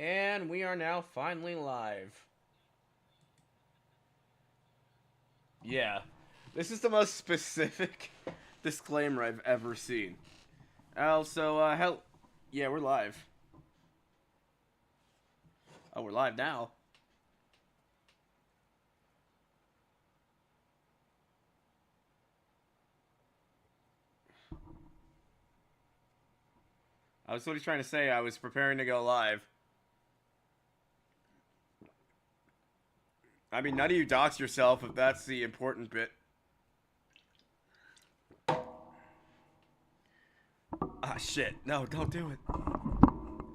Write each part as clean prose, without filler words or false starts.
And we are now finally live. Yeah. This is the most specific disclaimer I've ever seen. Also, hell... Yeah, we're live. Oh, we're live now. I was what he's trying to say. I was preparing to go live. I mean, none of you dox yourself if that's the important bit. Ah, shit. No, don't do it.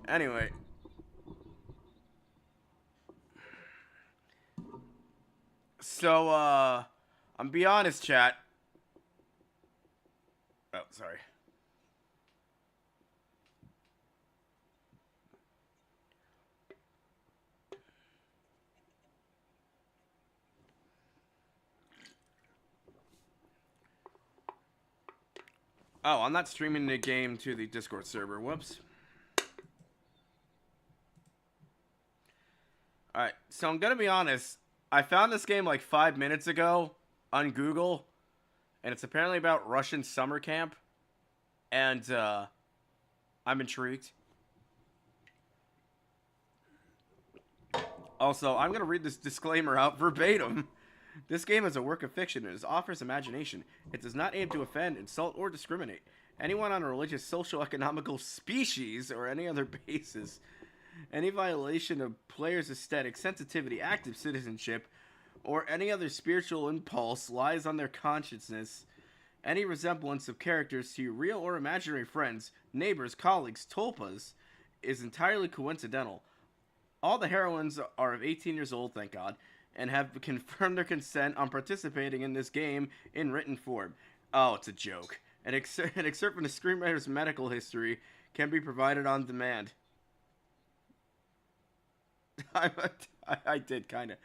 Anyway. So, I'm be honest, chat. Oh, sorry. Oh, I'm not streaming the game to the Discord server. Whoops. Alright, so I'm gonna be honest. I found this game like 5 minutes ago on Google, and it's apparently about Russian summer camp, and I'm intrigued. Also, I'm gonna read this disclaimer out verbatim. This game is a work of fiction and offers imagination. It does not aim to offend, insult, or discriminate anyone on a religious, social, economical, species, or any other basis. Any violation of players' aesthetic, sensitivity, active citizenship, or any other spiritual impulse lies on their consciousness. Any resemblance of characters to your real or imaginary friends, neighbors, colleagues, tulpas is entirely coincidental. All the heroines are of 18 years old, thank God, and have confirmed their consent on participating in this game in written form. Oh, it's a joke. An excerpt from the screenwriter's medical history can be provided on demand. I did, kind of.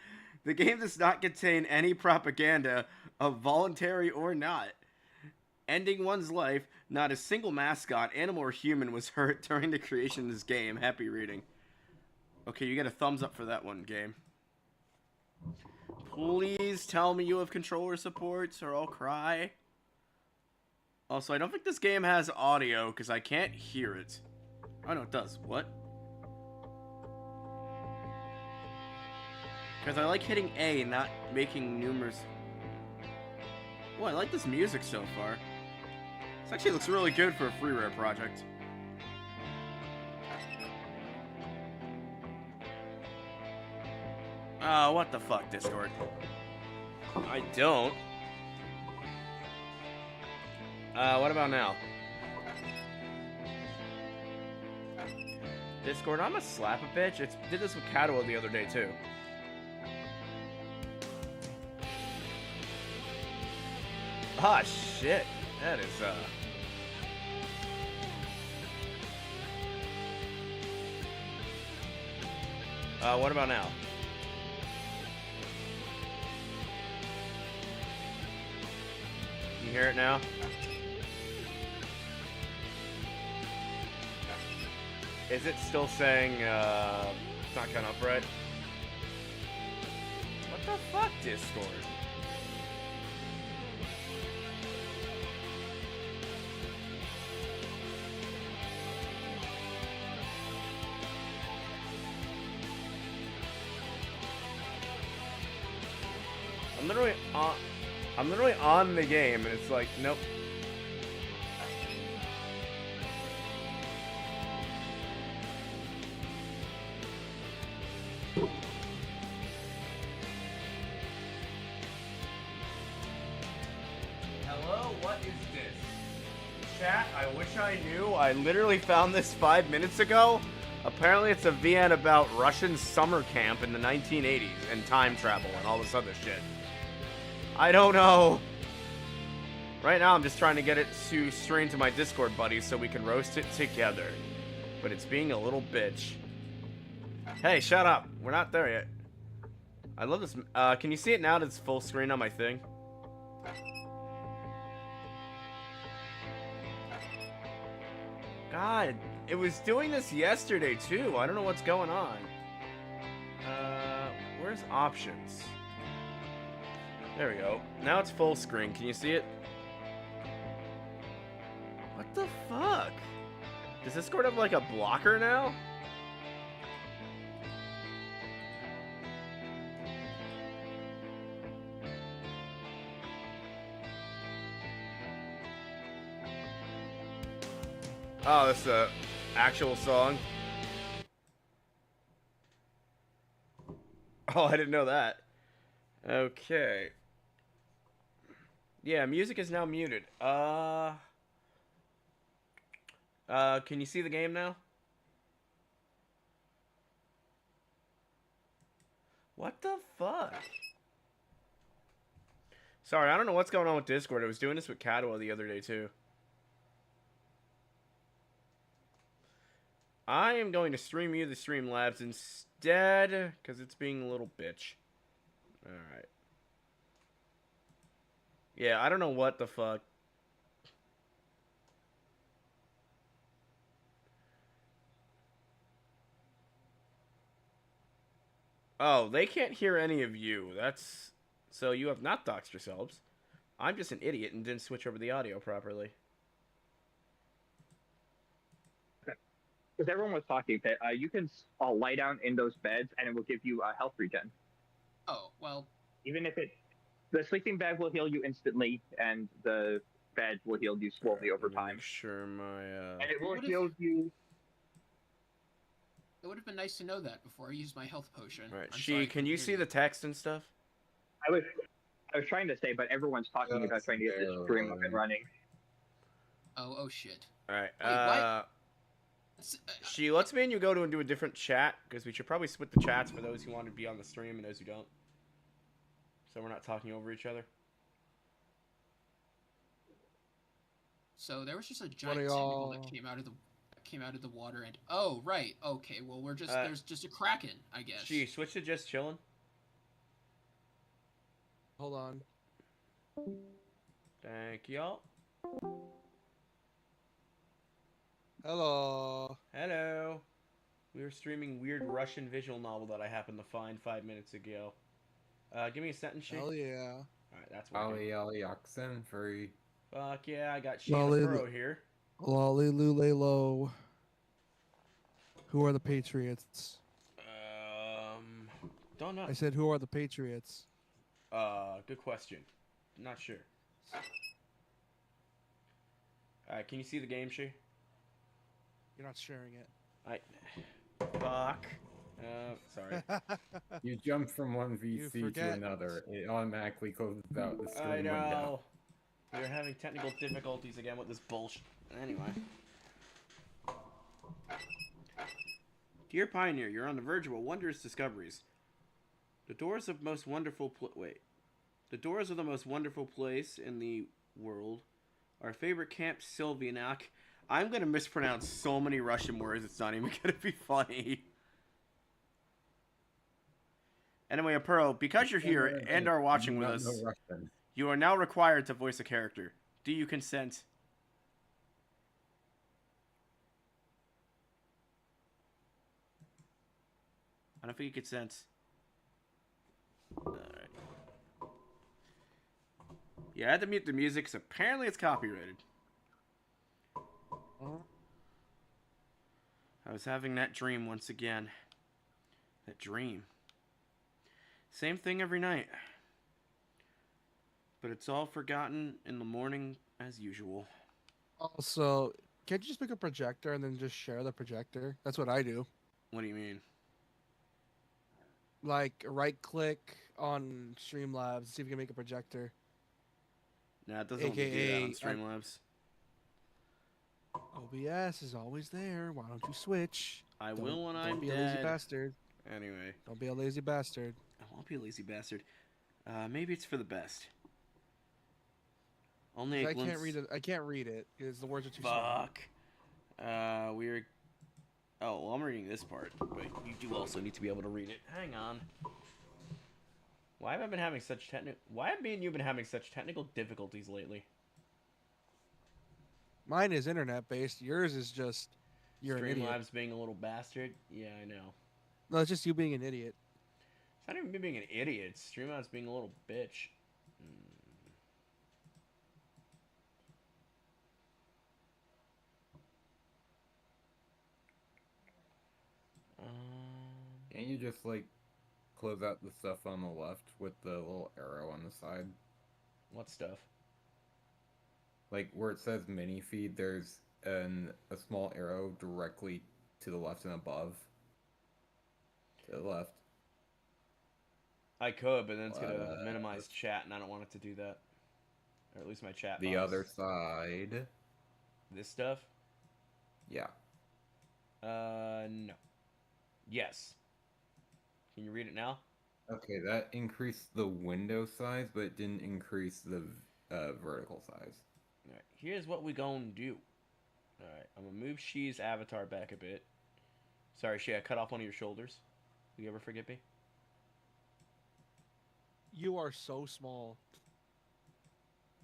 The game does not contain any propaganda of voluntary or not. Ending one's life, not a single mascot, animal, or human was hurt during the creation of this game. Happy reading. Okay, you get a thumbs up for that one, game. Please tell me you have controller supports or I'll cry. Also, I don't think this game has audio because I can't hear it. Oh, no, it does. What? Because I like hitting A, not making numerous... Oh, I like this music so far. This actually looks really good for a FreeRare project. What the fuck, Discord? I don't. What about now? Discord, I'm a slap a bitch. It did this with Cadwell the other day, too. Ah, shit. That is, what about now? You hear it now? Is it still saying, it's not coming up right? What the fuck, Discord? I'm literally on the game, and it's like, nope. Hello, what is this? Chat, I wish I knew. I literally found this 5 minutes ago. Apparently it's a VN about Russian summer camp in the 1980s and time travel and all this other shit. I don't know. Right now, I'm just trying to get it to stream to my Discord buddies so we can roast it together. But it's being a little bitch. Hey, shut up. We're not there yet. I love this. Can you see it now that it's full screen on my thing? God, It was doing this yesterday too. I don't know what's going on. Where's options? There we go. Now it's full screen. Can you see it? What the fuck? Does Discord have like a blocker now? Oh, that's the actual song. Oh, I didn't know that. Okay. Yeah, music is now muted. Can you see the game now? What the fuck? Sorry, I don't know what's going on with Discord. I was doing this with Cadwell the other day, too. I am going to stream you the Streamlabs instead, because it's being a little bitch. Alright. Yeah, I don't know what the fuck. Oh, they can't hear any of you. That's... So you have not doxed yourselves. I'm just an idiot and didn't switch over the audio properly. Because everyone was talking that you can lie down in those beds and it will give you a health regen. Oh, well. Even if the sleeping bag will heal you instantly, and the bed will heal you slowly over time. Make sure my. And it will heal you. It would have been nice to know that before I used my health potion. Right, can you see the text and stuff? I was trying to say, but everyone's talking about trying to get this stream up and running. Oh shit. Alright, Wait, She, let's me and you go to and do a different chat, because we should probably split the chats for those who want to be on the stream and those who don't. So we're not talking over each other. So there was just a giant tentacle that came out of the water, and oh right, okay, well we're just there's just a kraken, I guess. Gee, switch to just chilling. Hold on. Thank y'all. Hello. Hello. We were streaming weird Russian visual novel that I happened to find 5 minutes ago. Give me a sentence, Shane. Hell yeah. Alright, that's working. Oxen free. Fuck yeah, I got Shane Pro here. Lolly Lule Low. Who are the Patriots? Don't know. I said, who are the Patriots? Good question. Not sure. Alright, can you see the game, Shane? You're not sharing it. Fuck. Sorry. You jump from one VC to another. It automatically closes out the screen I know. window. We're having technical difficulties again with this bullshit. Anyway. Dear Pioneer, you're on the verge of a wondrous discoveries. The doors of the most wonderful place in the world. Our favorite Camp Sylvianak. I'm going to mispronounce so many Russian words, it's not even going to be funny. Anyway, Apuro, because you're here and are watching with us, you are now required to voice a character. Do you consent? I don't think you consent. Alright. Yeah, I had to mute the music because apparently it's copyrighted. I was having that dream once again. That dream. Same thing every night. But it's all forgotten in the morning as usual. Also, can't you just pick a projector and then just share the projector? That's what I do. What do you mean? Like, right-click on Streamlabs, see if you can make a projector. Nah, it doesn't do that on Streamlabs. OBS is always there. Why don't you switch? I will when I'm dead. Don't be a lazy bastard. Anyway. Don't be a lazy bastard. I won't be a lazy bastard. Maybe it's for the best. Only I can't read it. I can't read it because the words are too small. Fuck. We're... Oh, well, I'm reading this part, but you do also need to be able to read it. Hang on. Why have I been having such Why have me and you been having such technical difficulties lately? Mine is internet based. Yours is just You're an idiot. Streamlabs being a little bastard. Yeah, I know. No, it's just you being an idiot. It's not even me being an idiot. Streamlabs being a little bitch. Can't you just like close out the stuff on the left with the little arrow on the side? What stuff? Like where it says mini feed, there's a small arrow directly to the left and above. To the left. I could, but then it's gonna minimize chat, and I don't want it to do that. Or at least my chat. The box. other side. This stuff? Yeah. No. Yes. Can you read it now? Okay, that increased the window size, but it didn't increase the vertical size. Alright, here's what we gonna do. Alright, I'm gonna move She's avatar back a bit. Sorry, She, I cut off one of your shoulders. Will you ever forgive me? You are so small.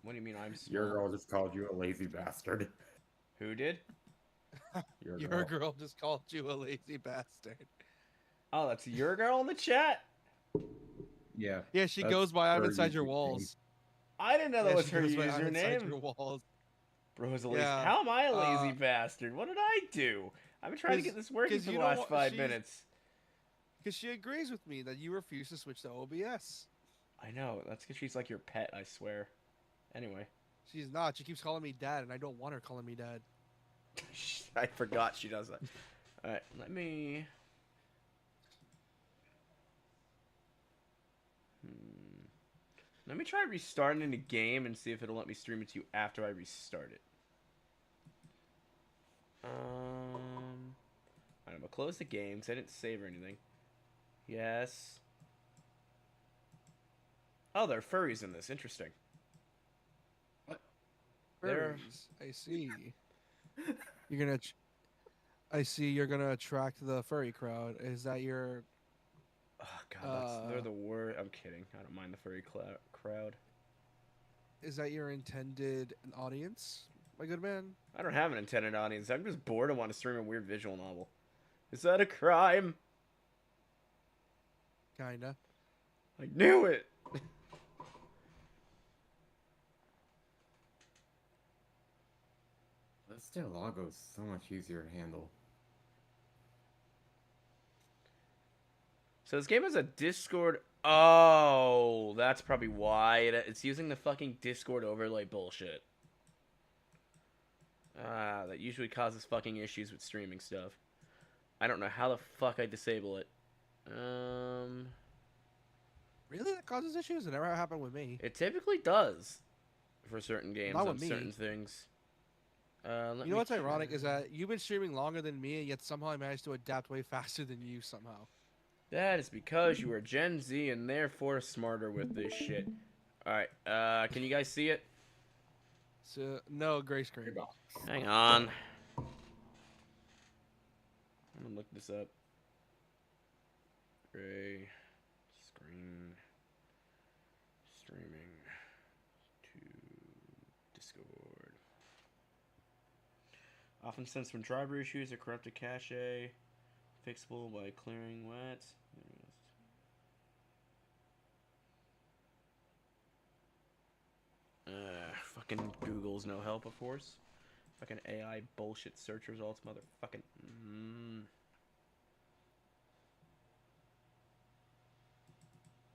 What do you mean I'm small? Your girl just called you a lazy bastard. Who did? Your girl just called you a lazy bastard. Oh, that's your girl in the chat? Yeah. Yeah, she goes by I'm inside your walls. I didn't know that was she her goes by, "I'm inside username. your walls." Bro, is a lazy. Yeah, How am I a lazy bastard? What did I do? I've been trying to get this working for the last 5 minutes. Because she agrees with me that you refuse to switch to OBS. I know. That's because she's like your pet, I swear. Anyway. She's not. She keeps calling me dad, and I don't want her calling me dad. I forgot she does that. Alright, let me... Let me try restarting the game and see if it'll let me stream it to you after I restart it. I'm gonna close the game because I didn't save or anything. Yes. Oh, there are furries in this. Interesting. What? There. Furries. I see. You're gonna. I see. You're gonna attract the furry crowd. Is that your? Oh God, they're the worst. I'm kidding. I don't mind the furry crowd. Is that your intended audience, my good man? I don't have an intended audience. I'm just bored and want to stream a weird visual novel. Is that a crime? Kinda. I knew it! This Delago is so much easier to handle. So this game has a Discord... Oh, that's probably why. It's using the fucking Discord overlay bullshit. That usually causes fucking issues with streaming stuff. I don't know how the fuck I disable it. Really? That causes issues? It never happened with me. It typically does. For certain games Not on with me. certain things. You know what's ironic is that you've been streaming longer than me, and yet somehow I managed to adapt way faster than you somehow. That is because you are Gen Z and therefore smarter with this shit. Alright, can you guys see it? So, no, gray screen. Hang on. I'm gonna look this up. Gray screen streaming to Discord. Often stems from driver issues or corrupted cache. Fixable by clearing what? Fucking Google's no help, of course. Fucking AI bullshit search results, motherfucking.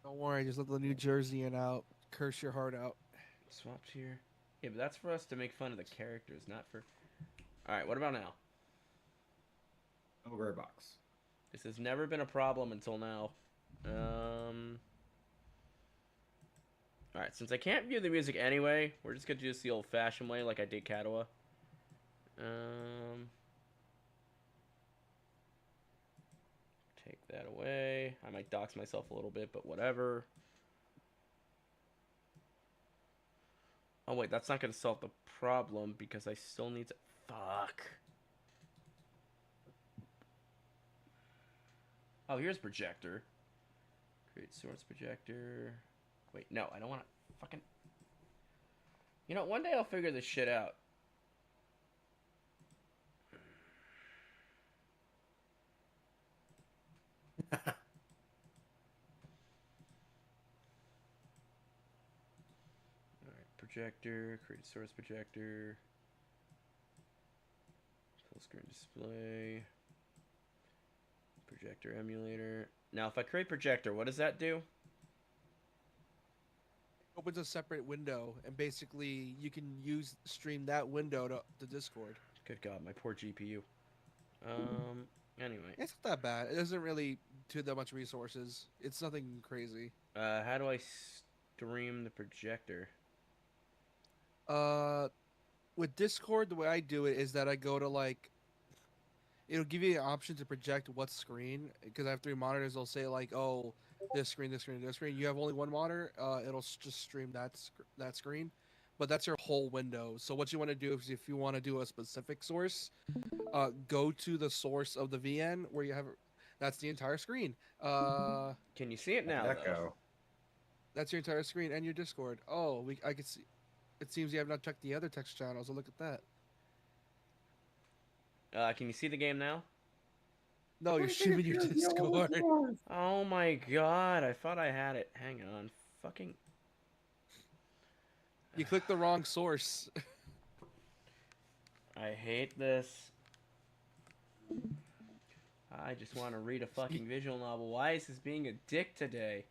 Don't worry, just let the New Jerseyan out. Curse your heart out. Swapped here. Yeah, but that's for us to make fun of the characters, not for... Alright, what about now? Oh, gray box. This has never been a problem until now. Alright, since I can't view the music anyway, we're just gonna do this the old-fashioned way like I did Katawa. Take that away. I might dox myself a little bit, but whatever. Oh wait, that's not gonna solve the problem because I still need to... Fuck. Oh, here's projector. Create source projector. Wait, no, I don't want to fucking... You know, one day I'll figure this shit out. projector, create a source projector, full screen display, projector emulator. Now, if I create projector, what does that do? Opens a separate window, and basically you can stream that window to Discord. Good God, my poor GPU. Anyway. It's not that bad. It doesn't really do that much resources. It's nothing crazy. How do I stream the projector? With Discord, the way I do it is that I go to like, it'll give you an option to project what screen, because I have 3 monitors. They'll say like, oh, this screen, this screen, this screen. You have only 1 monitor. It'll just stream that screen, but that's your whole window. So what you want to do is, if you want to do a specific source, go to the source of the VN where you have. That's the entire screen. Can you see it now? Echo. That's your entire screen and your Discord. Oh, I can see. It seems you have not checked the other text channels. So look at that. Can you see the game now? No, you're streaming your Discord. Oh my God, I thought I had it. Hang on. Fucking... You clicked the wrong source. I hate this. I just want to read a fucking visual novel. Why is this being a dick today?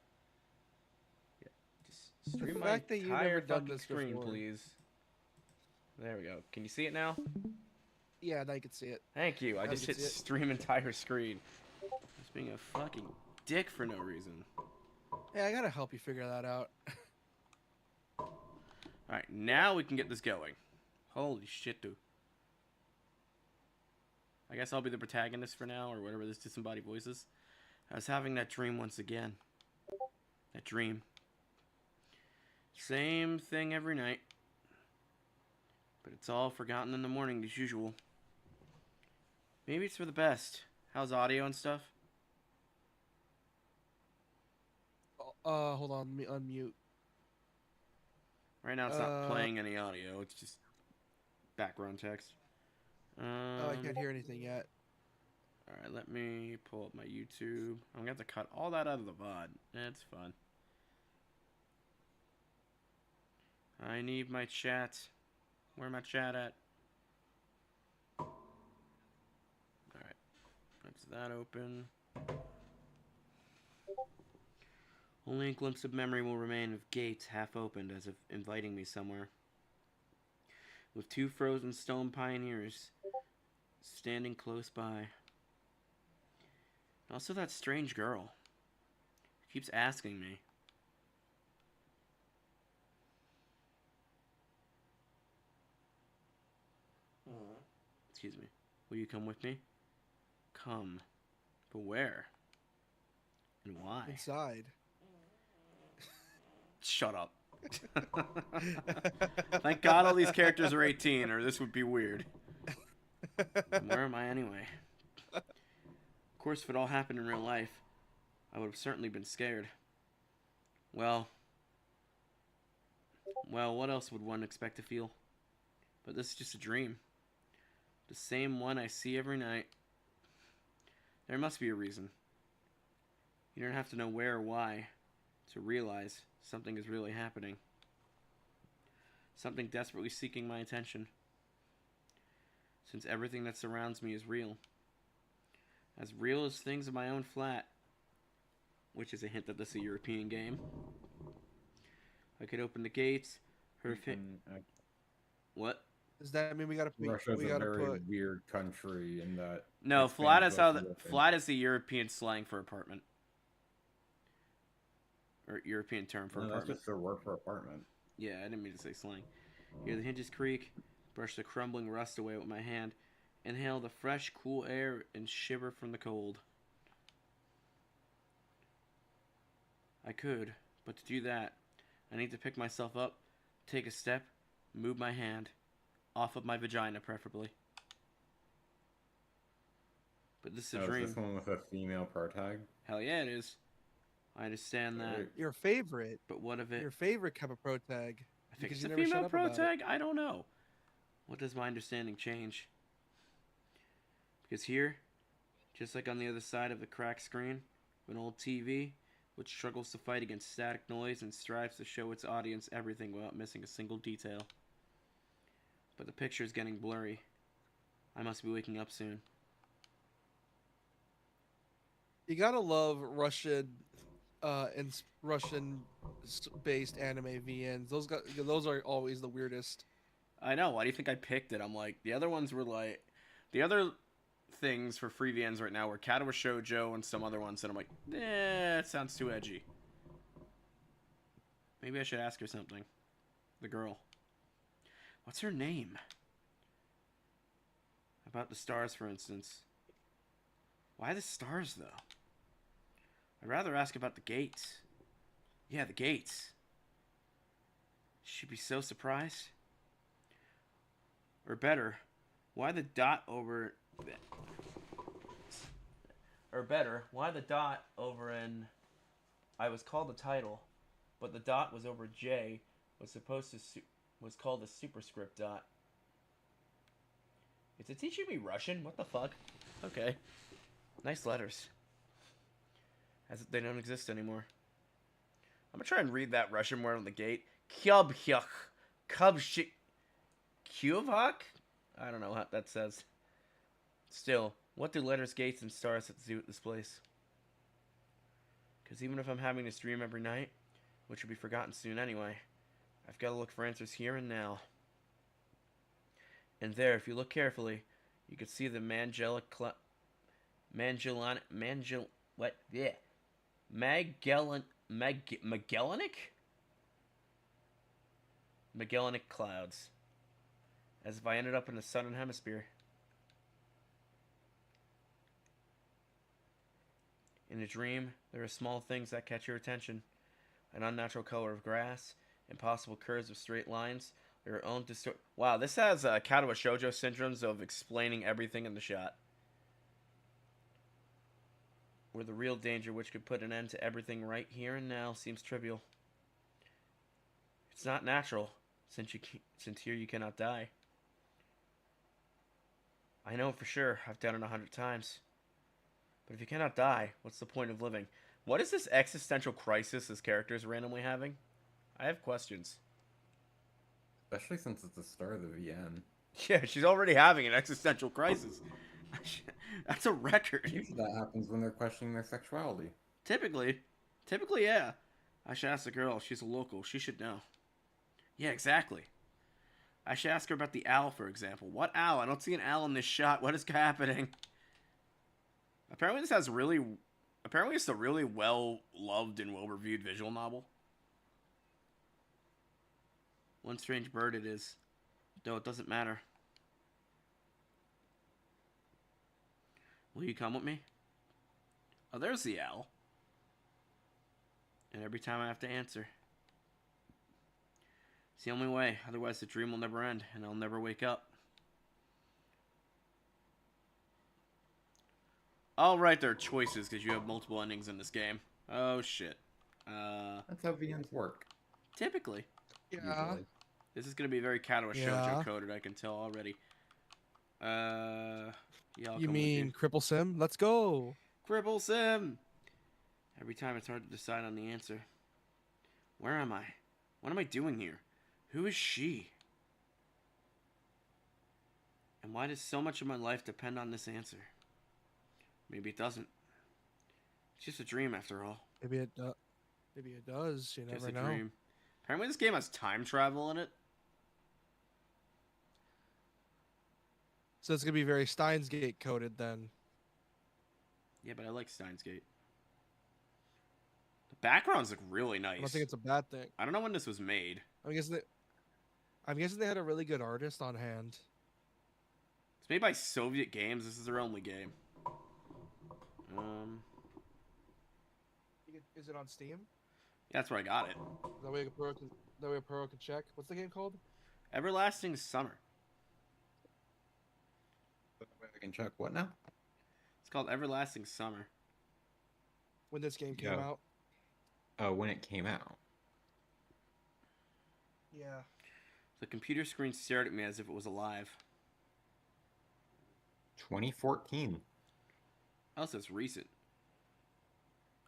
Yeah, just stream my fact that you've never entire done fucking this screen, before. please. There we go. Can you see it now? Yeah, now you can see it. Thank you. I Now just you hit can see it. stream entire screen. Just being a fucking dick for no reason. Hey, I gotta help you figure that out. Alright, now we can get this going. Holy shit, dude. I guess I'll be the protagonist for now, or whatever this disembodied voice is. I was having that dream once again. That dream. Same thing every night. But it's all forgotten in the morning as usual. Maybe it's for the best. How's audio and stuff? Hold on, let me unmute. Right now it's not playing any audio, it's just background text. I can't hear anything yet. Alright, let me pull up my YouTube. I'm gonna have to cut all that out of the VOD. That's fun. I need my chat. Where my chat at? Alright. That's that open. Only a glimpse of memory will remain of gates half opened as if inviting me somewhere. With 2 frozen stone pioneers standing close by. Also that strange girl. Keeps asking me. Excuse me. Will you come with me? Come. But where? And why? Inside. Shut up. Thank God all these characters are 18, or this would be weird. Where am I anyway? Of course, if it all happened in real life, I would have certainly been scared. Well, what else would one expect to feel? But this is just a dream. The same one I see every night. There must be a reason. You don't have to know where or why to realize something is really happening. Something desperately seeking my attention. Since everything that surrounds me is real. As real as things in my own flat. Which is a hint that this is a European game. I could open the gates. What? Does that mean we gotta Russia's a very weird country in that. No, flat is the European slang for apartment. Or European term for apartment. That's just their word for apartment. Yeah, I didn't mean to say slang. Hear the hinges creak, brush the crumbling rust away with my hand, inhale the fresh, cool air, and shiver from the cold. I could, but to do that, I need to pick myself up, take a step, move my hand, off of my vagina preferably. But this is a dream. Is this one with a female protag? Hell yeah, it is. I understand that. Your favorite. But what of it? Your favorite type of protag. I think it's a female protag? I don't know. What does my understanding change? Because here, just like on the other side of the cracked screen, of an old TV, which struggles to fight against static noise and strives to show its audience everything without missing a single detail. But the picture is getting blurry. I must be waking up soon. You gotta love Russian-based anime VNs. Those are always the weirdest. I know. Why do you think I picked it? I'm like, the other ones were like, the other things for free VNs right now were Katawa Shoujo and some other ones, and I'm like, it sounds too edgy. Maybe I should ask her something. The girl. What's her name? About the stars, for instance. Why the stars, though? I'd rather ask about the gates. Yeah, the gates. She'd be so surprised. Or better, why the dot over... Or better, why the dot over in... I was called the title, but the dot was over J, was called a superscript dot. Is it teaching me Russian? What the fuck? Okay. Nice letters. As if they don't exist anymore. I'm gonna try and read that Russian word on the gate. Kyubhyuk. Kubshik. Kyuvhak? I don't know what that says. Still, what do letters, gates, and stars have to do with this place? Because even if I'm having this dream every night, which will be forgotten soon anyway, I've got to look for answers here and now. And there, if you look carefully, you can see the Magellanic clouds. As if I ended up in the southern hemisphere. In a dream, there are small things that catch your attention. An unnatural color of grass, impossible curves of straight lines, their own Wow, this has Katawa Shoujo syndromes of explaining everything in the shot. Where the real danger which could put an end to everything right here and now seems trivial. It's not natural, since here you cannot die. I know for sure, I've done it 100 times. But if you cannot die, what's the point of living? What is this existential crisis this character is randomly having? I have questions. Especially since it's the start of the VN. Yeah, she's already having an existential crisis. That's a record. Usually that happens when they're questioning their sexuality. Typically, yeah. I should ask the girl. She's a local. She should know. Yeah, exactly. I should ask her about the owl, for example. What owl? I don't see an owl in this shot. What is happening? Apparently it's a really well-loved and well-reviewed visual novel. One strange bird it is. Though it doesn't matter. Will you come with me? Oh, there's the owl. And every time I have to answer. It's the only way, otherwise the dream will never end, and I'll never wake up. All right, there are choices, because you have multiple endings in this game. Oh, shit. That's how VNs work. Typically. Yeah. Usually. This is going to be very Katawa Shoujo coded, I can tell already. Yeah, you mean Cripple Sim? Let's go. Cripple Sim! Every time it's hard to decide on the answer. Where am I? What am I doing here? Who is she? And why does so much of my life depend on this answer? Maybe it doesn't. It's just a dream after all. Maybe it does. You never know. Dream. Apparently this game has time travel in it. So it's gonna be very Steins Gate coded then. Yeah, but I like Steins Gate. The backgrounds look really nice. I don't think it's a bad thing. I don't know when this was made. I'm guessing they had a really good artist on hand. It's made by Soviet Games. This is their only game. Is it on Steam? Yeah, that's where I got it. That way a pro can check. What's the game called? Everlasting Summer. I can check what now? It's called Everlasting Summer. When this game came out? Oh, when it came out. Yeah. The computer screen stared at me as if it was alive. 2014. Also, it's recent.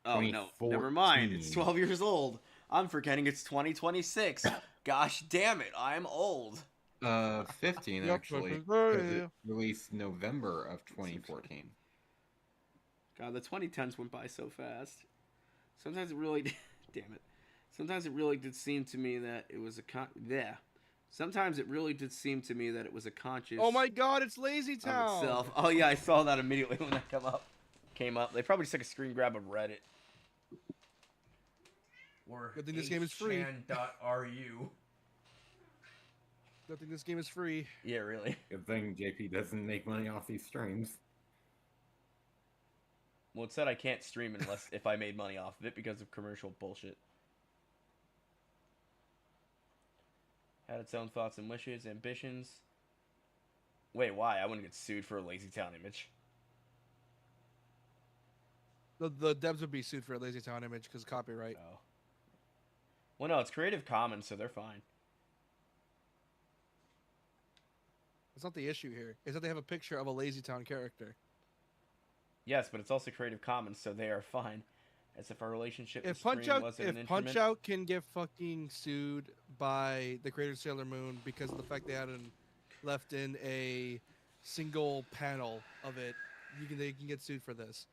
Oh no, never mind. It's 2014. 12 years old. I'm forgetting it's 2026. Gosh damn it, I'm old. 15 Yep, actually, oh, because yeah. it released November of 2014. God, the 2010s went by so fast. Sometimes it really, damn it. Sometimes it really did seem to me that it was Sometimes it really did seem to me that it was a conscious Oh my God, it's Lazy of Town. itself. Oh yeah, I saw that immediately when that came up. They probably just took a screen grab of Reddit. Or Good thing this game is free. hchan.ru. Good thing this game is free. Yeah, really. Good thing JP doesn't make money off these streams. Well, it said I can't stream unless if I made money off of it because of commercial bullshit. Had its own thoughts and wishes, ambitions. Wait, why? I wouldn't get sued for a Lazy Town image. The devs would be sued for a Lazy Town image because copyright. Oh. Well, no, it's Creative Commons, so they're fine. That's not the issue here. It's that they have a picture of a Lazy Town character. Yes, but it's also Creative Commons, so they are fine. As if our relationship If with stream wasn't an Punch instrument. Out can get fucking sued by the creator of Sailor Moon because of the fact they hadn't left in a single panel of it, they can get sued for this.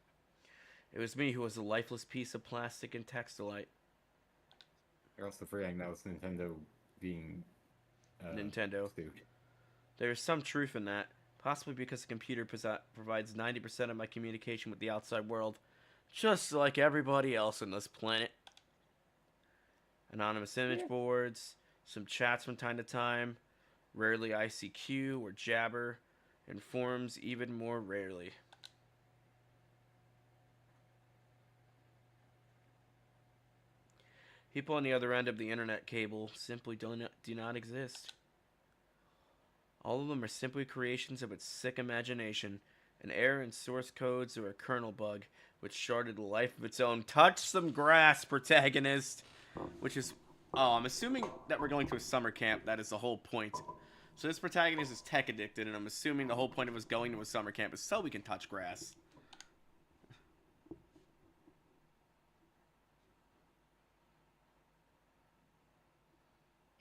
It was me who was a lifeless piece of plastic and textilite. You're also forgetting that was Nintendo being Nintendo. sued. There is some truth in that, possibly because the computer provides 90% of my communication with the outside world, just like everybody else on this planet. Anonymous image boards, some chats from time to time, rarely ICQ or Jabber, and forums even more rarely. People on the other end of the internet cable simply do not exist. All of them are simply creations of its sick imagination, an error in source codes or a kernel bug, which sharded a life of its own. Touch some grass, protagonist! Which is... Oh, I'm assuming that we're going to a summer camp. That is the whole point. So this protagonist is tech addicted, and I'm assuming the whole point of us going to a summer camp is so we can touch grass.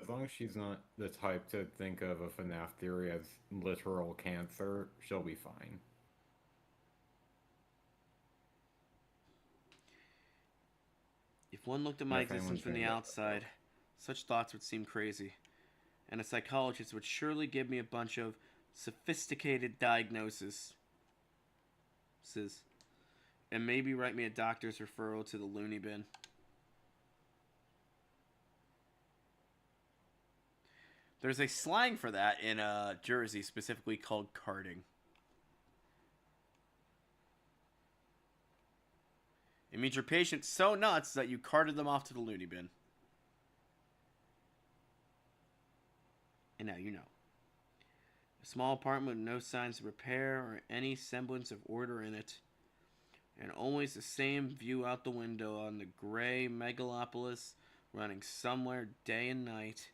As long as she's not the type to think of a FNAF theory as literal cancer, she'll be fine. If one looked at my existence from the outside, such thoughts would seem crazy. And a psychologist would surely give me a bunch of sophisticated diagnoses. And maybe write me a doctor's referral to the loony bin. There's a slang for that in Jersey, specifically called carding. It means your patient's so nuts that you carted them off to the loony bin. And now you know. A small apartment with no signs of repair or any semblance of order in it. And always the same view out the window on the gray megalopolis running somewhere day and night.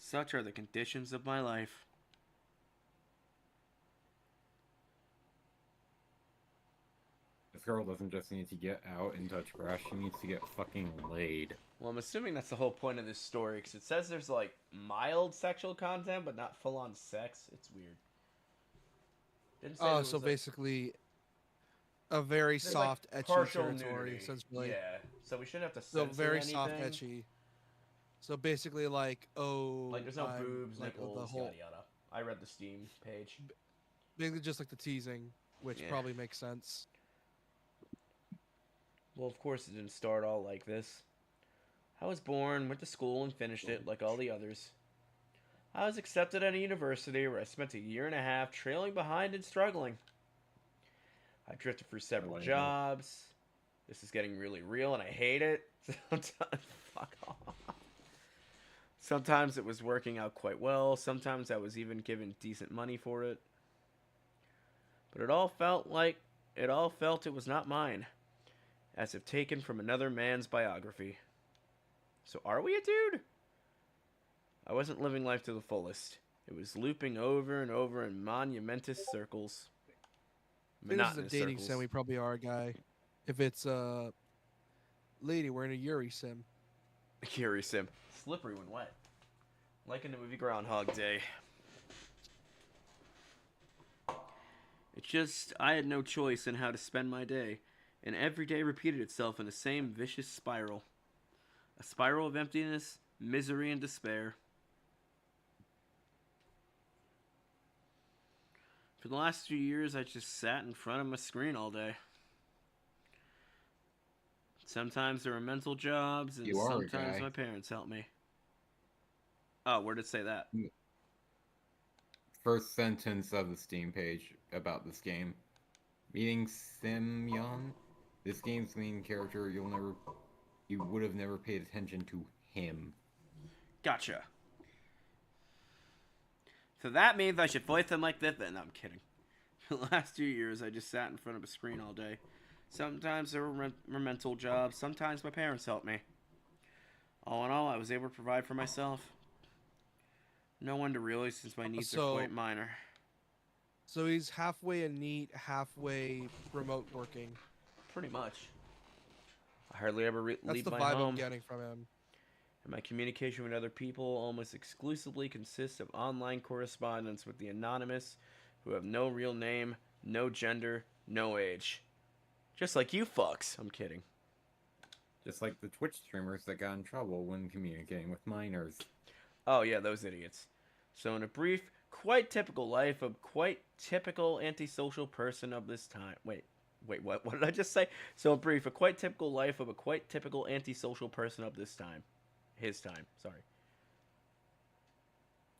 Such are the conditions of my life. This girl doesn't just need to get out and touch grass, she needs to get fucking laid. Well, I'm assuming that's the whole point of this story, because it says there's, like, mild sexual content, but not full-on sex. It's weird. Didn't say Oh, so basically a very soft, like, etchy territory, essentially. Yeah, so we shouldn't have to So censor very anything. soft, etchy. So basically, like, Like, there's no boobs, like, nipples, the whole, yada yada. I read the Steam page. basically just like the teasing, which Yeah. probably makes sense. Well, of course it didn't start all like this. I was born, went to school, and finished it like all the others. I was accepted at a university where I spent a year and a half trailing behind and struggling. I drifted through several jobs. This is getting really real, and I hate it. Fuck off. Sometimes it was working out quite well. Sometimes I was even given decent money for it. But it all felt it was not mine. As if taken from another man's biography. So are we a dude? I wasn't living life to the fullest. It was looping over and over in monumentous circles. I think this is a dating sim. We probably are, guy. If it's lady wearing a Yuri sim. Yuri sim. Slippery when wet. Like in the movie Groundhog Day. It's just, I had no choice in how to spend my day, and every day repeated itself in the same vicious spiral. A spiral of emptiness, misery, and despair. For the last 2 years, I just sat in front of my screen all day. Sometimes there were mental jobs, and You are a sometimes guy. my parents helped me. Oh, where did it say that? First sentence of the Steam page about this game. Meeting Semyon, this game's main character, you would have never paid attention to him. Gotcha. So that means I should voice him like this then. No, I'm kidding. For the last 2 years, I just sat in front of a screen all day. Sometimes there were mental jobs, sometimes my parents helped me. All in all, I was able to provide for myself. No wonder really, since my needs are quite minor. So he's halfway a NEET, halfway remote working. Pretty much. I hardly ever That's leave the my vibe home. I'm getting from him. And my communication with other people almost exclusively consists of online correspondence with the anonymous, who have no real name, no gender, no age. Just like you fucks. I'm kidding. Just like the Twitch streamers that got in trouble when communicating with minors. Oh yeah, those idiots. So in a brief, quite typical life of quite typical antisocial person of this time. Wait, what did I just say? So in brief, a quite typical life of a quite typical antisocial person of this time. His time, sorry.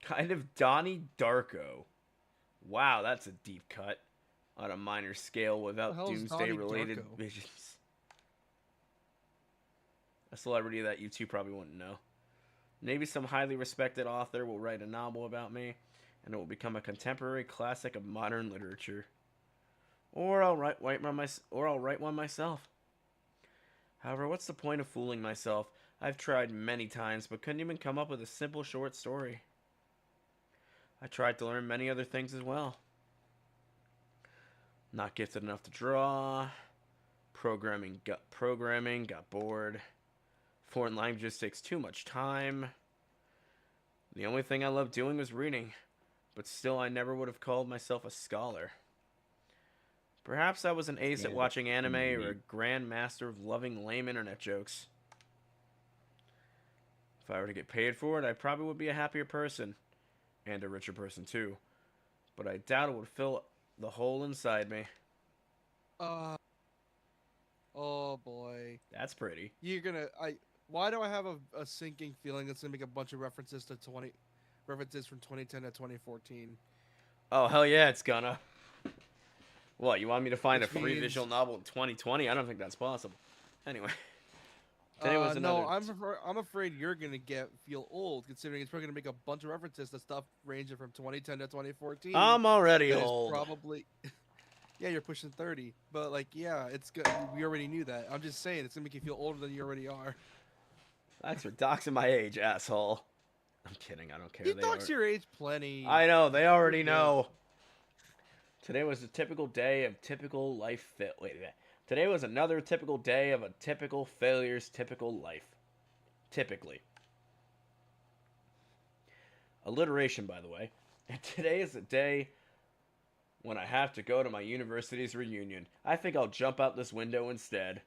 Kind of Donnie Darko. Wow, that's a deep cut. On a minor scale without doomsday-related visions. A celebrity that you two probably wouldn't know. Maybe some highly respected author will write a novel about me, and it will become a contemporary classic of modern literature. Or I'll write one myself. However, what's the point of fooling myself? I've tried many times, but couldn't even come up with a simple short story. I tried to learn many other things as well. Not gifted enough to draw. Programming got bored. Foreign languages takes too much time. The only thing I loved doing was reading, but still I never would have called myself a scholar. Perhaps I was an ace at watching anime or a grand master of loving lame internet jokes. If I were to get paid for it, I probably would be a happier person. And a richer person too. But I doubt it would fill the hole inside me. Oh boy. That's pretty. Why do I have a sinking feeling that's gonna make a bunch of references from 2010 to 2014? Oh hell yeah, it's gonna. What, you want me to find a free visual novel in 2020? I don't think that's possible. Anyway. Today was another... No, I'm afraid you're gonna feel old, considering it's probably gonna make a bunch of references to stuff ranging from 2010 to 2014. I'm already old. Probably. Yeah, you're pushing 30, but like, yeah, it's good. We already knew that. I'm just saying, it's gonna make you feel older than you already are. Thanks for doxing my age, asshole. I'm kidding. I don't care. You dox your age plenty. I know. They already know. Today was a typical day of typical life. Today was another typical day of a typical failure's typical life. Typically. Alliteration, by the way. And today is a day when I have to go to my university's reunion. I think I'll jump out this window instead.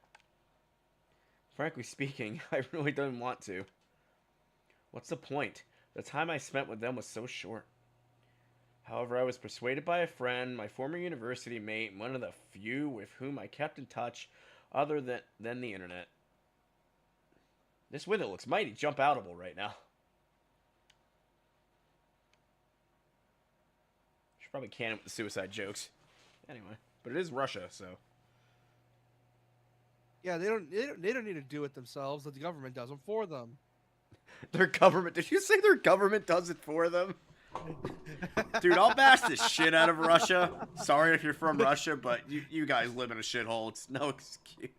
Frankly speaking, I really don't want to. What's the point? The time I spent with them was so short. However, I was persuaded by a friend, my former university mate, and one of the few with whom I kept in touch other than the internet. This window looks mighty jump-outable right now. Should probably can it with the suicide jokes. Anyway, but it is Russia, so... Yeah, they don't need to do it themselves. The government does them for them. Their government... Did you say their government does it for them? Dude, I'll bash the shit out of Russia. Sorry if you're from Russia, but you guys live in a shithole. It's no excuse.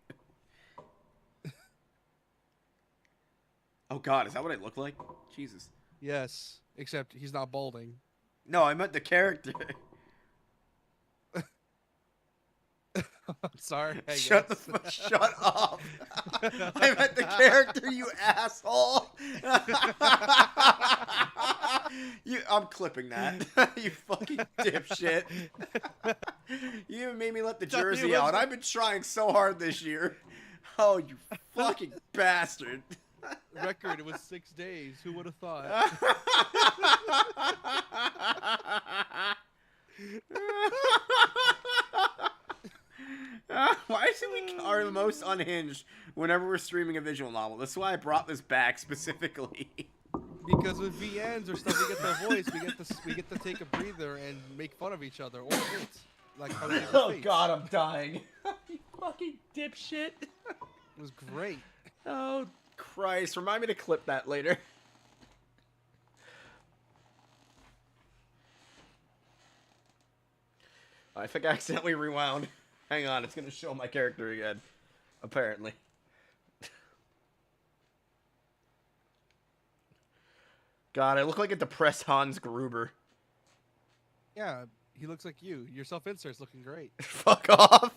Oh god, is that what I look like? Jesus. Yes, except he's not balding. No, I meant the character. I'm sorry. I Shut guess. shut up. I meant the character, you asshole. I'm clipping that. You fucking dipshit. You even made me let the Thought he jersey was out. like- I've been trying so hard this year. Oh, you fucking bastard. Record, it was 6 days. Who would have thought? Why is it we are the most unhinged whenever we're streaming a visual novel? That's why I brought this back specifically. Because with VNs or stuff, we get the voice, we get to take a breather and make fun of each other or fates. Like how they Oh fates. god, I'm dying. You fucking dipshit. It was great. Oh Christ, remind me to clip that later. I think I accidentally rewound. Hang on, it's gonna show my character again. Apparently. God, I look like a depressed Hans Gruber. Yeah, he looks like you. Your self-insert's looking great. Fuck off.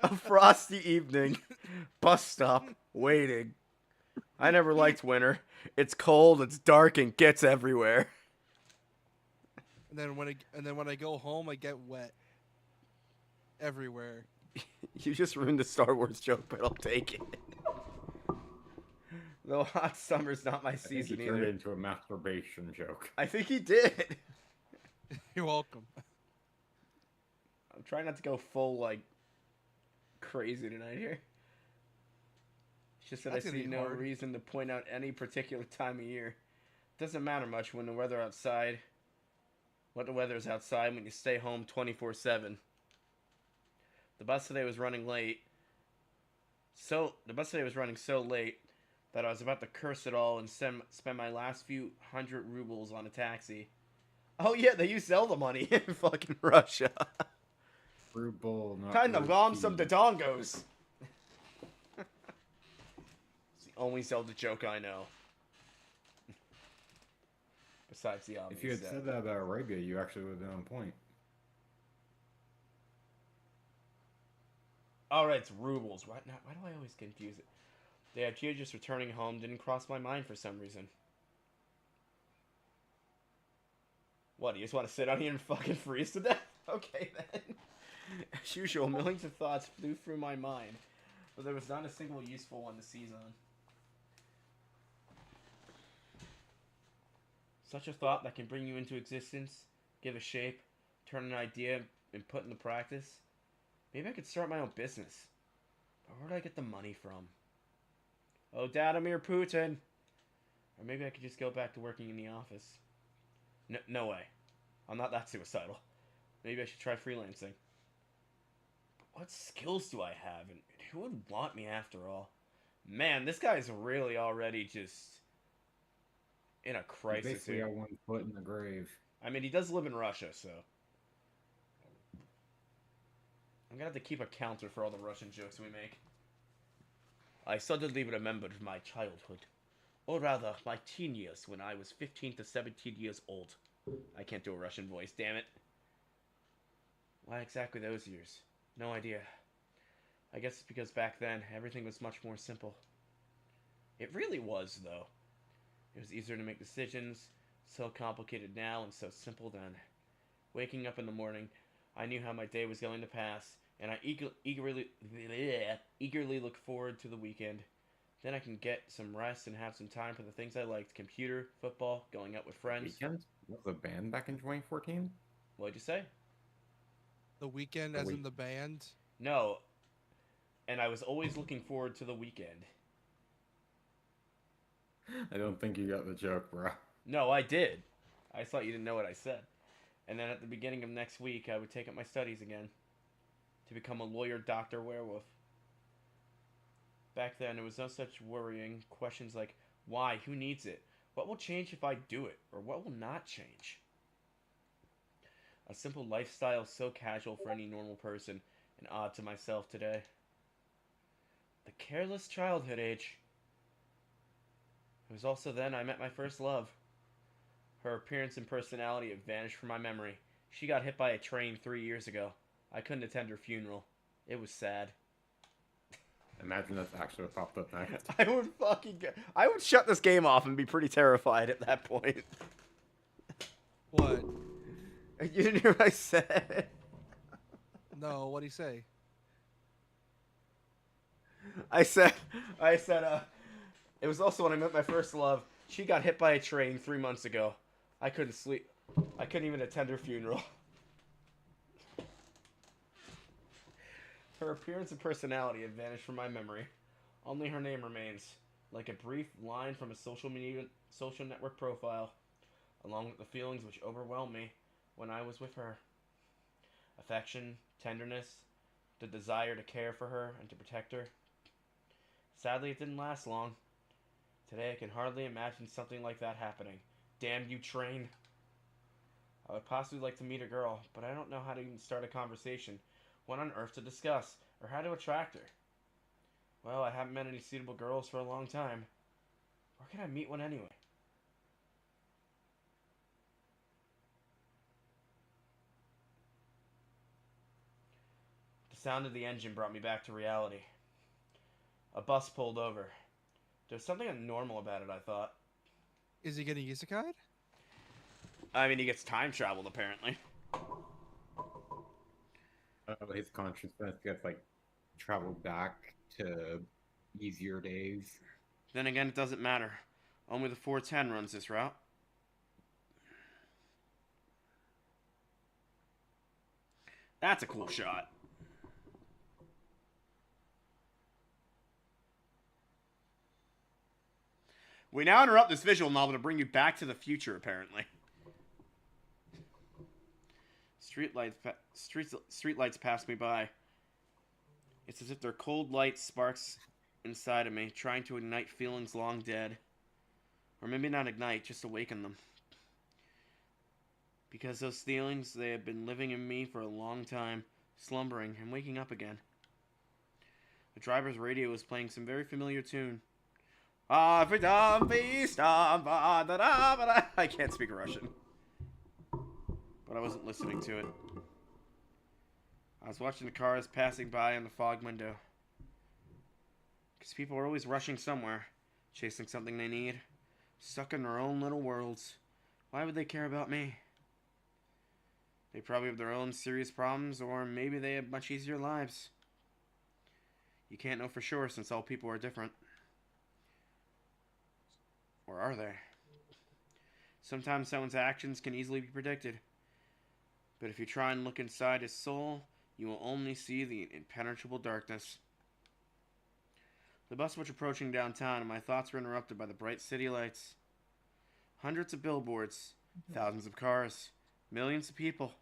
A frosty evening. Bus stop. Waiting. I never liked winter. It's cold, it's dark, and gets everywhere. And then when I go home, I get wet everywhere. You just ruined the Star Wars joke, but I'll take it. Though hot summer's not my I think season he turned either. it into a masturbation joke. I think he did. You're welcome. I'm trying not to go full, like, crazy tonight here. It's just that That's I gonna see be no hard. reason to point out any particular time of year. Doesn't matter much when the weather outside. What the weather is outside when you stay home 24/7. The bus today was running late. The bus today was running so late that I was about to curse it all and spend my last few 100 rubles on a taxi. Oh yeah, they use Zelda money in fucking Russia. Ruble, not Time to bomb rupee. some Dodongos. It's the only Zelda joke I know. Besides the obvious. If you had said that about Arabia, you actually would have been on point. Alright, it's rubles. Why do I always confuse it? The idea of just returning home didn't cross my mind for some reason. What, you just want to sit out here and fucking freeze to death? Okay then. As usual, millions of thoughts flew through my mind, but there was not a single useful one to seize on. Such a thought that can bring you into existence, give a shape, turn an idea, and put into practice. Maybe I could start my own business. But where do I get the money from? Oh, Vladimir Putin! Or maybe I could just go back to working in the office. No way. I'm not that suicidal. Maybe I should try freelancing. But what skills do I have, and who would want me after all? Man, this guy's really already just in a You crisis basically here. got one foot in the grave. I mean, he does live in Russia, so I'm gonna have to keep a counter for all the Russian jokes we make. I suddenly remembered my childhood. Or rather, my teen years when I was 15 to 17 years old. I can't do a Russian voice, damn it. Why exactly those years? No idea. I guess it's because back then, everything was much more simple. It really was, though. It was easier to make decisions, so complicated now and so simple then. Waking up in the morning, I knew how my day was going to pass, and I eagerly looked forward to the weekend. Then I can get some rest and have some time for the things I liked. Computer, football, going out with friends. Weekend was a band back in 2014. What'd you say? The Weekend, The as in Week- the band. No. And I was always looking forward to the weekend. I don't think you got the joke, bro. No, I did. I just thought you didn't know what I said. And then at the beginning of next week, I would take up my studies again. To become a lawyer, doctor, werewolf. Back then, there was no such worrying. Questions like, why? Who needs it? What will change if I do it? Or what will not change? A simple lifestyle so casual for any normal person, and odd to myself today. The careless childhood age. It was also then I met my first love. Her appearance and personality have vanished from my memory. She got hit by a train 3 years ago. I couldn't attend her funeral. It was sad. Imagine that's actually what popped up next. I would shut this game off and be pretty terrified at that point. What? You didn't hear what I said? No, what'd he say? I said, it was also when I met my first love. She got hit by a train 3 months ago. I couldn't sleep. I couldn't even attend her funeral. Her appearance and personality have vanished from my memory. Only her name remains, like a brief line from a social network profile, along with the feelings which overwhelmed me when I was with her. Affection, tenderness, the desire to care for her and to protect her. Sadly, it didn't last long. Today, I can hardly imagine something like that happening. Damn you, train. I would possibly like to meet a girl, but I don't know how to even start a conversation. What on earth to discuss, or how to attract her? Well, I haven't met any suitable girls for a long time. Where can I meet one anyway? The sound of the engine brought me back to reality. A bus pulled over. There's something abnormal about it, I thought. Is he getting isekai'd? I mean, he gets time traveled, apparently. His consciousness gets, like, traveled back to easier days. Then again, it doesn't matter. Only the 410 runs this route. That's a cool shot. We now interrupt this visual novel to bring you back to the future, apparently. Streetlights pass me by. It's as if their cold light sparks inside of me, trying to ignite feelings long dead. Or maybe not ignite, just awaken them. Because those feelings, they have been living in me for a long time, slumbering and waking up again. The driver's radio is playing some very familiar tune. I can't speak Russian. But I wasn't listening to it. I was watching the cars passing by in the fog window. Because people are always rushing somewhere, chasing something they need, stuck in their own little worlds. Why would they care about me? They probably have their own serious problems, or maybe they have much easier lives. You can't know for sure since all people are different. Or are they? Sometimes someone's actions can easily be predicted. But if you try and look inside his soul, you will only see the impenetrable darkness. The bus was approaching downtown, and my thoughts were interrupted by the bright city lights. Hundreds of billboards, thousands of cars, millions of people.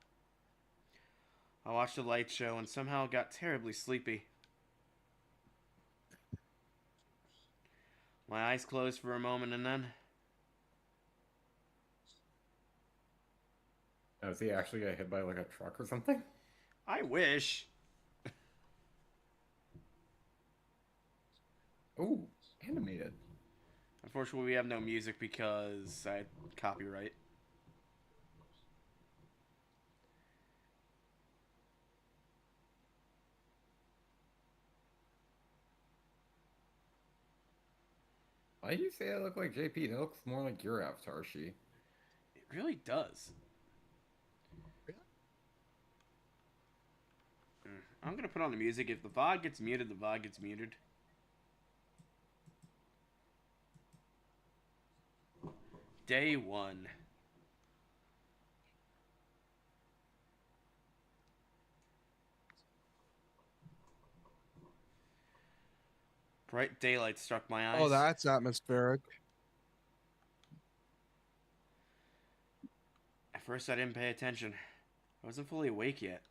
I watched the light show and somehow got terribly sleepy. My eyes closed for a moment and then... Oh, is he actually got hit by, like, a truck or something? I wish. Ooh, animated. Unfortunately, we have no music because I had copyright. Why do you say I look like JP? That looks more like your avatar, she. It really does. I'm gonna put on the music. If the VOD gets muted, the VOD gets muted. Day 1. Bright daylight struck my eyes. Oh, that's atmospheric. At first, I didn't pay attention. I wasn't fully awake yet.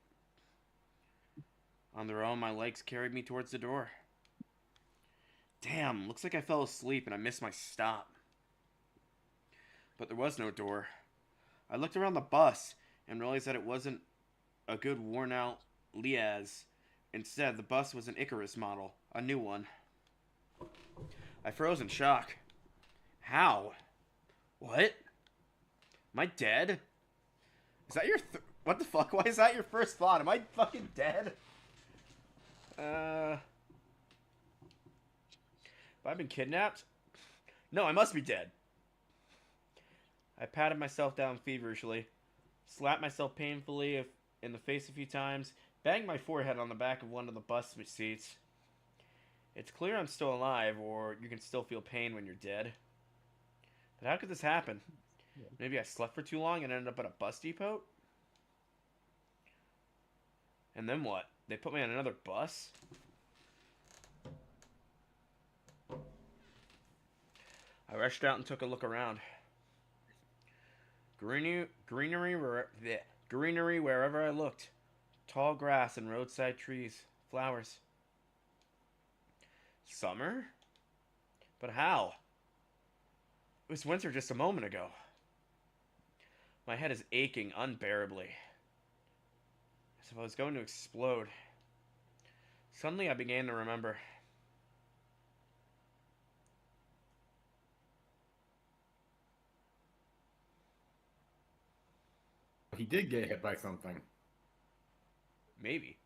On their own, my legs carried me towards the door. Damn, looks like I fell asleep and I missed my stop. But there was no door. I looked around the bus and realized that it wasn't a good worn-out Liaz. Instead, the bus was an Icarus model, a new one. I froze in shock. How? What? Am I dead? Is that your... What the fuck? Why is that your first thought? Am I fucking dead? Have I been kidnapped? No, I must be dead. I patted myself down feverishly, slapped myself painfully in the face a few times, banged my forehead on the back of one of the bus seats. It's clear I'm still alive, or you can still feel pain when you're dead. But how could this happen? Maybe I slept for too long and ended up at a bus depot? And then what? They put me on another bus? I rushed out and took a look around. Greenery wherever I looked. Tall grass and roadside trees. Flowers. Summer? But how? It was winter just a moment ago. My head is aching unbearably. As if I was going to explode. Suddenly I began to remember. He did get hit by something. Maybe.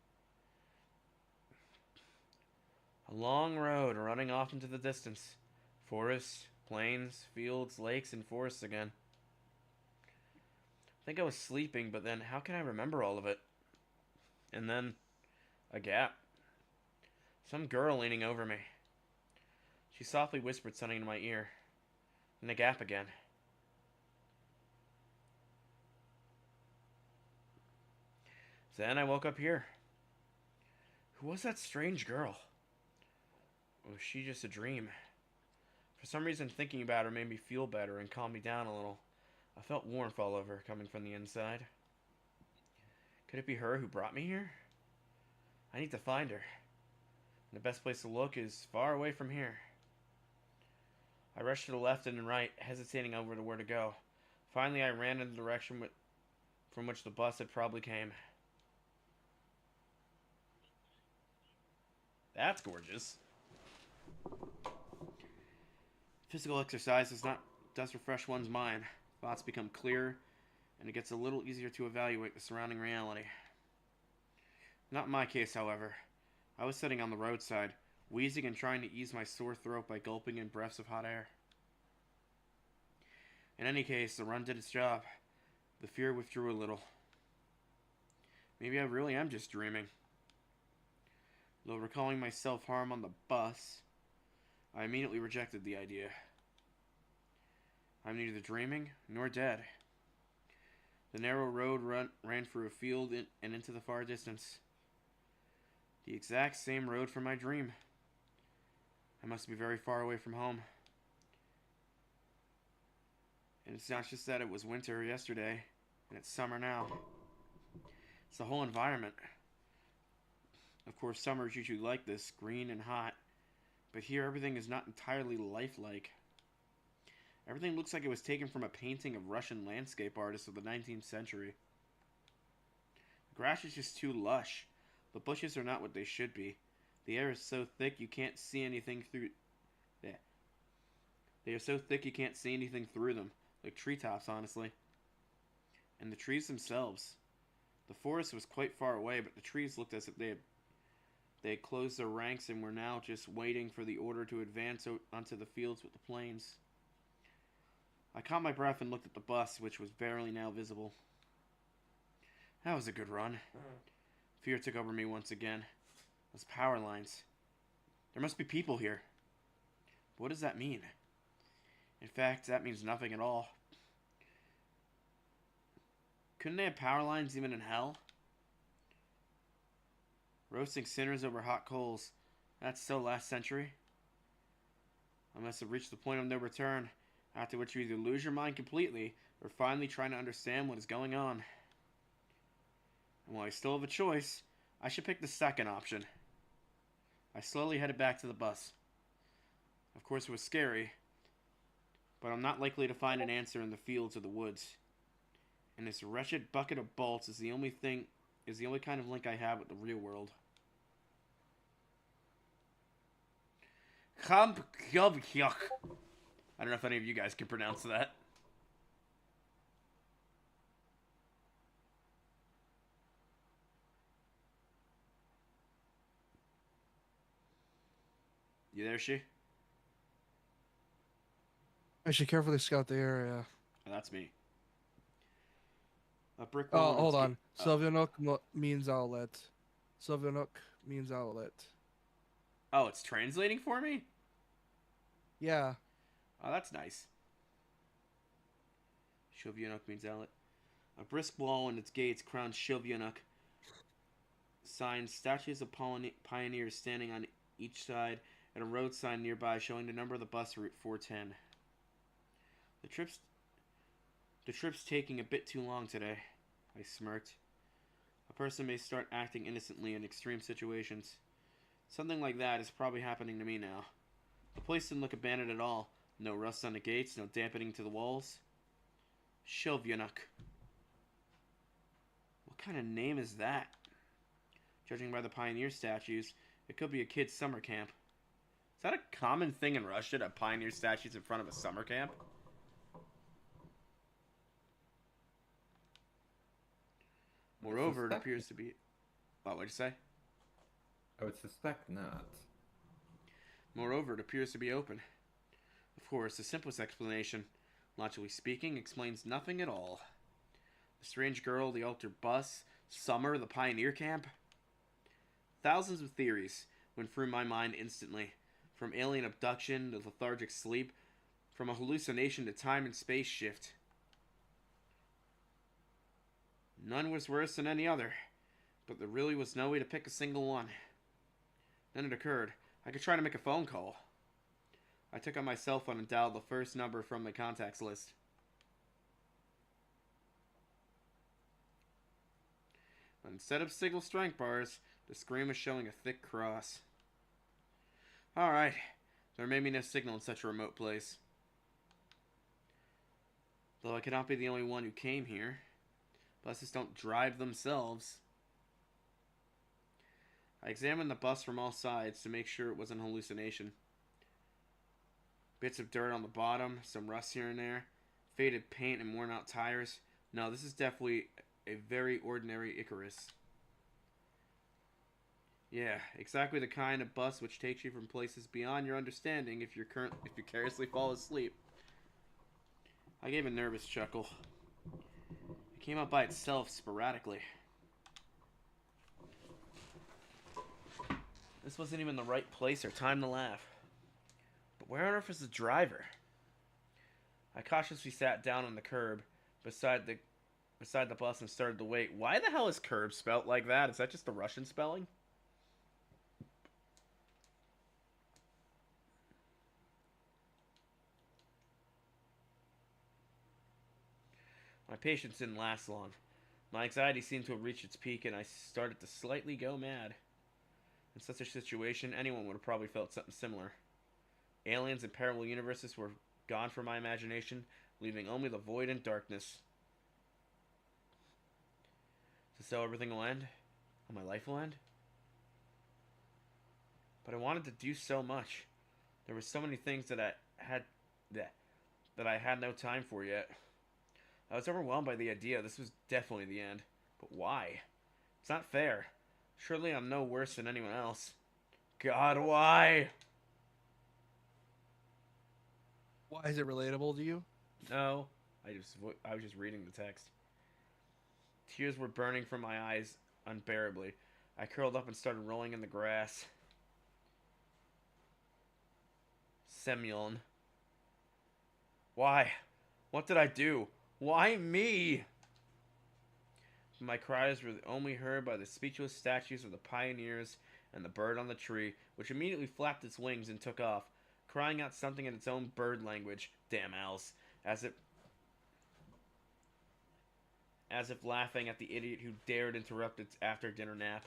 A long road running off into the distance. Forests, plains, fields, lakes, and forests again. I think I was sleeping, but then how can I remember all of it? And then, a gap. Some girl leaning over me. She softly whispered something in my ear. And a gap again. Then I woke up here. Who was that strange girl? Or was she just a dream? For some reason, thinking about her made me feel better and calmed me down a little. I felt warmth all over, coming from the inside. Could it be her who brought me here? I need to find her. And the best place to look is far away from here. I rushed to the left and right, hesitating over to where to go. Finally, I ran in the direction from which the bus had probably came. That's gorgeous. Physical exercise does refresh one's mind. Thoughts become clearer, and it gets a little easier to evaluate the surrounding reality. Not in my case, however. I was sitting on the roadside, wheezing and trying to ease my sore throat by gulping in breaths of hot air. In any case, the run did its job. The fear withdrew a little. Maybe I really am just dreaming. Though recalling my self-harm on the bus, I immediately rejected the idea. I'm neither dreaming nor dead. The narrow road ran through a field and into the far distance. The exact same road from my dream. I must be very far away from home. And it's not just that it was winter yesterday, and it's summer now. It's the whole environment. Of course, summer is usually like this, green and hot. But here, everything is not entirely lifelike. Everything looks like it was taken from a painting of Russian landscape artists of the 19th century. The grass is just too lush. The bushes are not what they should be. The air is so thick you can't see anything through... They are so thick you can't see anything through them. Like treetops, honestly. And the trees themselves. The forest was quite far away, but the trees looked as if they had closed their ranks and were now just waiting for the order to advance onto the fields with the plains. I caught my breath and looked at the bus, which was barely now visible. That was a good run. Fear took over me once again. Those power lines. There must be people here. But what does that mean? In fact, that means nothing at all. Couldn't they have power lines even in hell? Roasting sinners over hot coals. That's so last century. I must have reached the point of no return, after which you either lose your mind completely, or finally trying to understand what is going on. And while I still have a choice, I should pick the second option. I slowly headed back to the bus. Of course it was scary, but I'm not likely to find an answer in the fields or the woods. And this wretched bucket of bolts is the only kind of link I have with the real world. I don't know if any of you guys can pronounce that. You there, she? I should carefully scout the area. Oh, that's me. A brick wall. Oh, hold on. Oh. Sylvanuk means outlet. Sylvanuk means outlet. Oh, it's translating for me? Yeah. Oh, that's nice. Shilvyanuk means outlet. A brisk wall and its gates crown Shilvyanuk. Signs, statues of pioneers standing on each side, and a road sign nearby showing the number of the bus route 410. The trip's taking a bit too long today. I smirked. A person may start acting innocently in extreme situations. Something like that is probably happening to me now. The place didn't look abandoned at all. No rust on the gates, no dampening to the walls. Shilvyanuk. What kind of name is that? Judging by the pioneer statues, it could be a kid's summer camp. Is that a common thing in Russia to have pioneer statues in front of a summer camp? Moreover, it appears to be... What would you say? I would suspect not. Moreover, it appears to be open. Of course, the simplest explanation, logically speaking, explains nothing at all. The strange girl, the altered bus, summer, the pioneer camp. Thousands of theories went through my mind instantly, from alien abduction to lethargic sleep, from a hallucination to time and space shift. None was worse than any other, but there really was no way to pick a single one. Then it occurred. I could try to make a phone call. I took out my cell phone and dialed the first number from the contacts list. But instead of signal strength bars, the screen was showing a thick cross. Alright, there may be no signal in such a remote place. Though I cannot be the only one who came here. Buses don't drive themselves. I examined the bus from all sides to make sure it was an hallucination. Bits of dirt on the bottom, some rust here and there, faded paint and worn out tires. No, this is definitely a very ordinary Icarus. Yeah, exactly the kind of bus which takes you from places beyond your understanding if you carelessly fall asleep. I gave a nervous chuckle. It came up by itself sporadically. This wasn't even the right place or time to laugh. But where on earth is the driver? I cautiously sat down on the curb beside the bus and started to wait. Why the hell is curb spelt like that? Is that just the Russian spelling? My patience didn't last long. My anxiety seemed to have reached its peak, and I started to slightly go mad. In such a situation, anyone would have probably felt something similar. Aliens and parallel universes were gone from my imagination, leaving only the void and darkness. So everything will end? And my life will end? But I wanted to do so much. There were so many things that I had no time for yet. I was overwhelmed by the idea. This was definitely the end. But why? It's not fair. Surely I'm no worse than anyone else. God, why? Why is it relatable to you? No. I was just reading the text. Tears were burning from my eyes unbearably. I curled up and started rolling in the grass. Semyon. Why? What did I do? Why me? My cries were only heard by the speechless statues of the pioneers and the bird on the tree, which immediately flapped its wings and took off, crying out something in its own bird language, damn owls, as if laughing at the idiot who dared interrupt its after-dinner nap.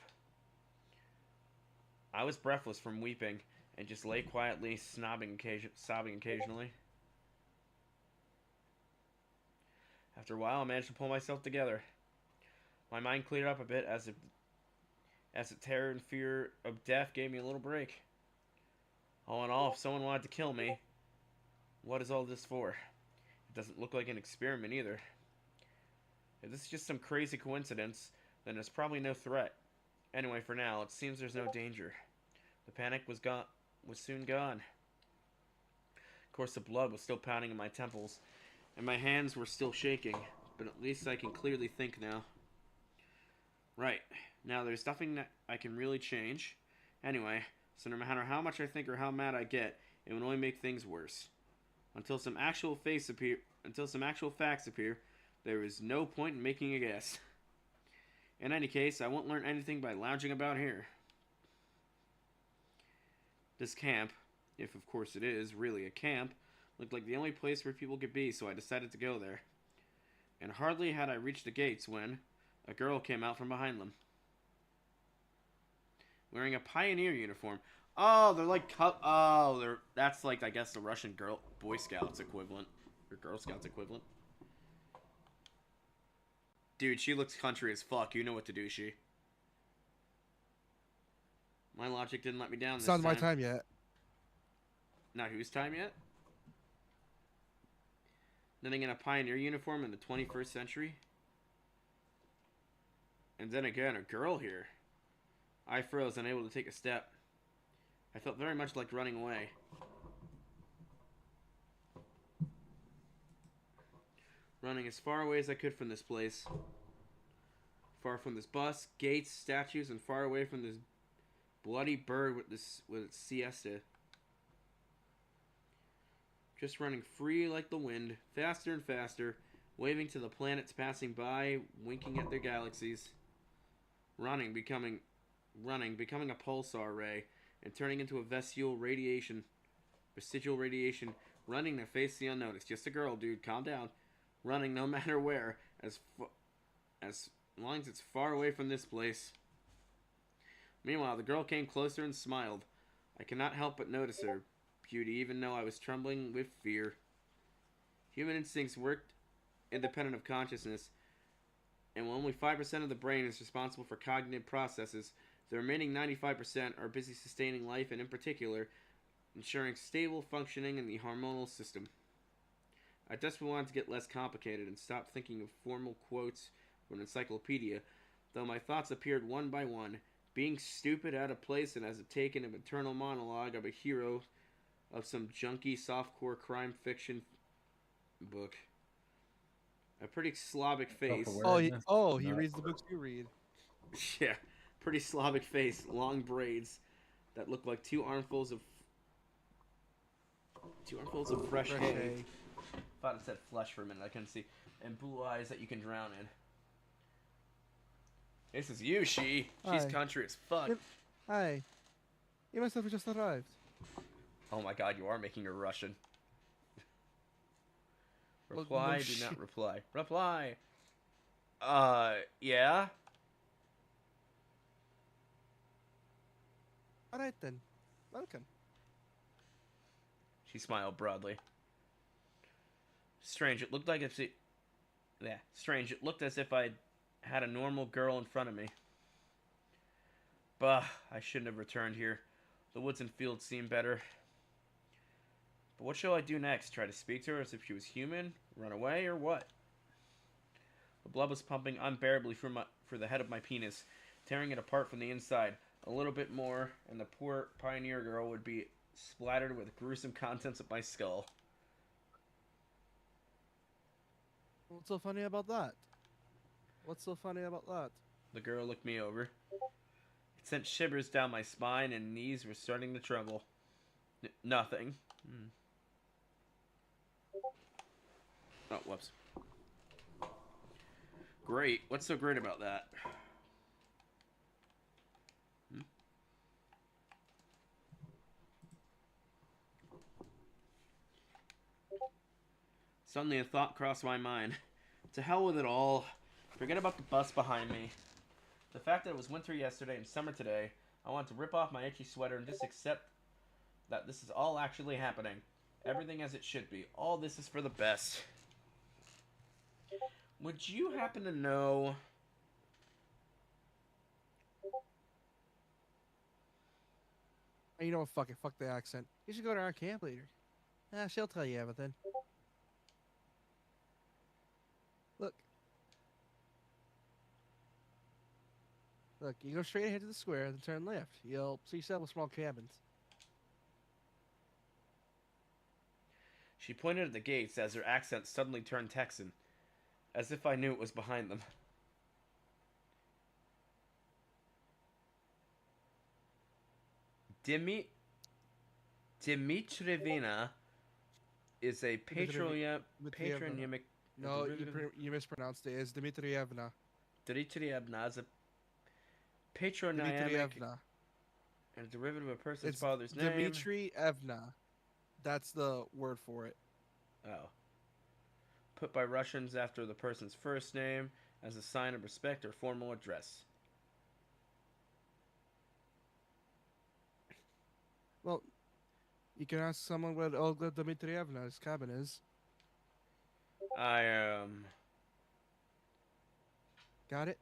I was breathless from weeping and just lay quietly, sobbing occasionally. After a while, I managed to pull myself together. My mind cleared up a bit as the terror and fear of death gave me a little break. All in all, if someone wanted to kill me, what is all this for? It doesn't look like an experiment either. If this is just some crazy coincidence, then there's probably no threat. Anyway, for now, it seems there's no danger. The panic was gone. was soon gone. Of course, the blood was still pounding in my temples, and my hands were still shaking, but at least I can clearly think now. Right, now there's nothing that I can really change. Anyway, so no matter how much I think or how mad I get, it would only make things worse. Until some actual facts appear, there is no point in making a guess. In any case, I won't learn anything by lounging about here. This camp, if of course it is really a camp, looked like the only place where people could be, so I decided to go there. And hardly had I reached the gates when a girl came out from behind them. Wearing a pioneer uniform. Oh, they're like that's like, I guess, the Russian Boy Scouts equivalent or Girl Scouts equivalent. Dude, she looks country as fuck. You know what to do, she. My logic didn't let me down this time. It's not my time yet. Not whose time yet? Nothing in a pioneer uniform in the 21st century? And then again, a girl here. I froze, unable to take a step. I felt very much like running away. Running as far away as I could from this place. Far from this bus, gates, statues, and far away from this bloody bird with its siesta. Just running free like the wind, faster and faster, waving to the planets passing by, winking at their galaxies. Running, becoming a pulsar ray, and turning into a vestigial radiation, running to face the unknown. It's just a girl, dude. Calm down. Running no matter where, as long as it's far away from this place. Meanwhile, the girl came closer and smiled. I cannot help but notice her beauty, even though I was trembling with fear. Human instincts worked independent of consciousness, and while only 5% of the brain is responsible for cognitive processes, the remaining 95% are busy sustaining life and, in particular, ensuring stable functioning in the hormonal system. I desperately wanted to get less complicated and stop thinking of formal quotes from an encyclopedia, though my thoughts appeared one by one, being stupid, out of place, and as if taken a maternal monologue of a hero of some junky softcore crime fiction book. A pretty Slavic face. He reads the books you read. Yeah, pretty Slavic face, long braids that look like two armfuls of fresh hay. Thought it said flesh for a minute. I couldn't see. And blue eyes that you can drown in. This is you, she. She's country as fuck. Hi. You must have just arrived. Oh my god, you are making her Russian. Reply, no do not reply. Reply. Yeah? Alright then. Welcome. She smiled broadly. Strange, it looked like if she... Yeah, strange, it looked as if I'd had a normal girl in front of me. Bah, I shouldn't have returned here. The woods and fields seem better. But what shall I do next? Try to speak to her as if she was human? Run away, or what? The blood was pumping unbearably through the head of my penis, tearing it apart from the inside. A little bit more, and the poor pioneer girl would be splattered with gruesome contents of my skull. What's so funny about that? What's so funny about that? The girl looked me over. It sent shivers down my spine, and knees were starting to tremble. Nothing. Oh, whoops. Great. What's so great about that? Suddenly a thought crossed my mind. To hell with it all. Forget about the bus behind me. The fact that it was winter yesterday and summer today, I wanted to rip off my itchy sweater and just accept that this is all actually happening. Everything as it should be. All this is for the best. Would you happen to know... You know what? Fuck it. Fuck the accent. You should go to our camp leader. She'll tell you everything. Look. Look, you go straight ahead to the square, then turn left. You'll see several small cabins. She pointed at the gates as her accent suddenly turned Texan, as if I knew it was behind them. Dimitrievna is a patronymic. No, you mispronounced it. It's Dmitrievna. Dimitrievna is a patronymic Dmitrievna. and a derivative of a person's It's father's name. Dmitrievna. That's the word for it. Oh. Put by Russians after the person's first name as a sign of respect or formal address. Well, you can ask someone what Olga Dmitrievna's cabin is. Got it?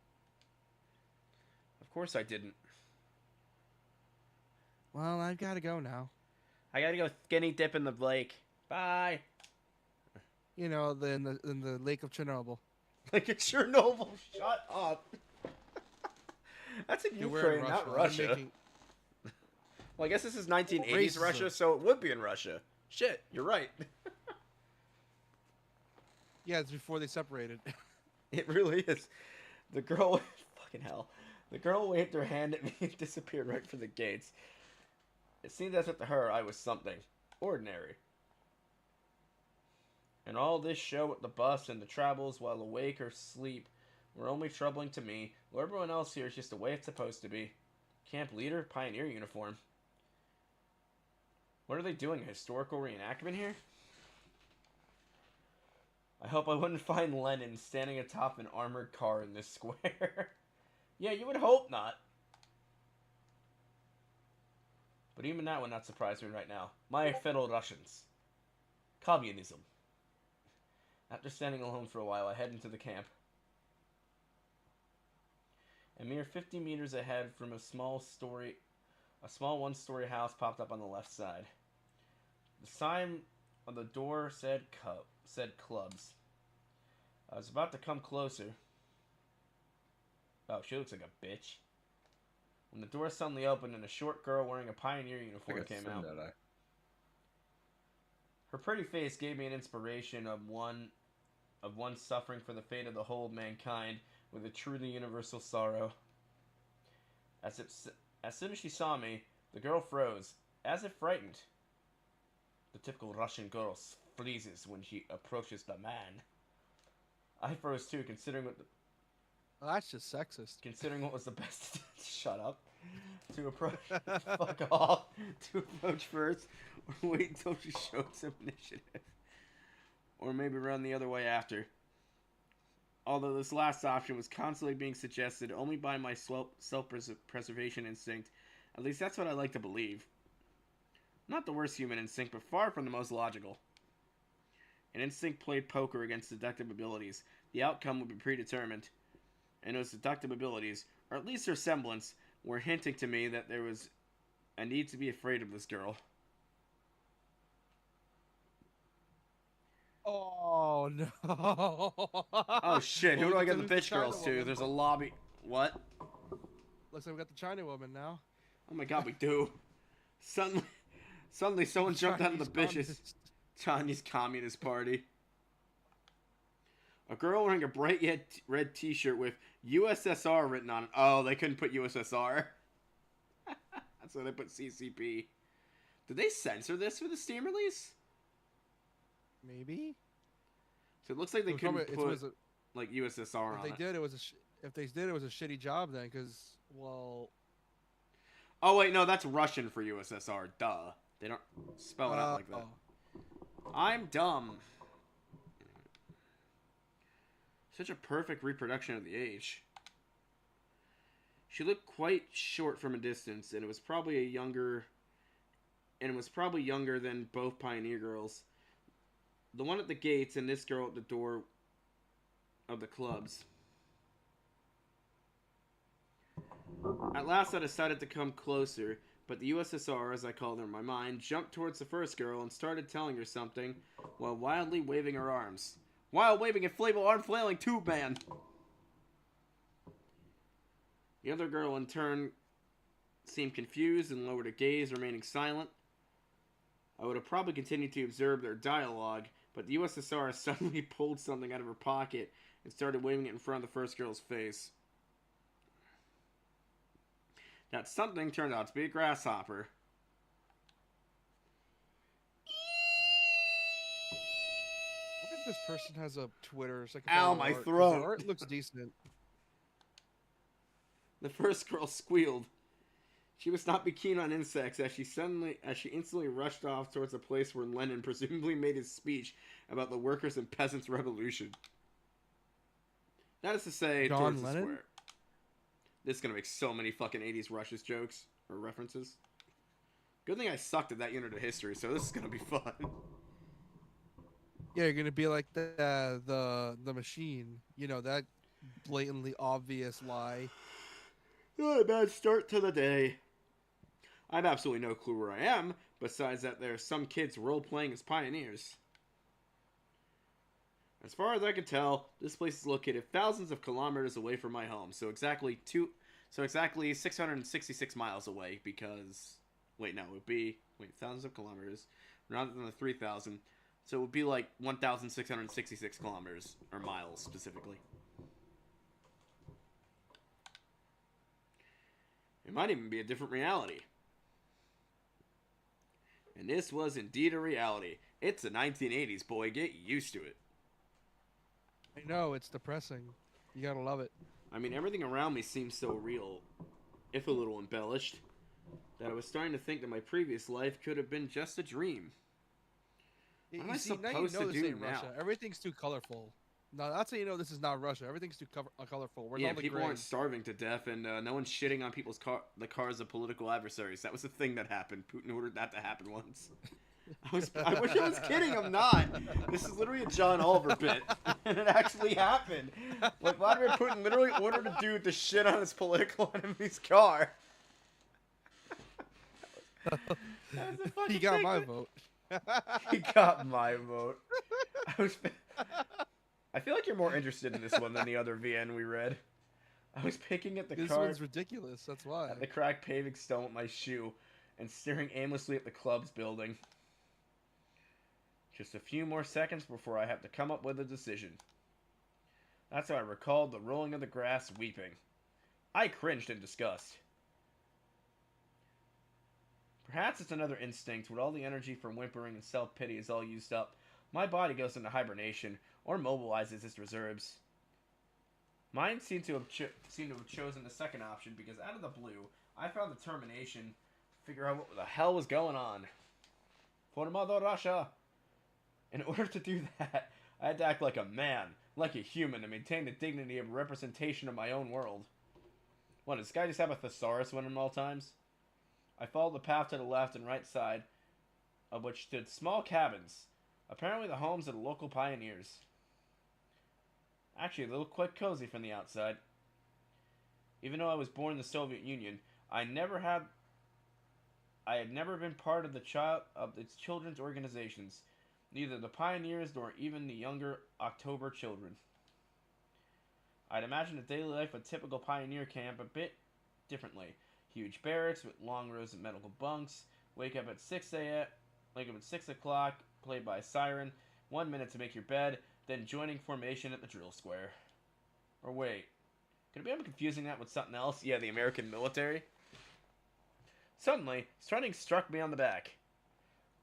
Of course I didn't. Well, I've got to go now. I gotta go skinny dip in the lake. Bye. You know, in the Lake of Chernobyl. Like it's Chernobyl. Shut up. That's in Ukraine, not Russia. Well, I guess this is 1980s Racism. Russia, so it would be in Russia. Shit, you're right. Yeah, it's before they separated. It really is. The girl, fucking hell. The girl waved her hand at me and disappeared right for the gates. It seemed as if to her I was something ordinary. And all this show with the bus and the travels while awake or sleep were only troubling to me, while everyone else here is just the way it's supposed to be. Camp leader, pioneer uniform. What are they doing? A historical reenactment here? I hope I wouldn't find Lenin standing atop an armored car in this square. Yeah, you would hope not. But even that would not surprise me right now. My fellow Russians. Communism. After standing alone for a while, I head into the camp. A mere 50 meters ahead from a small one-story house popped up on the left side. The sign on the door said clubs. I was about to come closer. Oh, she looks like a bitch. When the door suddenly opened and a short girl wearing a pioneer uniform came out. Her pretty face gave me an inspiration of one suffering for the fate of the whole of mankind with a truly universal sorrow. As soon as she saw me, the girl froze, as if frightened. The typical Russian girl freezes when she approaches the man. I froze too, considering what Well, that's just sexist. Considering what was the best... Shut up. To approach... Fuck off. To approach first, or wait until she showed some initiative. Or maybe run the other way after. Although this last option was constantly being suggested only by my self-preservation instinct, at least that's what I like to believe. Not the worst human instinct, but far from the most logical. An instinct played poker against deductive abilities. The outcome would be predetermined. And those deductive abilities, or at least their semblance, were hinting to me that there was a need to be afraid of this girl. Oh, no. Oh, shit. Who do I get the bitch girls to? There's a lobby. What? Looks like we got the China woman now. Oh my god, we do. Suddenly someone jumped out of the bitches. Chinese Communist Party. A girl wearing a bright red t-shirt with USSR written on it. Oh, they couldn't put USSR. So they put CCP. Did they censor this for the Steam release? Maybe. So it looks like they couldn't put like USSR on it. If they did, it was a shitty job then, because well. Oh wait, no, that's Russian for USSR. Duh. They don't spell it out like that. I'm dumb. Such a perfect reproduction of the age. She looked quite short from a distance, and it was probably younger than both Pioneer girls. The one at the gates and this girl at the door of the clubs. At last I decided to come closer, but the USSR, as I called her in my mind, jumped towards the first girl and started telling her something while wildly waving her arms. While waving a inflatable arm flailing tube man. The other girl in turn seemed confused and lowered her gaze, remaining silent. I would have probably continued to observe their dialogue, but the USSR suddenly pulled something out of her pocket and started waving it in front of the first girl's face. That something turned out to be a grasshopper. I wonder if this person has a Twitter so I can Ow, follow my their art, 'cause throat. Their art looks decent. The first girl squealed. She must not be keen on insects as she instantly rushed off towards the place where Lenin presumably made his speech about the workers' and peasants' revolution. That is to say, John towards Lennon? the square. This is gonna make so many fucking 80s Russia's jokes or references. Good thing I sucked at that unit of history, so this is gonna be fun. Yeah, you're gonna be like the machine. You know, that blatantly obvious lie. Not a bad start to the day. I have absolutely no clue where I am, besides that there are some kids role-playing as pioneers. As far as I can tell, this place is located thousands of kilometers away from my home, so exactly 666 miles away, because... Wait, no, it would be... Wait, thousands of kilometers, rather than the 3,000, so it would be like 1,666 kilometers, or miles, specifically. It might even be a different reality. And this was indeed a reality. It's the 1980s, boy. Get used to it. I know, it's depressing. You gotta love it. I mean, everything around me seems so real, if a little embellished, that I was starting to think that my previous life could have been just a dream. What am I supposed to do now? Russia. Everything's too colorful. No, that's how you know this is not Russia. Everything's too colorful. Where's Yeah, all the people gray? aren't starving to death, and no one's shitting on people's the cars of political adversaries. That was the thing that happened. Putin ordered that to happen once. I wish I was kidding. I'm not. This is literally a John Oliver bit, and it actually happened. Like Vladimir Putin literally ordered a dude to shit on his political enemy's car. He got my vote. He got my vote. I feel like you're more interested in this one than the other VN we read. I was picking at the This car. one's ridiculous. That's why. At the cracked paving stone with my shoe, and staring aimlessly at the club's building. Just a few more seconds before I have to come up with a decision. That's how I recalled the rolling of the grass, weeping. I cringed in disgust. Perhaps it's another instinct. When all the energy from whimpering and self-pity is all used up, my body goes into hibernation, or mobilizes its reserves. Mine seemed to have chosen the second option, because out of the blue, I found determination to figure out what the hell was going on. For Mother Russia! In order to do that, I had to act like a man, like a human, and maintain the dignity of representation of my own world. What, does this guy just have a thesaurus with him at all times? I followed the path to the left and right side, of which stood small cabins, apparently the homes of the local pioneers. Actually, they look quite cozy from the outside. Even though I was born in the Soviet Union, I had never been part of its children's organizations, neither the pioneers nor even the younger October children. I'd imagine the daily life of a typical pioneer camp a bit differently. Huge barracks with long rows of medical bunks. Wake up at 6 o'clock, played by a siren. 1 minute to make your bed, then joining formation at the drill square. Or wait, could I be confusing that with something else? Yeah, the American military. Suddenly, something struck me on the back.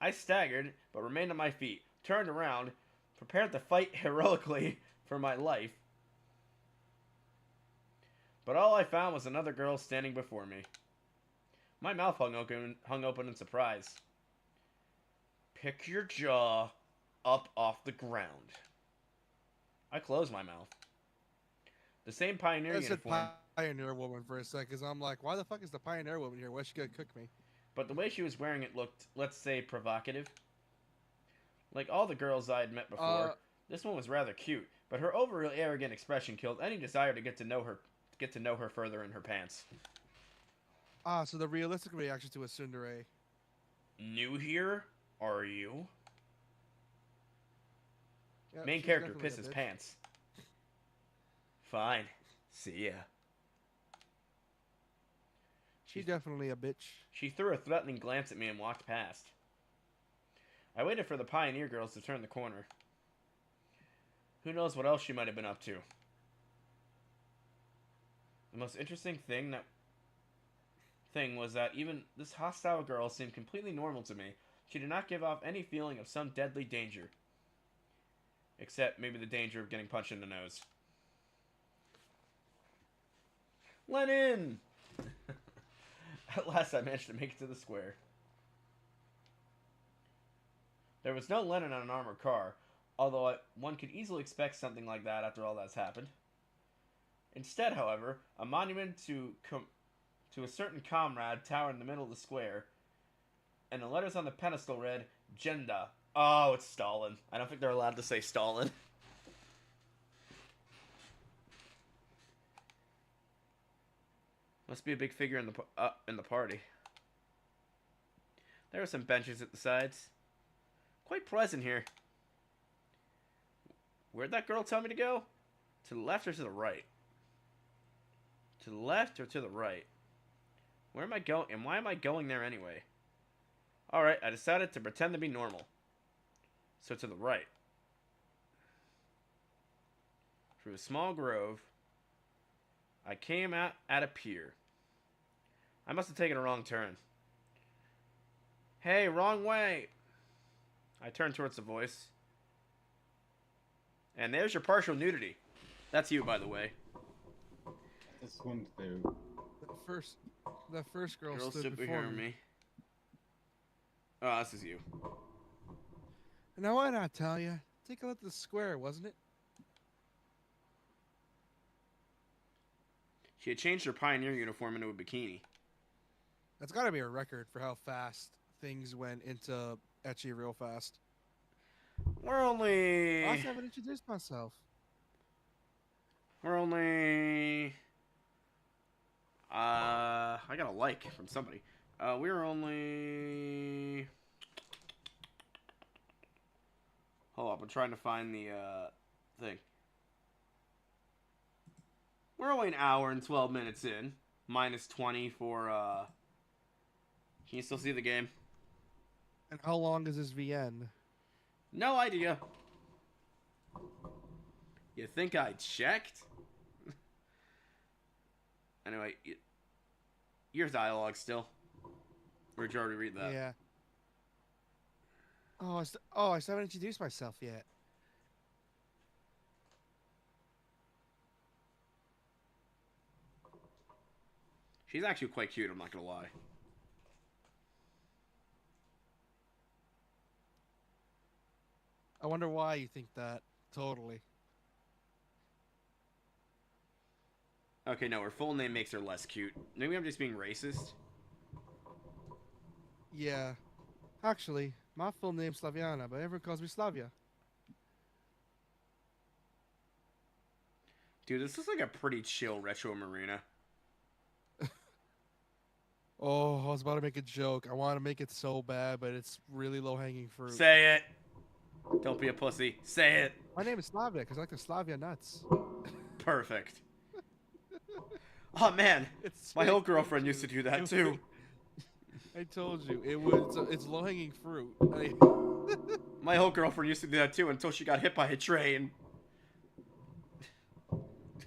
I staggered, but remained on my feet, turned around, prepared to fight heroically for my life. But all I found was another girl standing before me. My mouth hung open in surprise. Pick your jaw up off the ground. I closed my mouth. The same pioneer uniform. Pioneer woman for a sec, because I'm like, why the fuck is the pioneer woman here? Why's she gonna cook me? But the way she was wearing it looked, let's say, provocative. Like all the girls I had met before, this one was rather cute, but her overly arrogant expression killed any desire to get to know her further in her pants. So the realistic reaction to a tsundere. New here, are you? Yep, Main she's character definitely a pisses bitch. pants. Fine. See ya. She's definitely a bitch. She threw a threatening glance at me and walked past. I waited for the Pioneer girls to turn the corner. Who knows what else she might have been up to. The most interesting thing was that even this hostile girl seemed completely normal to me. She did not give off any feeling of some deadly danger. Except maybe the danger of getting punched in the nose. Lenin! At last I managed to make it to the square. There was no Lenin on an armored car, although one could easily expect something like that after all that's happened. Instead, however, a monument to a certain comrade towered in the middle of the square, and the letters on the pedestal read, Genda. Oh, it's Stalin. I don't think they're allowed to say Stalin. Must be a big figure in the party. There are some benches at the sides. Quite pleasant here. Where'd that girl tell me to go? To the left or to the right? To the left or to the right? Where am I going? And why am I going there anyway? Alright, I decided to pretend to be normal. So to the right. Through a small grove, I came out at a pier. I must have taken a wrong turn. Hey, wrong way! I turned towards the voice. And there's your partial nudity. That's you, by the way. This one's new. The first girl Girl stood before superhero me. me. Oh, this is you. Now why not tell you? Take a look at the square, wasn't it? She had changed her Pioneer uniform into a bikini. That's got to be a record for how fast things went into ecchi real fast. We're only... I haven't introduced myself. We're only... I got a like from somebody. We're only... Hold up, I'm trying to find the, thing. We're only an hour and 12 minutes in. Minus 20 for, Can you still see the game? And how long is this VN? No idea. You think I checked? Anyway, your dialogue still. Or did you already read that? Yeah. Oh, I still haven't introduced myself yet. She's actually quite cute, I'm not gonna lie. I wonder why you think that. Totally. Okay, no, her full name makes her less cute. Maybe I'm just being racist. Yeah. Actually, my full name's Slaviana, but everyone calls me Slavia. Dude, this is like a pretty chill retro marina. Oh, I was about to make a joke. I want to make it so bad, but it's really low-hanging fruit. Say it! Don't be a pussy. Say it! My name is Slavia, because I like the Slavia nuts. Perfect. Oh man, my old girlfriend used to do that too. I told you, it's low-hanging fruit. My old girlfriend used to do that too until she got hit by a train.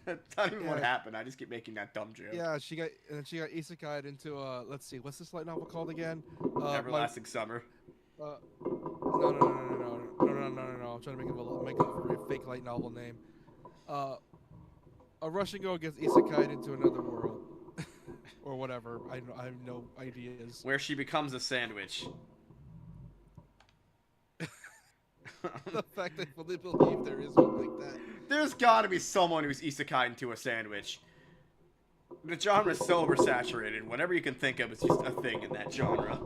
That's not even what happened. I just keep making that dumb joke. Yeah, she got isekai'd into let's see, what's this light novel called again? Everlasting Summer. No. I'm trying to make a fake light novel name. A Russian girl gets isekai'd into another world, or whatever. I have no ideas. Where she becomes a sandwich. The fact that I believe there is one like that. There's gotta be someone who's isekai into a sandwich. The genre is so oversaturated. Whatever you can think of is just a thing in that genre.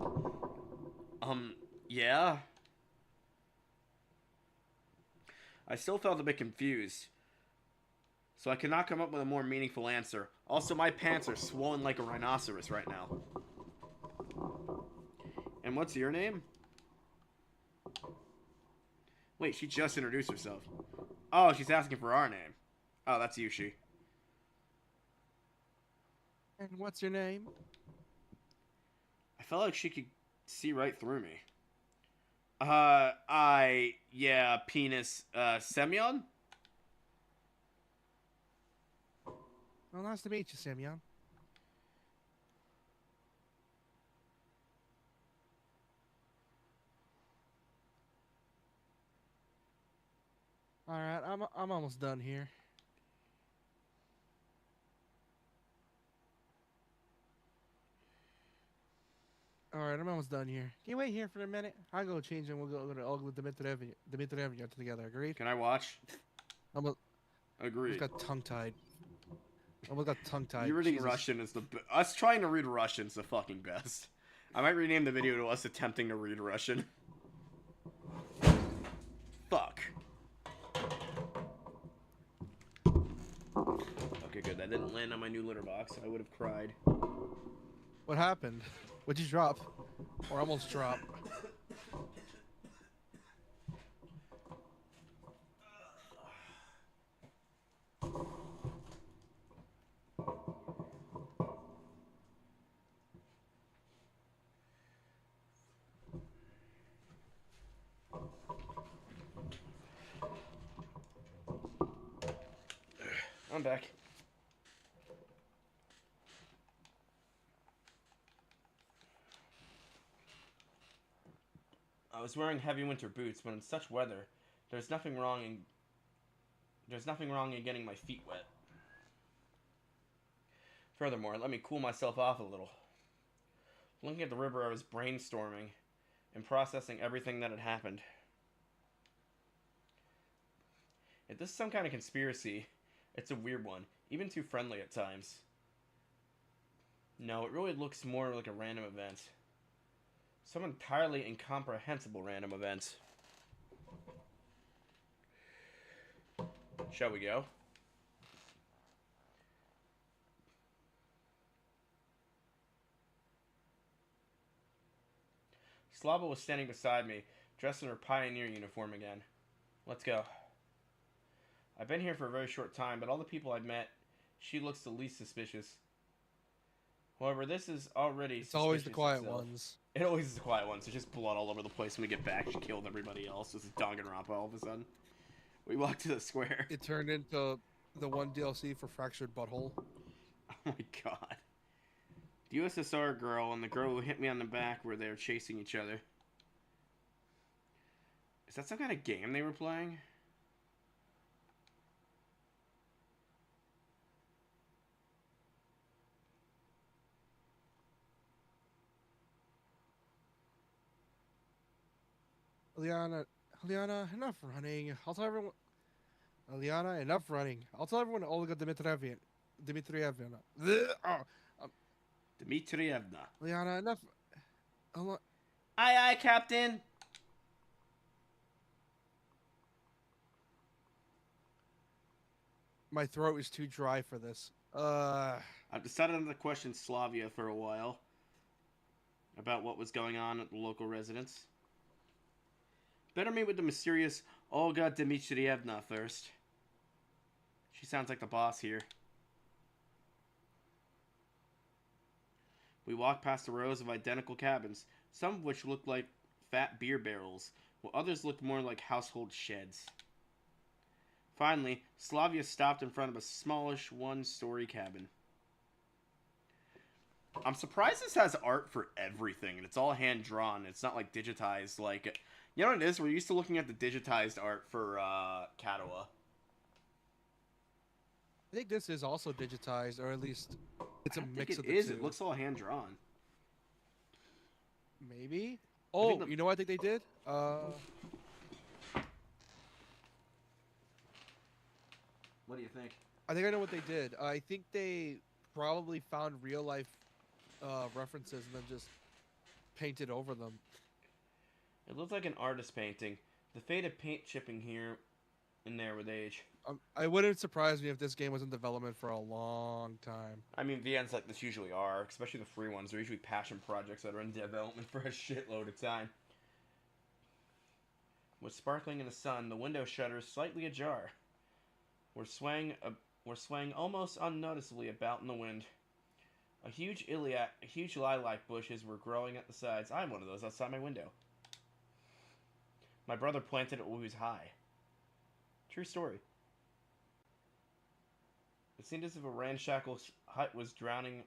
Yeah. I still felt a bit confused. So I could not come up with a more meaningful answer. Also, my pants are swollen like a rhinoceros right now. And what's your name? Wait, she just introduced herself. Oh, she's asking for our name. Oh, that's Yushi. And what's your name? I felt like she could see right through me. Penis, Semyon? Well, nice to meet you, Semyon. All right, I'm almost done here. All right, I'm almost done here. Can you wait here for a minute? I'll go change and we'll go to Olga Dmitrievna together. Agreed? Can I watch? Almost Agreed. got tongue tied. Almost got tongue tied. You reading Russian is us trying to read Russian's the fucking best. I might rename the video to us attempting to read Russian. Fuck. Okay, good. That didn't land on my new litter box. I would have cried. What happened? What'd you drop? Or almost drop? I'm back. I was wearing heavy winter boots, but in such weather, there's nothing wrong in getting my feet wet. Furthermore, let me cool myself off a little. Looking at the river, I was brainstorming and processing everything that had happened. If this is some kind of conspiracy, it's a weird one, even too friendly at times. No, it really looks more like a random event. Some entirely incomprehensible random event. Shall we go? Slava was standing beside me, dressed in her pioneer uniform again. Let's go. I've been here for a very short time, but all the people I've met, she looks the least suspicious. However, this is already It's always the quiet itself. ones. It always is the quiet ones. There's just blood all over the place when we get back. She killed everybody else. This is Danganronpa all of a sudden. We walk to the square. It turned into the one DLC for Fractured Butthole. Oh my god. The USSR girl and the girl who hit me on the back were there chasing each other. Is that some kind of game they were playing? Liana, enough running. I'll tell everyone. Liana, enough running. I'll tell everyone Olga Dmitrievna. Dmitrievna. Dmitrievna. Liana, enough. Aye, aye, Captain. My throat is too dry for this. I've decided not to question Slavia for a while about what was going on at the local residence. Better meet with the mysterious Olga Dmitrievna first. She sounds like the boss here. We walk past the rows of identical cabins, some of which looked like fat beer barrels, while others looked more like household sheds. Finally, Slavia stopped in front of a smallish one-story cabin. I'm surprised this has art for everything, and it's all hand-drawn. It's not like digitized, like... You know what it is? We're used to looking at the digitized art for Katawa. I think this is also digitized, or at least it's a mix of the two. two. It looks all hand-drawn. Maybe? Oh, you know what I think they did? What do you think? I think I know what they did. I think they probably found real-life references and then just painted over them. It looks like an artist painting. The faded paint chipping here and there with age. I wouldn't surprise me if this game was in development for a long time. I mean, VNs like this usually are, especially the free ones. They're usually passion projects that are in development for a shitload of time. With sparkling in the sun, the window shutters slightly ajar. We're swaying almost unnoticeably about in the wind. A huge lilac bushes were growing at the sides. I'm one of those outside my window. My brother planted it while he was high. True story. It seemed as if a ramshackle hut was drowning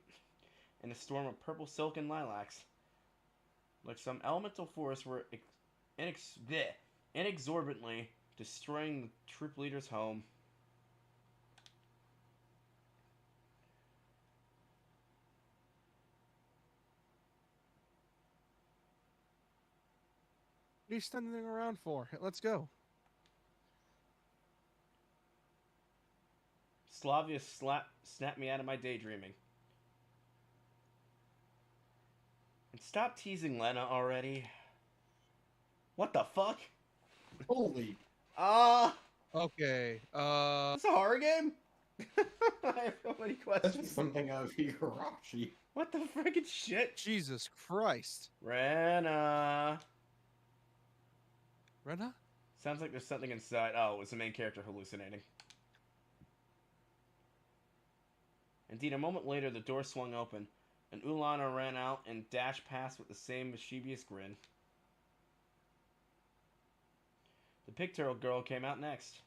in a storm of purple silk and lilacs. Like some elemental force were inexorably destroying the troop leader's home. What are you standing around for? Let's go. Slavia snapped me out of my daydreaming. And stop teasing Lena already. What the fuck? Holy! Okay. Is this a horror game? I have so many questions. That's something out of Higurashi. What the freaking shit? Jesus Christ. Rena. Rena? Sounds like there's something inside. Oh, it's the main character hallucinating. Indeed, a moment later, the door swung open, and Ulana ran out and dashed past with the same mischievous grin. The pigtail girl came out next.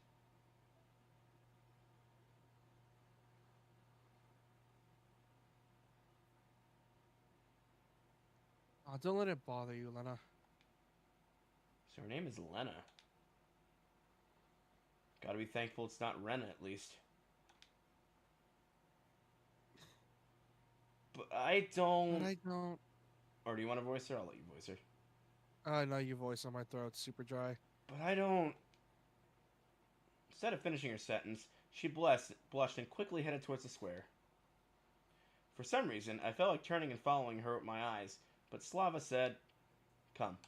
Oh, don't let it bother you, Lena. So her name is Lena. Gotta be thankful it's not Rena, at least. But I don't... Or do you want to voice her? I'll let you voice her. No, your voice on my throat's super dry. But I don't... Instead of finishing her sentence, she blushed and quickly headed towards the square. For some reason, I felt like turning and following her with my eyes, but Slava said, "Come."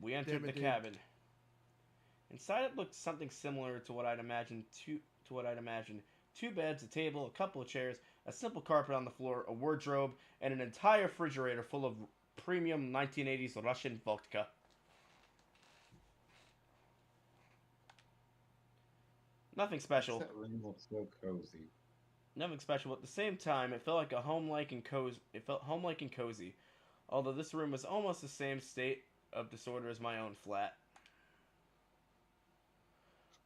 We entered the cabin. Inside it looked something similar to what I'd imagined. Two beds, a table, a couple of chairs, a simple carpet on the floor, a wardrobe, and an entire refrigerator full of premium 1980s Russian vodka. Nothing special. That room looks so cozy. Nothing special, but at the same time, it felt like homelike and cozy. Although this room was almost the same state of disorder as my own flat.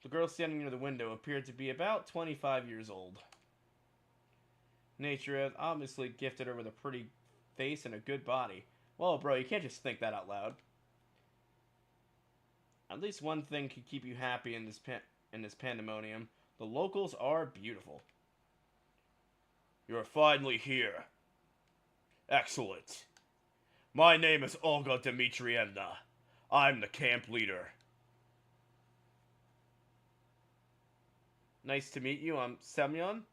The girl standing near the window appeared to be about 25 years old. Nature had obviously gifted her with a pretty face and a good body. Well, bro, you can't just think that out loud. At least one thing could keep you happy in this pandemonium. The locals are beautiful. You're finally here. Excellent. My name is Olga Dmitrievna. I'm the camp leader. Nice to meet you. I'm Semyon.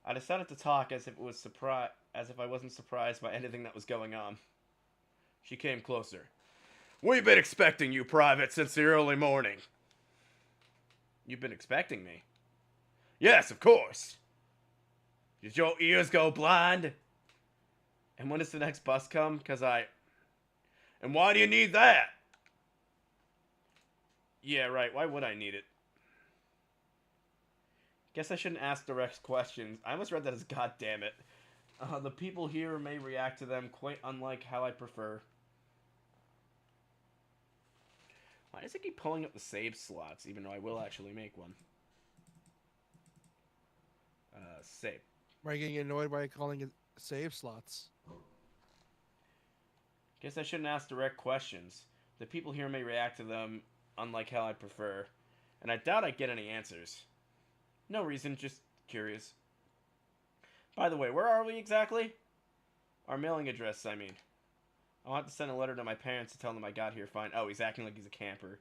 I decided to talk as if I wasn't surprised by anything that was going on. She came closer. We've been expecting you, Private, since the early morning. You've been expecting me? Yes, of course. Did your ears go blind? And when does the next bus come? And why do you need that? Yeah, right. Why would I need it? Guess I shouldn't ask direct questions. I almost read that as "God damn it." The people here may react to them quite unlike how I prefer. Why does it keep pulling up the save slots, even though I will actually make one? Save. Why are you getting annoyed by calling it save slots? Guess I shouldn't ask direct questions. The people here may react to them unlike how I prefer. And I doubt I get any answers. No reason, just curious. By the way, where are we exactly? Our mailing address, I mean. I'll have to send a letter to my parents to tell them I got here fine. Oh, he's acting like he's a camper.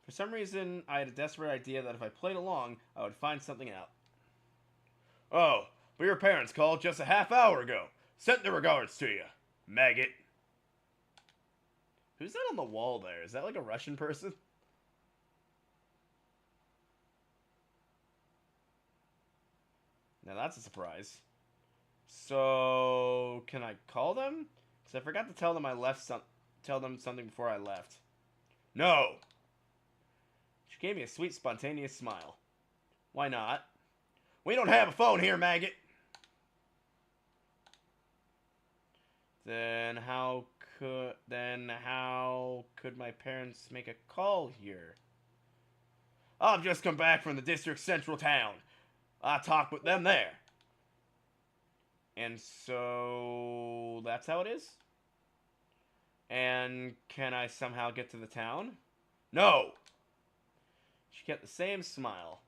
For some reason, I had a desperate idea that if I played along, I would find something out. Oh, but your parents called just a half hour ago. Sent their regards to you, maggot. Who's that on the wall there? Is that like a Russian person? Now that's a surprise. So, can I call them? Because I forgot to tell them tell them something before I left. No! She gave me a sweet, spontaneous smile. Why not? We don't have a phone here, maggot! Then how could my parents make a call here? I've just come back from the district's central town. I talked with them there. And so that's how it is? And can I somehow get to the town? No! She kept the same smile.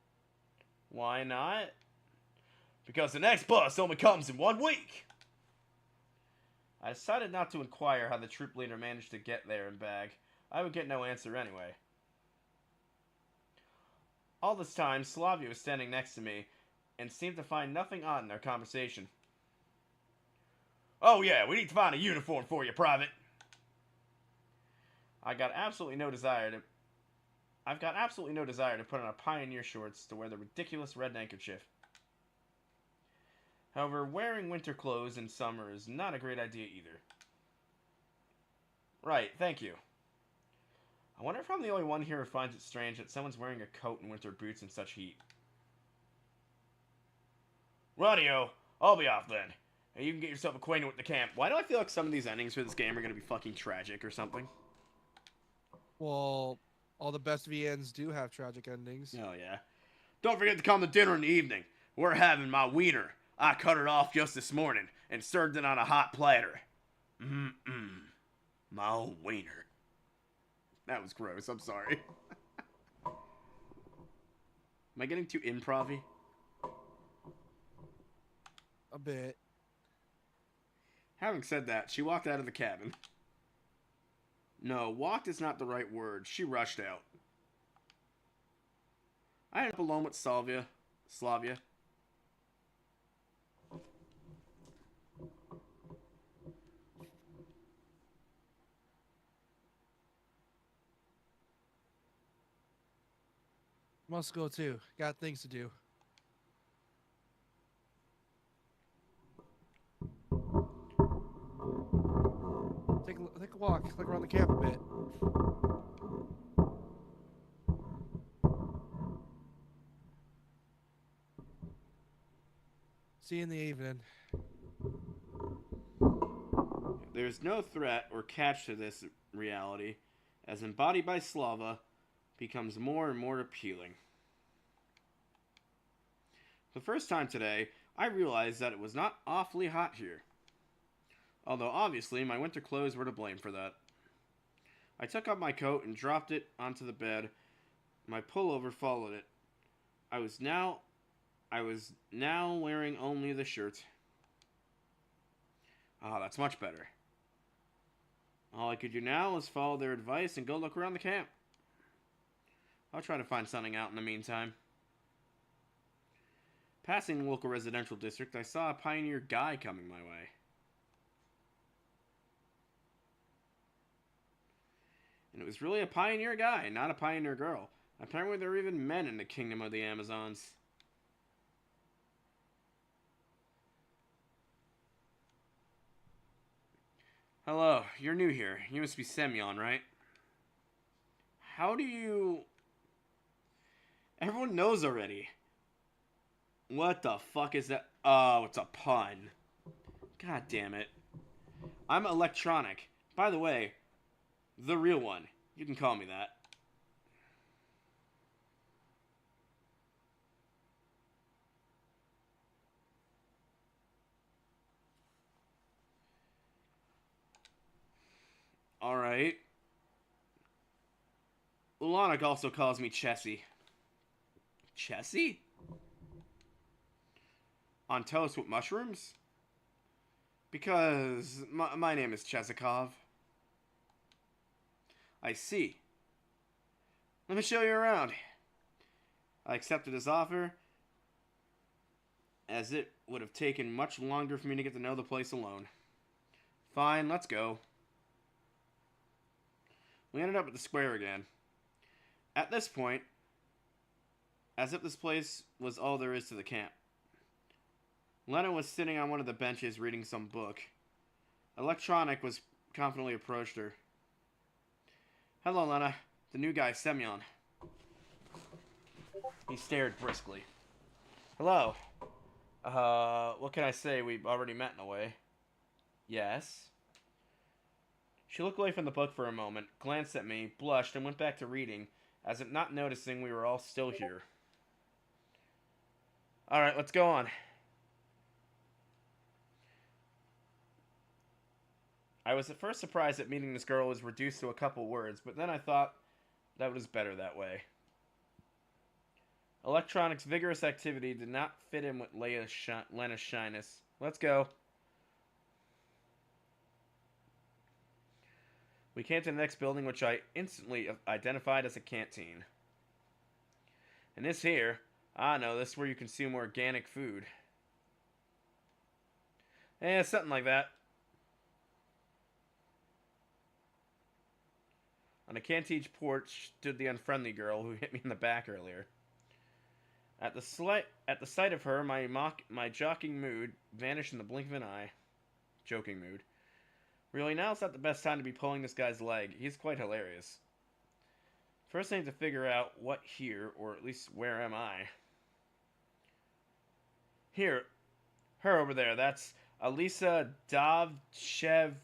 Why not? Because the next bus only comes in 1 week. I decided not to inquire how the troop leader managed to get there and back. I would get no answer anyway. All this time, Slavia was standing next to me and seemed to find nothing odd in our conversation. Oh yeah, we need to find a uniform for you, Private. I've got absolutely no desire to put on a pioneer shorts to wear the ridiculous red handkerchief. However, wearing winter clothes in summer is not a great idea either. Right, thank you. I wonder if I'm the only one here who finds it strange that someone's wearing a coat and winter boots in such heat. Radio, I'll be off then. Hey, you can get yourself acquainted with the camp. Why do I feel like some of these endings for this game are going to be fucking tragic or something? Well, all the best VNs do have tragic endings. Oh, yeah. Don't forget to come to dinner in the evening. We're having my wiener. I cut it off just this morning and served it on a hot platter. My old wiener. That was gross, I'm sorry. Am I getting too improv-y? A bit. Having said that, she walked out of the cabin. No, walked is not the right word. She rushed out. I ended up alone with Slavia. Must go too. Got things to do. Take a walk. Look around the camp a bit. See you in the evening. There's no threat or catch to this reality, as embodied by Slava, becomes more and more appealing. For the first time today, I realized that it was not awfully hot here. Although obviously my winter clothes were to blame for that. I took off my coat and dropped it onto the bed. My pullover followed it. I was now wearing only the shirt. Ah, that's much better. All I could do now was follow their advice and go look around the camp. I'll try to find something out in the meantime. Passing the local residential district, I saw a pioneer guy coming my way. And it was really a pioneer guy, not a pioneer girl. Apparently there are even men in the kingdom of the Amazons. Hello, you're new here. You must be Semyon, right? How do you... Everyone knows already. What the fuck is that? Oh, it's a pun. God damn it. I'm electronic. By the way, the real one. You can call me that. Alright. Ulanic also calls me Chessie. Chessie? On toast with mushrooms? Because my name is Chesikov. I see. Let me show you around. I accepted his offer, as it would have taken much longer for me to get to know the place alone. Fine, let's go. We ended up at the square again. At this point, as if this place was all there is to the camp. Lena was sitting on one of the benches reading some book. Electronic was confidently approached her. Hello, Lena. The new guy, Semyon. He stared briskly. Hello. What can I say? We've already met in a way. Yes. She looked away from the book for a moment, glanced at me, blushed, and went back to reading, as if not noticing we were all still here. Alright, let's go on. I was at first surprised that meeting this girl was reduced to a couple words, but then I thought that was better that way. Electronics' vigorous activity did not fit in with Lena's shyness. Let's go. We came to the next building, which I instantly identified as a canteen. And this here, no, this is where you consume organic food. Something like that. On a canteen porch stood the unfriendly girl who hit me in the back earlier. At the sight of her, my joking mood vanished in the blink of an eye. Joking mood. Really, now's not the best time to be pulling this guy's leg. He's quite hilarious. First, I need to figure out what here, or at least where am I? Here. Her over there. That's Alisa Dovchevskaya.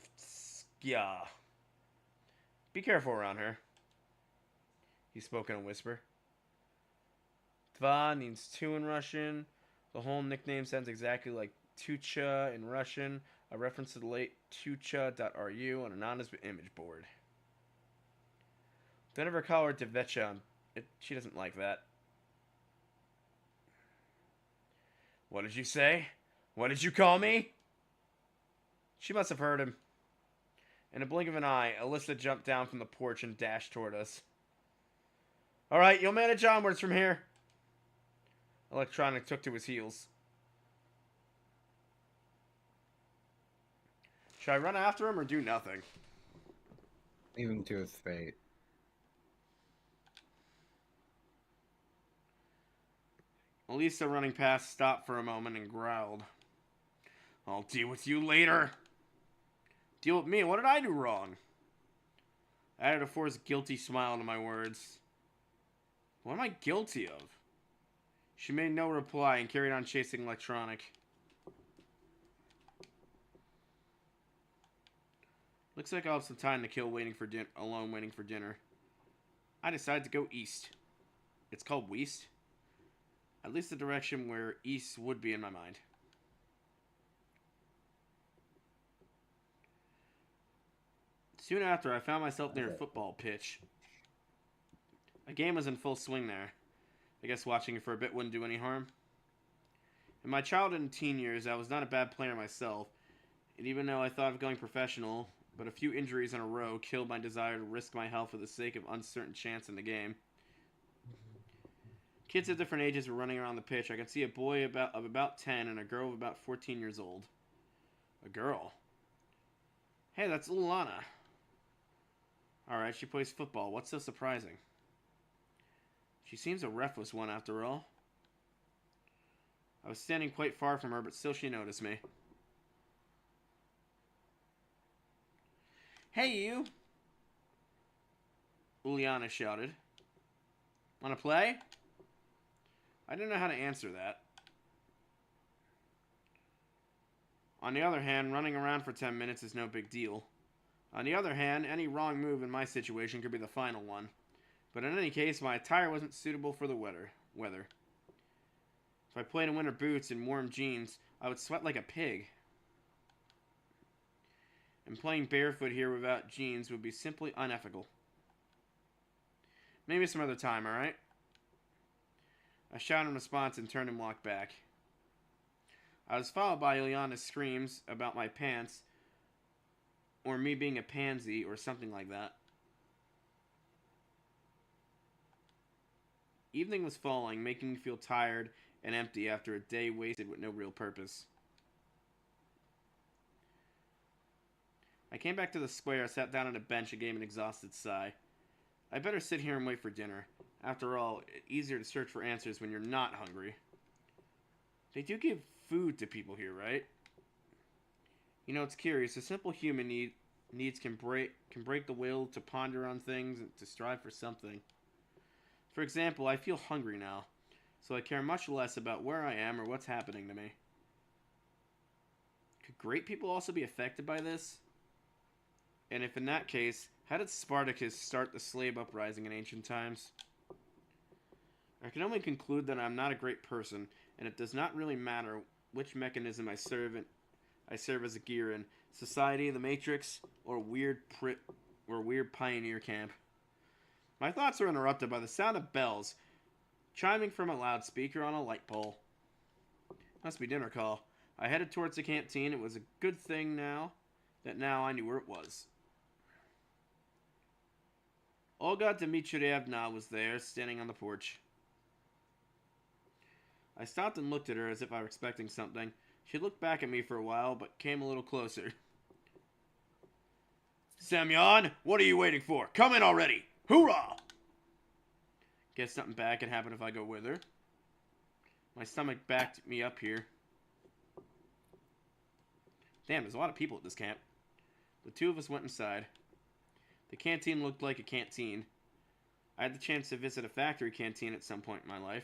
Be careful around her. He spoke in a whisper. Dva means two in Russian. The whole nickname sounds exactly like Tucha in Russian, a reference to the late Tucha.ru on an anonymous image board. Don't ever call her Devecha. She doesn't like that. What did you say? What did you call me? She must have heard him. In a blink of an eye, Alyssa jumped down from the porch and dashed toward us. Alright, you'll manage onwards from here. Electronic took to his heels. Should I run after him or do nothing? Leave him to his fate. Elisa, running past, stopped for a moment and growled. I'll deal with you later. Deal with me? What did I do wrong? I added a forced guilty smile to my words. What am I guilty of? She made no reply and carried on chasing Electronic. Looks like I'll have some time to kill alone waiting for dinner. I decided to go east. It's called West? At least the direction where east would be in my mind. Soon after, I found myself near a football pitch. A game was in full swing there. I guess watching it for a bit wouldn't do any harm. In my childhood and teen years, I was not a bad player myself, and even though I thought of going professional, but a few injuries in a row killed my desire to risk my health for the sake of uncertain chance in the game. Kids of different ages were running around the pitch. I could see a boy of about 10 and a girl of about 14 years old. A girl? Hey, that's Ulana. Alright, she plays football. What's so surprising? She seems a reckless one after all. I was standing quite far from her, but still she noticed me. Hey, you! Uliana shouted. Wanna play? I didn't know how to answer that. On the other hand, running around for 10 minutes is no big deal. On the other hand, any wrong move in my situation could be the final one. But in any case, my attire wasn't suitable for the weather. If I played in winter boots and warm jeans, I would sweat like a pig. And playing barefoot here without jeans would be simply unethical. Maybe some other time, alright? I shouted in response and turned and walked back. I was followed by Ilyana's screams about my pants, or me being a pansy, or something like that. Evening was falling, making me feel tired and empty after a day wasted with no real purpose. I came back to the square, sat down on a bench, and gave an exhausted sigh. I better sit here and wait for dinner. After all, it's easier to search for answers when you're not hungry. They do give food to people here, right? You know, it's curious. A simple human needs can break the will to ponder on things and to strive for something. For example, I feel hungry now, so I care much less about where I am or what's happening to me. Could great people also be affected by this? And if in that case, how did Spartacus start the slave uprising in ancient times? I can only conclude that I'm not a great person, and it does not really matter which mechanism I serve as a gear in: society, the Matrix, or weird pioneer camp. My thoughts are interrupted by the sound of bells chiming from a loudspeaker on a light pole. Must be dinner call. I headed towards the canteen. It was a good thing now I knew where it was. Olga Dmitrievna was there, standing on the porch. I stopped and looked at her as if I were expecting something. She looked back at me for a while, but came a little closer. Semyon, what are you waiting for? Come in already! Hoorah! Guess something bad can happen if I go with her. My stomach backed me up here. Damn, there's a lot of people at this camp. The two of us went inside. The canteen looked like a canteen. I had the chance to visit a factory canteen at some point in my life.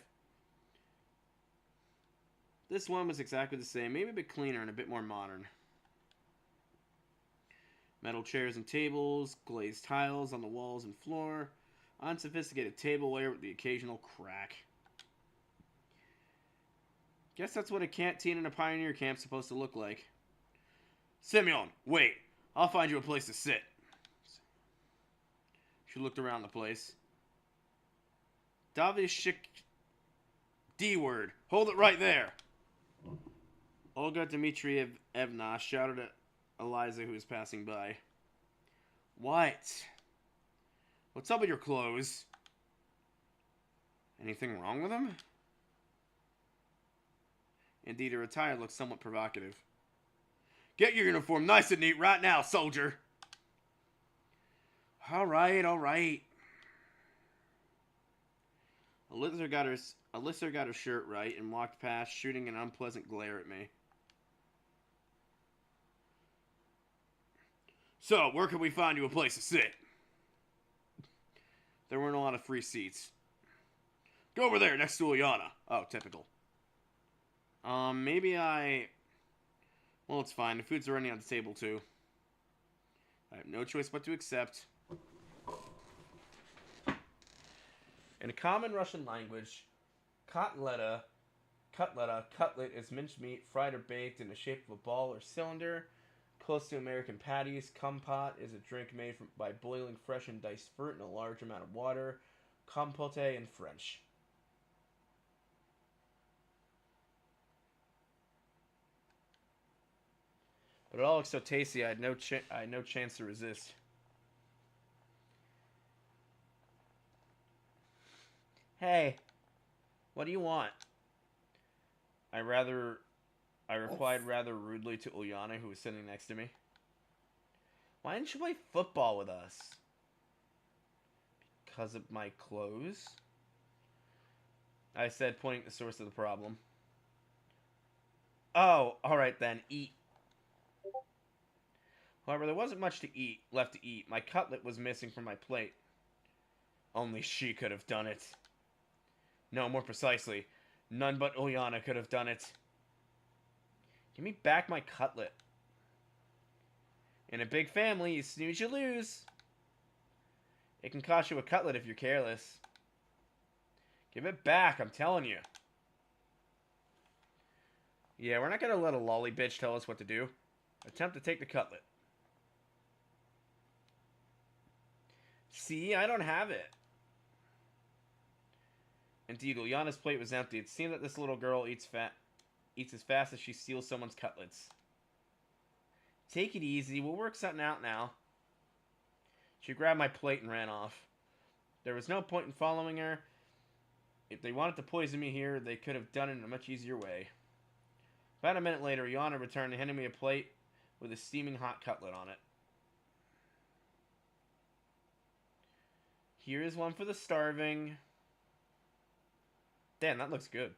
This one was exactly the same, maybe a bit cleaner and a bit more modern. Metal chairs and tables, glazed tiles on the walls and floor, unsophisticated tableware with the occasional crack. Guess that's what a canteen in a pioneer camp's supposed to look like. Semyon, wait. I'll find you a place to sit. She looked around the place. Davishik D word. Hold it right there. Olga Dmitrievna shouted at Eliza, who was passing by. What? What's up with your clothes? Anything wrong with them? Indeed, her attire looked somewhat provocative. Get your uniform nice and neat right now, soldier. All right. Alyssa got her shirt right and walked past, shooting an unpleasant glare at me. So, where can we find you a place to sit? There weren't a lot of free seats. Go over there, next to Ilyana. Oh, typical. Well, it's fine. The food's already on the table, too. I have no choice but to accept. In a common Russian language, cutlet is minced meat, fried or baked in the shape of a ball or cylinder. Close to American patties, compote is a drink made by boiling fresh and diced fruit in a large amount of water. Compote in French. But it all looks so tasty, I had no chance to resist. Hey, what do you want? I replied rather rudely to Ulyana, who was sitting next to me. Why didn't you play football with us? Because of my clothes? I said, pointing at the source of the problem. Oh, alright then, eat. However, there wasn't much left to eat. My cutlet was missing from my plate. Only she could have done it. No, more precisely, none but Ulyana could have done it. Give me back my cutlet. In a big family, you snooze, you lose. It can cost you a cutlet if you're careless. Give it back, I'm telling you. Yeah, we're not gonna let a lolly bitch tell us what to do. Attempt to take the cutlet. See, I don't have it. Indeed, Ulyana's plate was empty. It seemed that this little girl eats as fast as she steals someone's cutlets. Take it easy. We'll work something out now. She grabbed my plate and ran off. There was no point in following her. If they wanted to poison me here, they could have done it in a much easier way. About a minute later, Ulyana returned and handed me a plate with a steaming hot cutlet on it. Here is one for the starving. Damn, that looks good.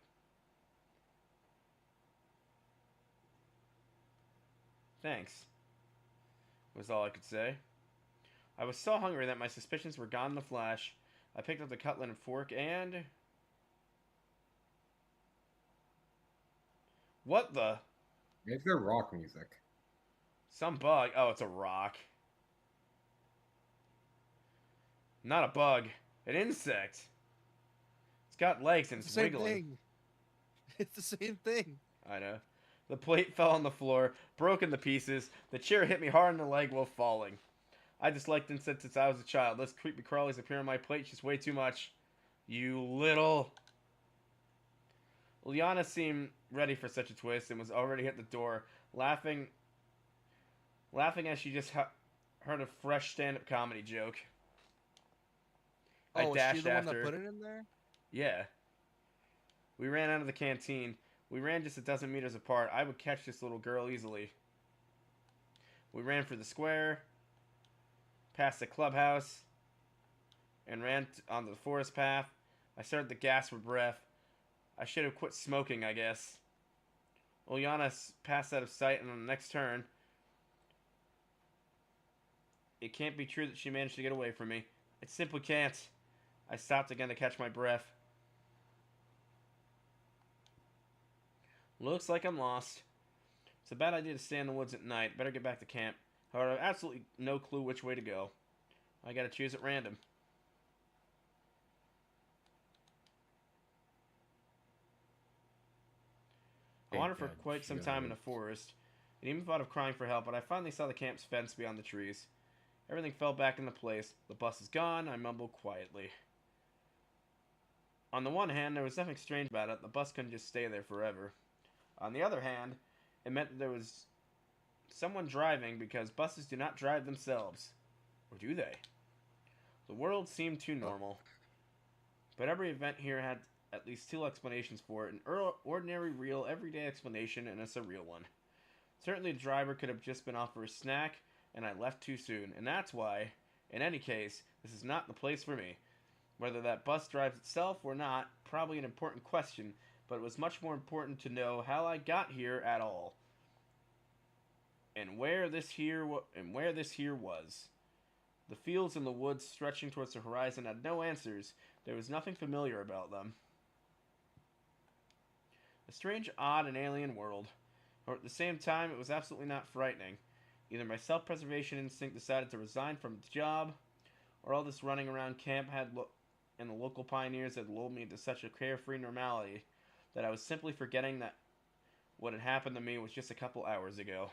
Thanks, was all I could say. I was so hungry that my suspicions were gone in a flash. I picked up the cutlet and fork and... What the? It's their rock music. Some bug. Oh, it's a rock. Not a bug. An insect. It's got legs and It's it's the same wiggling. thing. It's the same thing. I know. The plate fell on the floor, broke into pieces. The chair hit me hard in the leg while falling. I disliked insects since I was a child. Those creepy crawlies appear on my plate just way too much. You little... Liana seemed ready for such a twist and was already at the door, laughing as she just heard a fresh stand-up comedy joke. I Oh, is she dashed the one after. that put it in there? Yeah. We ran out of the canteen. We ran just a dozen meters apart. I would catch this little girl easily. We ran for the square, past the clubhouse, and ran on the forest path. I started to gasp for breath. I should have quit smoking, I guess. Uliana passed out of sight, and on the next turn, it can't be true that she managed to get away from me. It simply can't. I stopped again to catch my breath. Looks like I'm lost. It's a bad idea to stay in the woods at night. Better get back to camp. However, I have absolutely no clue which way to go. I gotta choose at random. I wandered for quite some time in the forest, and even thought of crying for help, but I finally saw the camp's fence beyond the trees. Everything fell back into place. The bus is gone, I mumbled quietly. On the one hand, there was nothing strange about it. The bus couldn't just stay there forever. On the other hand, it meant that there was someone driving, because buses do not drive themselves. Or do they? The world seemed too normal. But every event here had at least two explanations for it. An ordinary, real, everyday explanation, and a surreal one. Certainly the driver could have just been off for a snack, and I left too soon. And that's why, in any case, this is not the place for me. Whether that bus drives itself or not, probably an important question, but it was much more important to know how I got here at all. And where this here was. The fields and the woods stretching towards the horizon had no answers. There was nothing familiar about them. A strange, odd, and alien world. Or at the same time, it was absolutely not frightening. Either my self-preservation instinct decided to resign from the job, or all this running around camp and the local pioneers had lulled me into such a carefree normality that I was simply forgetting that what had happened to me was just a couple hours ago.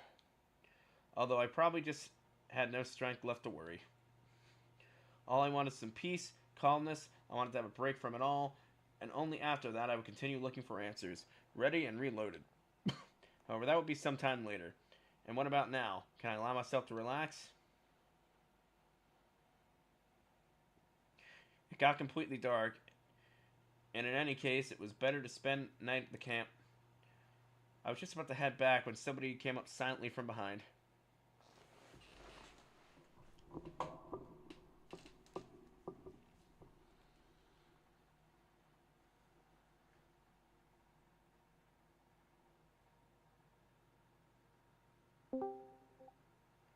Although I probably just had no strength left to worry. All I wanted was some peace, calmness. I wanted to have a break from it all, and only after that I would continue looking for answers, ready and reloaded. However, that would be sometime later. And what about now? Can I allow myself to relax? It got completely dark, and in any case, it was better to spend the night at the camp. I was just about to head back when somebody came up silently from behind.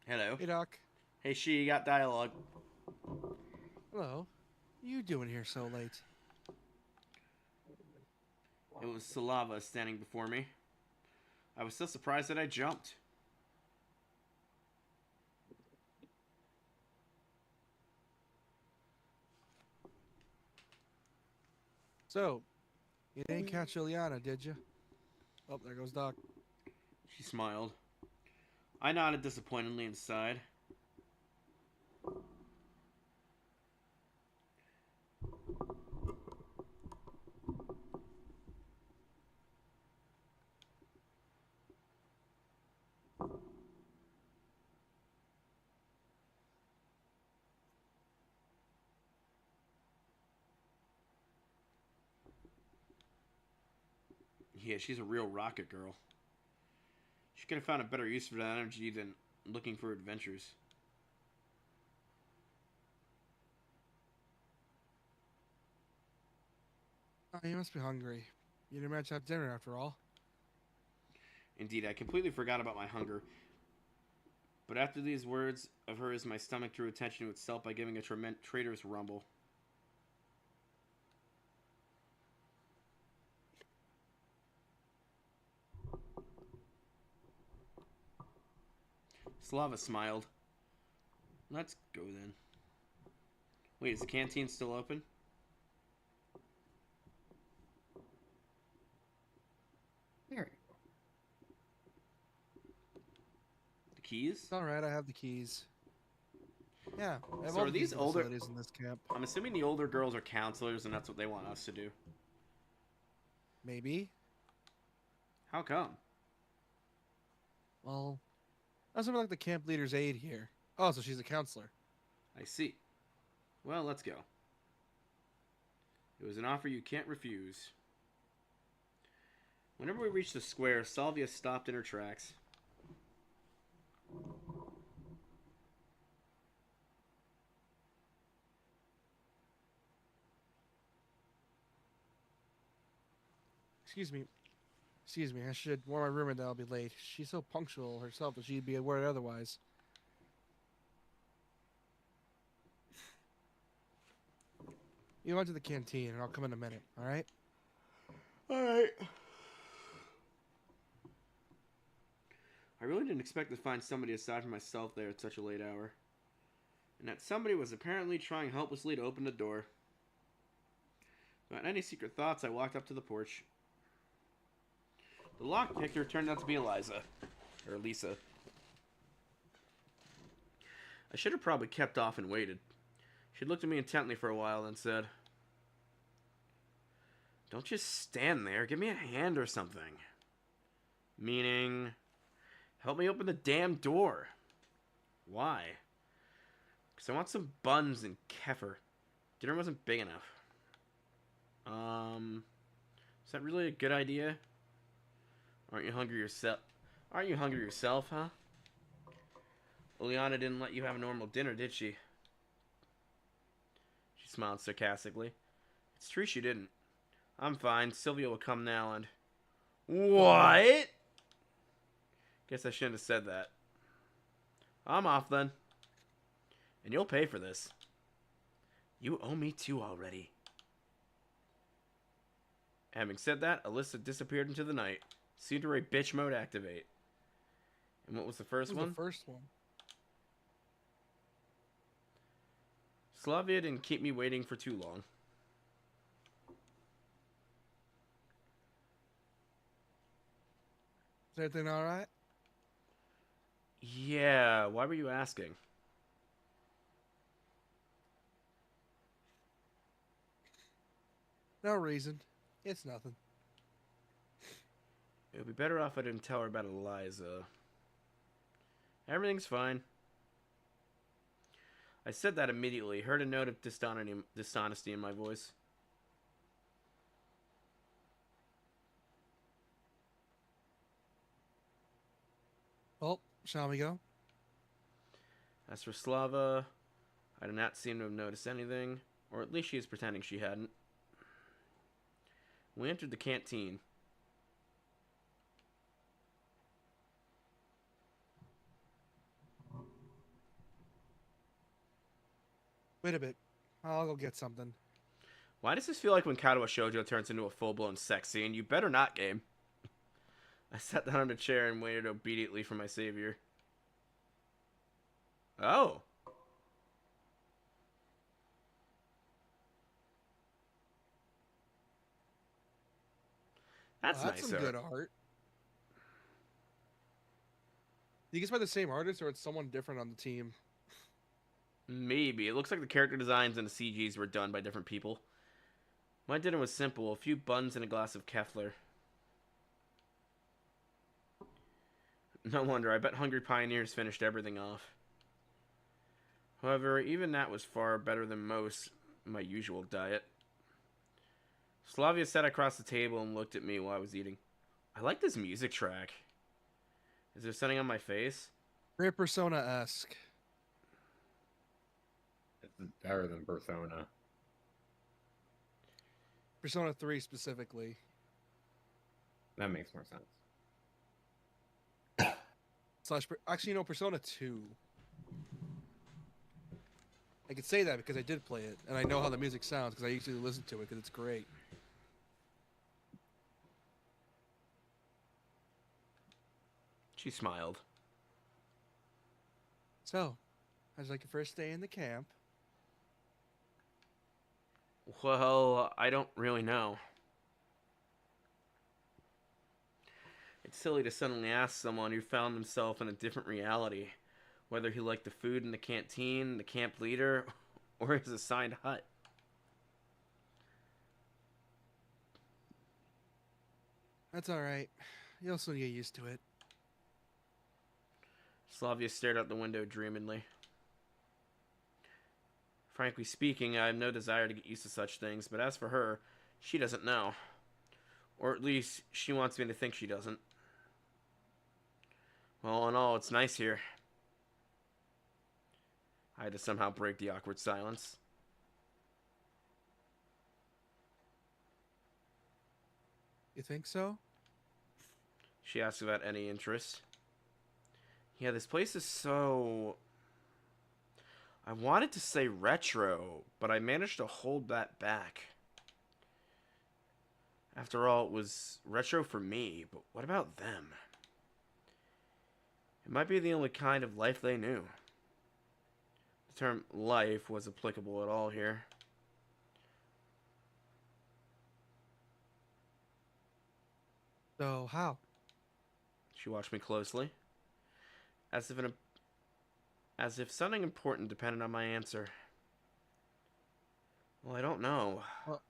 Hello. Hey, Doc. Hey, she got dialogue. Hello. What are you doing here so late? It was Salava standing before me. I was so surprised that I jumped. So, you didn't catch Ileana, did you? Oh, there goes Doc. She smiled. I nodded disappointedly and sighed. Yeah, she's a real rocket girl. She could have found a better use for that energy than looking for adventures. Oh, you must be hungry. You didn't manage to have dinner after all. Indeed, I completely forgot about my hunger. But after these words of hers, my stomach drew attention to itself by giving a traitorous rumble. Slava smiled. Let's go then. Wait, is the canteen still open? There. The keys? It's all right. I have the keys. Yeah, I have So all are the keys these to the older- facilities in this camp. I'm assuming the older girls are counselors, and that's what they want us to do. Maybe. How come? Well, that's something like the camp leader's aide here. Oh, so she's a counselor. I see. Well, let's go. It was an offer you can't refuse. Whenever we reached the square, Salvia stopped in her tracks. Excuse me. Excuse me. I should warn my roommate that I'll be late. She's so punctual herself that she'd be aware otherwise. You went to the canteen, and I'll come in a minute. All right? Alright. I really didn't expect to find somebody aside from myself there at such a late hour. And that somebody was apparently trying helplessly to open the door. Without any secret thoughts, I walked up to the porch. The lockpicker turned out to be Eliza. Or Lisa. I should have probably kept off and waited. She looked at me intently for a while, then said, "Don't just stand there. Give me a hand or something." Meaning, help me open the damn door. Why? Because I want some buns and kefir. Dinner wasn't big enough. Is that really a good idea? Aren't you hungry yourself? Aren't you hungry yourself, huh? Liliana didn't let you have a normal dinner, did she? She smiled sarcastically. It's true she didn't. I'm fine. Sylvia will come now and... What? Guess I shouldn't have said that. I'm off then. And you'll pay for this. You owe me two already. Having said that, Alyssa disappeared into the night. Pseudo bitch mode activate. And what was the first one? The first one. Slavia didn't keep me waiting for too long. Is everything all right? Yeah, why were you asking? No reason. It's nothing. It would be better off I didn't tell her about Eliza. Everything's fine. I said that immediately, heard a note of dishonesty in my voice. Well, shall we go? As for Slava, I do not seem to have noticed anything, or at least she is pretending she hadn't. We entered the canteen. Wait a bit. I'll go get something. Why does this feel like when Katawa Shoujo turns into a full-blown sex scene? You better not, game. I sat down in a chair and waited obediently for my savior. Oh. That's That's nice. some good art. You guess by the same artist, or it's someone different on the team? Maybe. It looks like the character designs and the CGs were done by different people. My dinner was simple. A few buns and a glass of Kefler. No wonder. I bet Hungry Pioneers finished everything off. However, even that was far better than my usual diet. Slavia sat across the table and looked at me while I was eating. I like this music track. Is there something on my face? Very Persona-esque. It's better than Persona. Persona 3 specifically. That makes more sense. Actually, no, Persona 2. I could say that because I did play it, and I know how the music sounds because I usually listen to it because it's great. She smiled. So, how's like your first day in the camp? Well, I don't really know. It's silly to suddenly ask someone who found himself in a different reality whether he liked the food in the canteen, the camp leader, or his assigned hut. That's all right. You'll soon get used to it. Slavia stared out the window dreamingly. Frankly speaking, I have no desire to get used to such things, but as for her, she doesn't know. Or at least, she wants me to think she doesn't. Well, all in all, it's nice here. I had to somehow break the awkward silence. You think so? She asked without any interest. Yeah, this place is so... I wanted to say retro, but I managed to hold that back. After all, it was retro for me, but what about them? It might be the only kind of life they knew. The term life was applicable at all here. So, how? She watched me closely, as if something important depended on my answer. Well, I don't know. Well,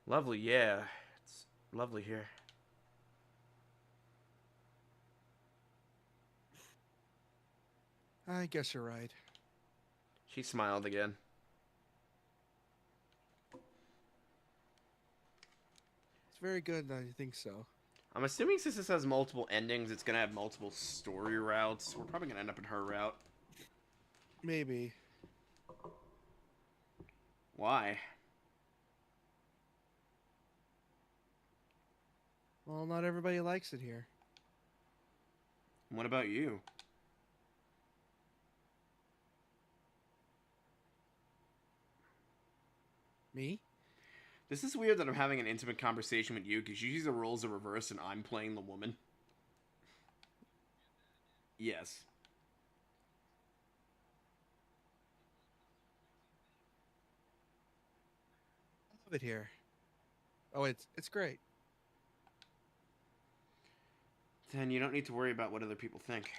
Lovely, yeah. It's lovely here. I guess you're right. She smiled again. It's very good that you think so. I'm assuming since this has multiple endings, it's going to have multiple story routes. We're probably going to end up in her route. Maybe. Why? Well, not everybody likes it here. What about you? Me? This is weird that I'm having an intimate conversation with you because usually the roles are reversed and I'm playing the woman. Yes. I love it here. Oh, it's great. Then you don't need to worry about what other people think.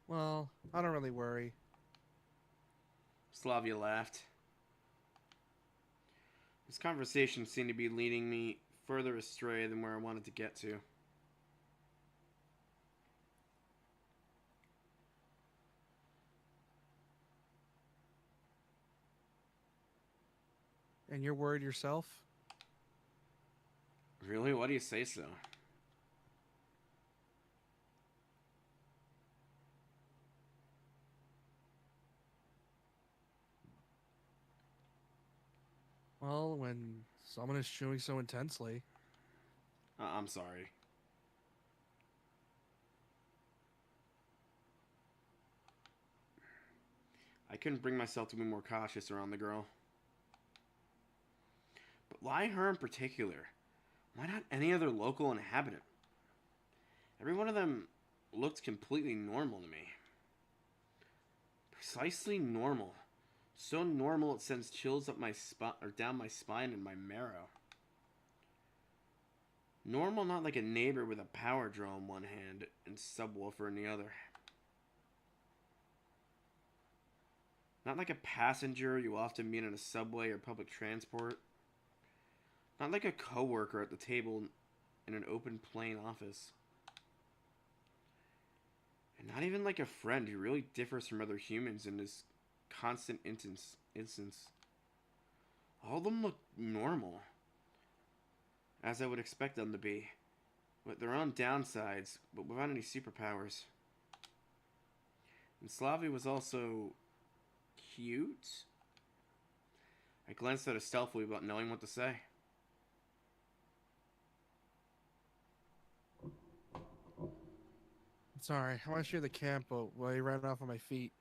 Well, I don't really worry. Slavia laughed. This conversation seemed to be leading me further astray than where I wanted to get to. And you're worried yourself? Really? Why do you say so? Well, when someone is chewing so intensely. I'm sorry. I couldn't bring myself to be more cautious around the girl. But why her in particular? Why not any other local inhabitant? Every one of them looked completely normal to me. Precisely normal. So normal it sends chills up my spine or down my spine and my marrow. Normal, not like a neighbor with a power drill in one hand and subwoofer in the other. Not like a passenger you often meet on a subway or public transport. Not like a coworker at the table in an open plan office. And not even like a friend who really differs from other humans in this constant instance. All of them look normal, as I would expect them to be, with their own downsides, but without any superpowers. And Slavia was also cute. I glanced at her stealthily without knowing what to say. Sorry, I want to share the camp, but well, he ran off on my feet.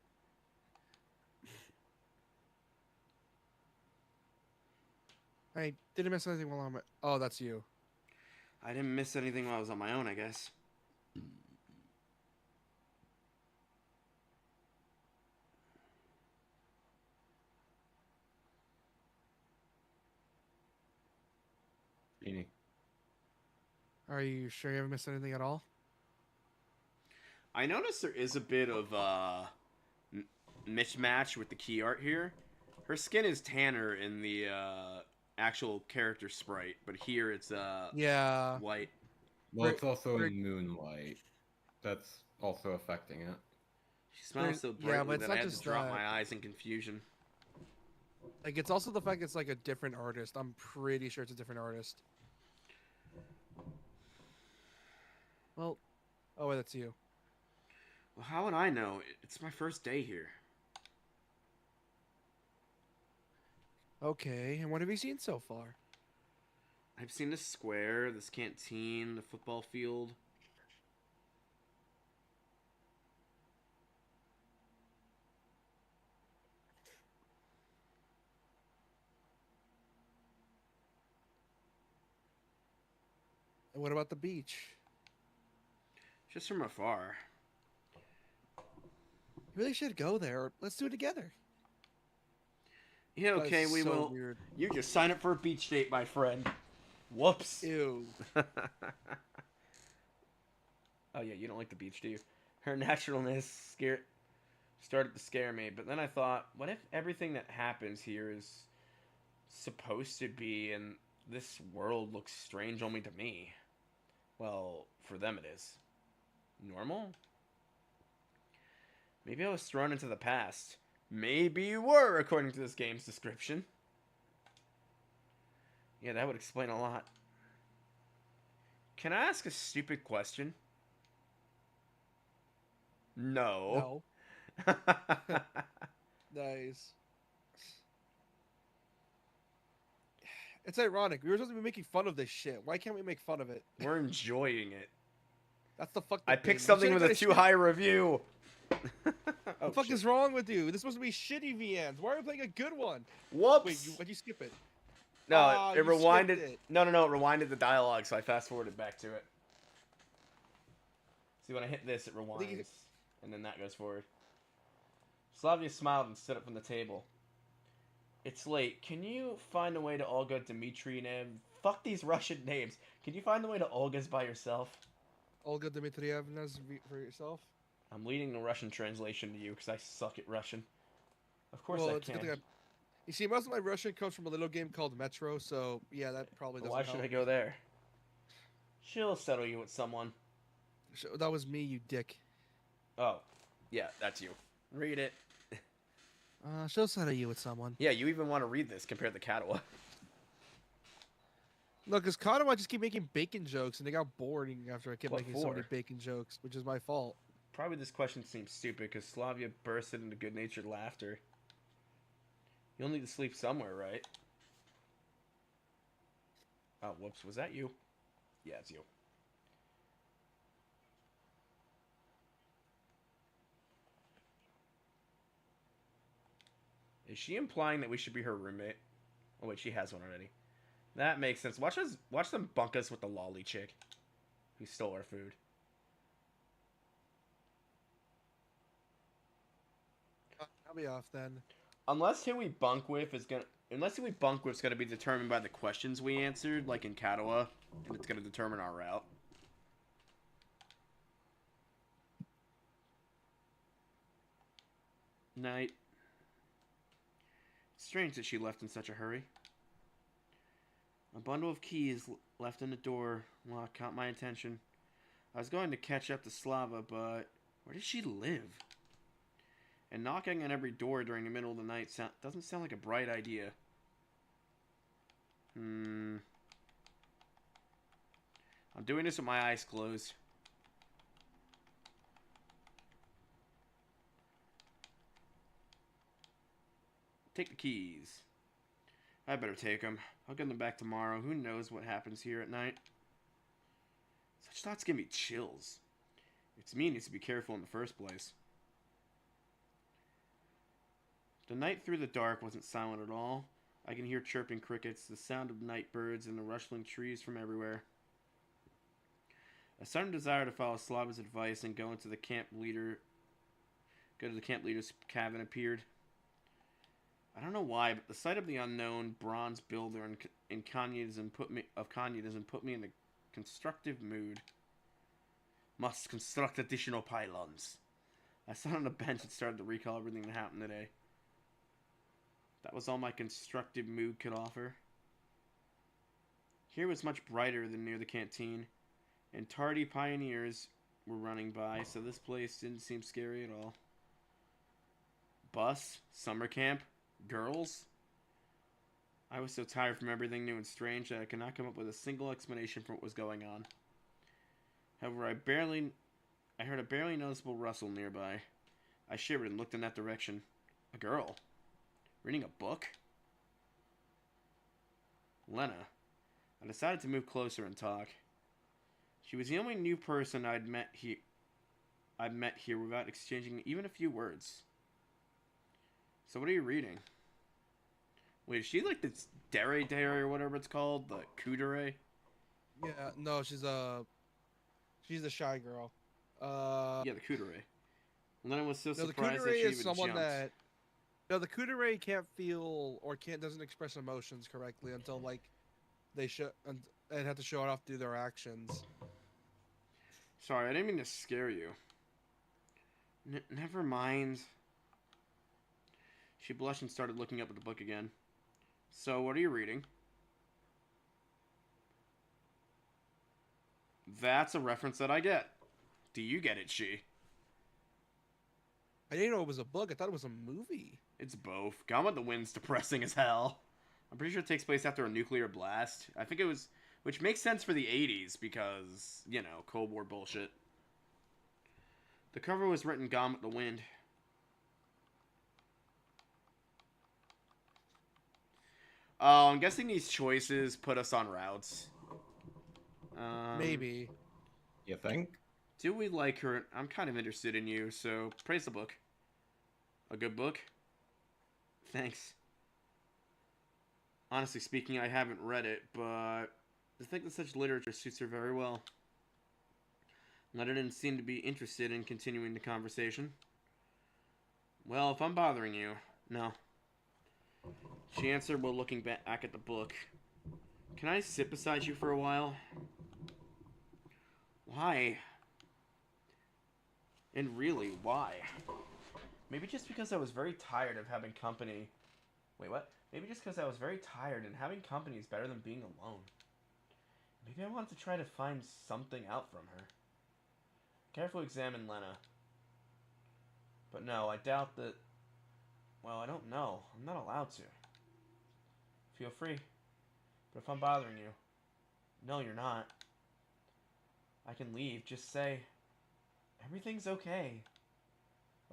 I didn't miss anything while I'm. Oh, that's you. I didn't miss anything while I was on my own, I guess. Beanie. Are you sure you haven't missed anything at all? I noticed there is a bit of mismatch with the key art here. Her skin is tanner in the actual character sprite, but here it's Yeah. white. Well, it's also moonlight. That's also affecting it. She smiles so Yeah, but brightly it's that I not had to just drop that. my eyes in confusion. Like, it's also the fact it's like a different artist. I'm pretty sure it's a different artist. Well, oh, wait, that's you. Well, how would I know? It's my first day here. Okay, and what have you seen so far? I've seen this square, this canteen, the football field. And what about the beach? Just from afar. You really should go there. Let's do it together. Yeah, okay, That's we so will. weird. You just sign up for a beach date, my friend. Whoops. Ew. Oh yeah, you don't like the beach, do you? Her naturalness started to scare me, but then I thought, what if everything that happens here is supposed to be, and this world looks strange only to me? Well, for them it is. Normal? Maybe I was thrown into the past. Maybe you were, according to this game's description. Yeah, that would explain a lot. Can I ask a stupid question? No. No. Nice. It's ironic. We were supposed to be making fun of this shit. Why can't we make fun of it? We're enjoying it. That's the fuck. I picked something with a too high review. What the fuck is wrong with you? This is supposed to be shitty VNs. Why are we playing a good one? Whoops. Wait, why'd you skip it? No, it you rewinded. skipped it. No, it rewinded the dialogue, so I fast forwarded back to it. See, when I hit this, it rewinds, and then that goes forward. Slavia smiled and stood up from the table. It's late. Can you find a way to Olga Dmitrievna? Fuck these Russian names. Can you find a way to Olga's by yourself? Olga Dmitrievna's for yourself? I'm leading the Russian translation to you because I suck at Russian. Of course Well, I it's a can. good thing you see, most of my Russian comes from a little game called Metro, so yeah, that probably doesn't Why help. should I go there? She'll settle you with someone. That was me, you dick. Oh, yeah, that's you. Read it. She'll settle you with someone. Yeah, you even want to read this compared to Katawa. Look, because Katawa just keep making bacon jokes, and they got bored after I kept What making so many for? bacon jokes, which is my fault. Probably this question seems stupid because Slavia bursted into good-natured laughter. You'll need to sleep somewhere, right? Oh, whoops. Was that you? Yeah, it's you. Is she implying that we should be her roommate? Oh, wait, she has one already. That makes sense. Watch them bunk us with the lolly chick who stole our food. I'll be off then. Unless who we bunk with is gonna be determined by the questions we answered, like in Katawa, and it's gonna determine our route. Night. Strange that she left in such a hurry. A bundle of keys left in the door lock caught my attention. I was going to catch up to Slava, but where does she live? And knocking on every door during the middle of the night doesn't sound like a bright idea. I'm doing this with my eyes closed. Take the keys. I better take them. I'll get them back tomorrow. Who knows what happens here at night? Such thoughts give me chills. It's me needs to be careful in the first place. The night through the dark wasn't silent at all. I can hear chirping crickets, the sound of night birds, and the rustling trees from everywhere. A sudden desire to follow Slava's advice and go to the camp leader's cabin appeared. I don't know why, but the sight of the unknown bronze builder in communism put me in a constructive mood. Must construct additional pylons. I sat on a bench and started to recall everything that happened today. That was all my constructive mood could offer. Here was much brighter than near the canteen, and tardy pioneers were running by, so this place didn't seem scary at all. Bus, summer camp, girls. I was so tired from everything new and strange that I could not come up with a single explanation for what was going on. However, I heard a barely noticeable rustle nearby. I shivered and looked in that direction. A girl. Reading a book? Lena. I decided to move closer and talk. She was the only new person I'd met here without exchanging even a few words. So what are you reading? Wait, is she like this dere or whatever it's called? The kudere? Yeah, no, she's a shy girl. Yeah, the kudere. Lena was so No, the surprised that kudere she is even someone jumped. that. No, the kudere can't feel or doesn't express emotions correctly until like they show and have to show it off through their actions. Sorry, I didn't mean to scare you. Never mind. She blushed and started looking up at the book again. So, what are you reading? That's a reference that I get. Do you get it, she? I didn't know it was a book. I thought it was a movie. It's both. Gone with the Wind's depressing as hell. I'm pretty sure it takes place after a nuclear blast. I think it was... Which makes sense for the 80s because, you know, Cold War bullshit. The cover was written Gone with the Wind. Oh, I'm guessing these choices put us on routes. Maybe. You think? Do we like her? I'm kind of interested in you, so praise the book. A good book? Thanks. Honestly speaking, I haven't read it, but I think that such literature suits her very well. Lena didn't seem to be interested in continuing the conversation. Well, if I'm bothering you, no. She answered while looking back at the book. Can I sit beside you for a while? Why? And really, why? Maybe just because I was very tired of having company. Wait, what? Maybe just because I was very tired and having company is better than being alone. Maybe I wanted to try to find something out from her. Carefully examine Lena. But no, I doubt that... Well, I don't know. I'm not allowed to. Feel free. But if I'm bothering you... No, you're not. I can leave. Just say... Everything's okay.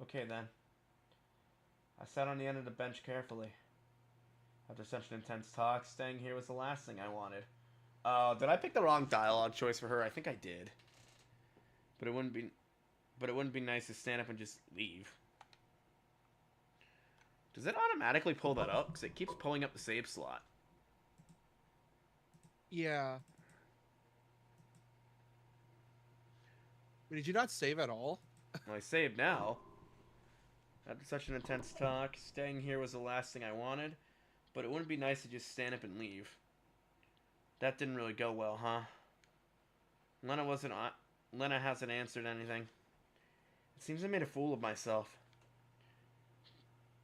Okay, then. I sat on the end of the bench carefully. After such an intense talk, staying here was the last thing I wanted. Did I pick the wrong dialogue choice for her? I think I did. But it wouldn't be nice to stand up and just leave. Does it automatically pull that up? Because it keeps pulling up the save slot. Yeah. Did you not save at all? Well, I saved now. After such an intense talk, staying here was the last thing I wanted. But it wouldn't be nice to just stand up and leave. That didn't really go well, huh? Lena hasn't answered anything. It seems I made a fool of myself.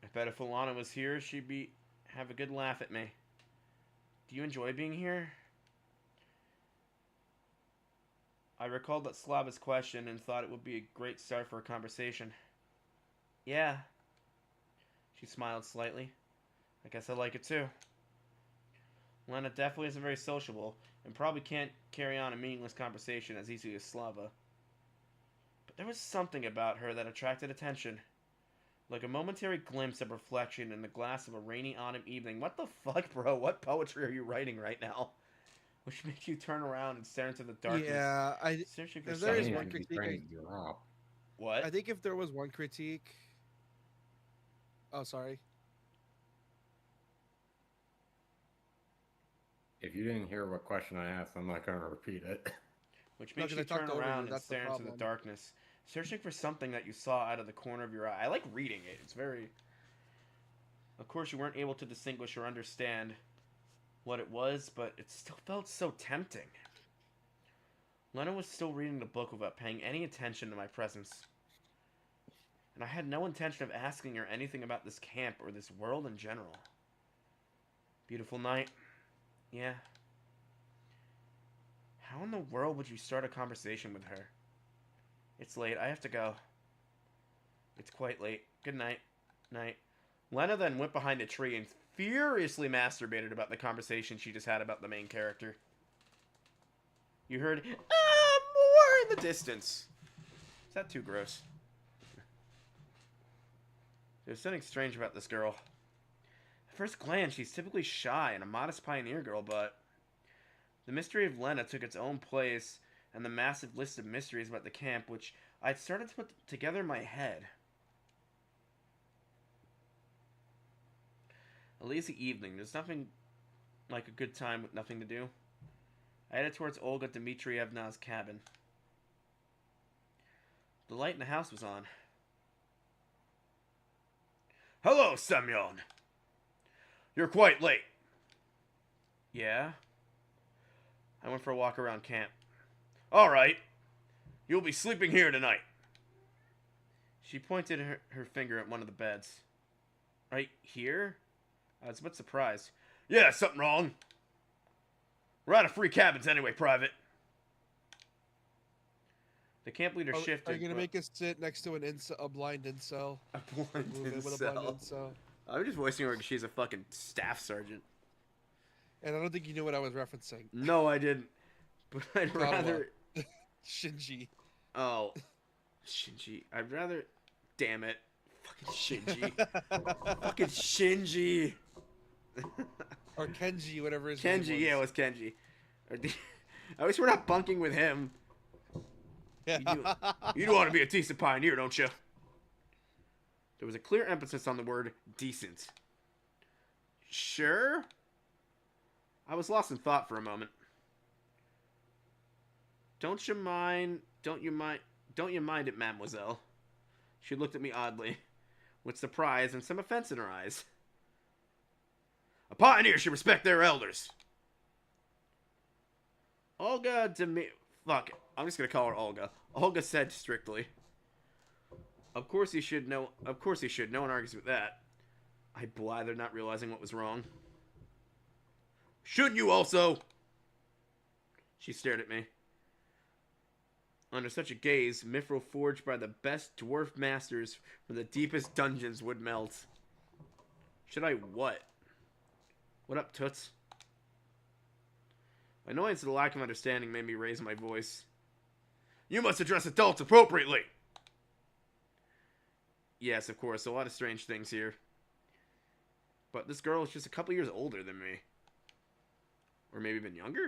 I bet if Alana was here, she'd have a good laugh at me. Do you enjoy being here? I recalled that Slava's question and thought it would be a great start for a conversation. Yeah. She smiled slightly. I guess I like it too. Lena definitely isn't very sociable, and probably can't carry on a meaningless conversation as easily as Slava. But there was something about her that attracted attention. Like a momentary glimpse of reflection in the glass of a rainy autumn evening. What the fuck, bro? What poetry are you writing right now? Which makes you turn around and stare into the darkness. Yeah, Searching for if there is something. one critique, What? I think if there was one critique... Oh, sorry. If you didn't hear what question I asked, I'm not gonna repeat it. Which No, makes 'cause you I talked turn over you, around and that's the stare into the problem. darkness, searching for something that you saw out of the corner of your eye. I like reading it. It's very... Of course, you weren't able to distinguish or understand what it was, but it still felt so tempting. Lena was still reading the book without paying any attention to my presence. And I had no intention of asking her anything about this camp or this world in general. Beautiful night. Yeah. How in the world would you start a conversation with her? It's late. I have to go. It's quite late. Good night. Night. Lena then went behind a tree and furiously masturbated about the conversation she just had about the main character. You heard, more in the distance. Is that too gross? There's something strange about this girl. At first glance, she's typically shy and a modest pioneer girl, but the mystery of Lena took its own place, and the massive list of mysteries about the camp, which I'd started to put together in my head. A lazy evening. There's nothing like a good time with nothing to do. I headed towards Olga Dmitrievna's cabin. The light in the house was on. Hello, Semyon. You're quite late. Yeah? I went for a walk around camp. All right. You'll be sleeping here tonight. She pointed her finger at one of the beds. Right here? I was a bit surprised. Yeah, something wrong. We're out of free cabins anyway, Private. The camp leader shifted. Are you gonna make us sit next to a blind incel? A blind With a blind incel. I'm just voicing her because she's a fucking staff sergeant. And I don't think you knew what I was referencing. No, I didn't. But I'd rather... Shinji. Oh. Shinji. I'd rather... Damn it. Fucking Shinji. Fucking Shinji. Or Kenji, whatever his name was. Kenji, yeah, it was Kenji. I wish we're not bunking with him. Yeah. You do want to be a decent pioneer, don't you? There was a clear emphasis on the word decent. Sure? I was lost in thought for a moment. Don't you mind it, mademoiselle? She looked at me oddly, with surprise and some offense in her eyes. A pioneer should respect their elders. Olga Fuck it. I'm just gonna call her Olga. Olga said strictly. Of course he should know. Of course he should. No one argues with that. I blathered, not realizing what was wrong. Shouldn't you also? She stared at me. Under such a gaze, mithril forged by the best dwarf masters from the deepest dungeons would melt. Should I what? What up, toots? My annoyance and the lack of understanding made me raise my voice. You must address adults appropriately! Yes, of course, a lot of strange things here. But this girl is just a couple years older than me. Or maybe even younger?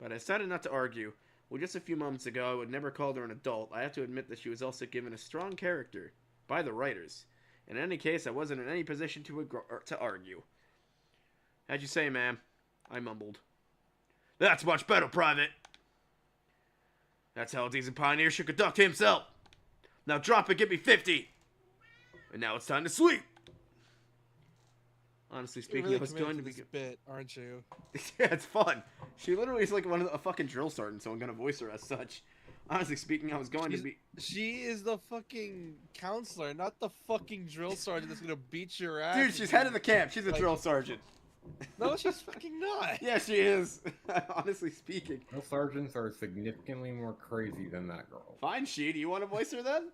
But I decided not to argue. Well, just a few moments ago, I would never call her an adult. I have to admit that she was also given a strong character by the writers. In any case, I wasn't in any position to argue. How'd you say, ma'am? I mumbled. That's much better, Private. That's how a decent pioneer should conduct himself. Now drop and give me 50. And now it's time to sleep. Honestly speaking, really I was going to be this bit, aren't you? Yeah, it's fun. She literally is like a fucking drill sergeant, so I'm gonna voice her as such. Honestly speaking, I was going to be. She is the fucking counselor, not the fucking drill sergeant that's gonna beat your ass. Dude, she's head of the camp. She's a like, drill sergeant. No, she's fucking not. Yeah, she is. Honestly speaking. Drill sergeants are significantly more crazy than that girl. Fine, she. Do you want to voice her then?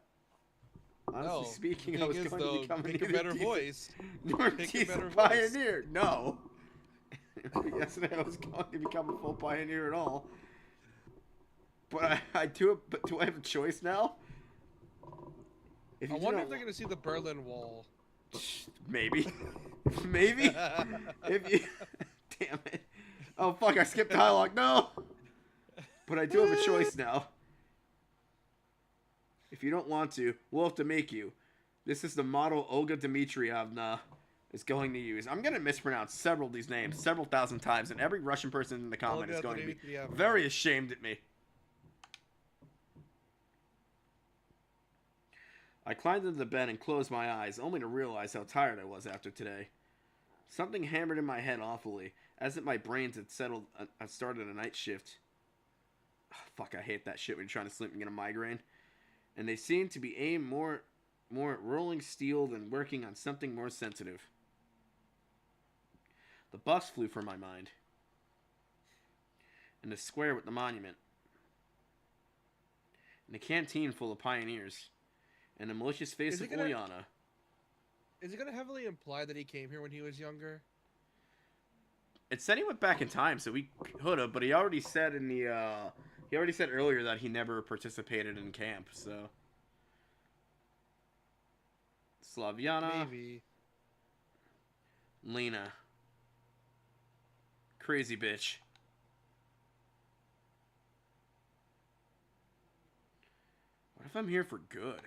Honestly speaking, I was going to become pick a better voice. Pick a better pioneer. No. Yesterday I was going to become a full pioneer at all. But I do. But do I have a choice now? I wonder if they're gonna see the Berlin Wall. Maybe. Maybe. If you. Damn it. Oh fuck! I skipped dialogue. No. But I do have a choice now. If you don't want to, we'll have to make you. This is the model Olga Dmitrievna. is going to use. I'm going to mispronounce several of these names several thousand times, and every Russian person in the comment is going to be very ashamed at me. I climbed into the bed and closed my eyes, only to realize how tired I was after today. Something hammered in my head awfully, as if my brains had started a night shift. Oh, fuck, I hate that shit when you're trying to sleep and get a migraine. And they seemed to be aimed more at rolling steel than working on something more sensitive. The bus flew from my mind. And the square with the monument. And the canteen full of pioneers. And the malicious face of Oyana. Is it going to heavily imply that he came here when he was younger? It said he went back in time, so we could have, but he already said in the, he already said earlier that he never participated in camp, so. Slaviana. Maybe. Lena. Crazy bitch. What if I'm here for good?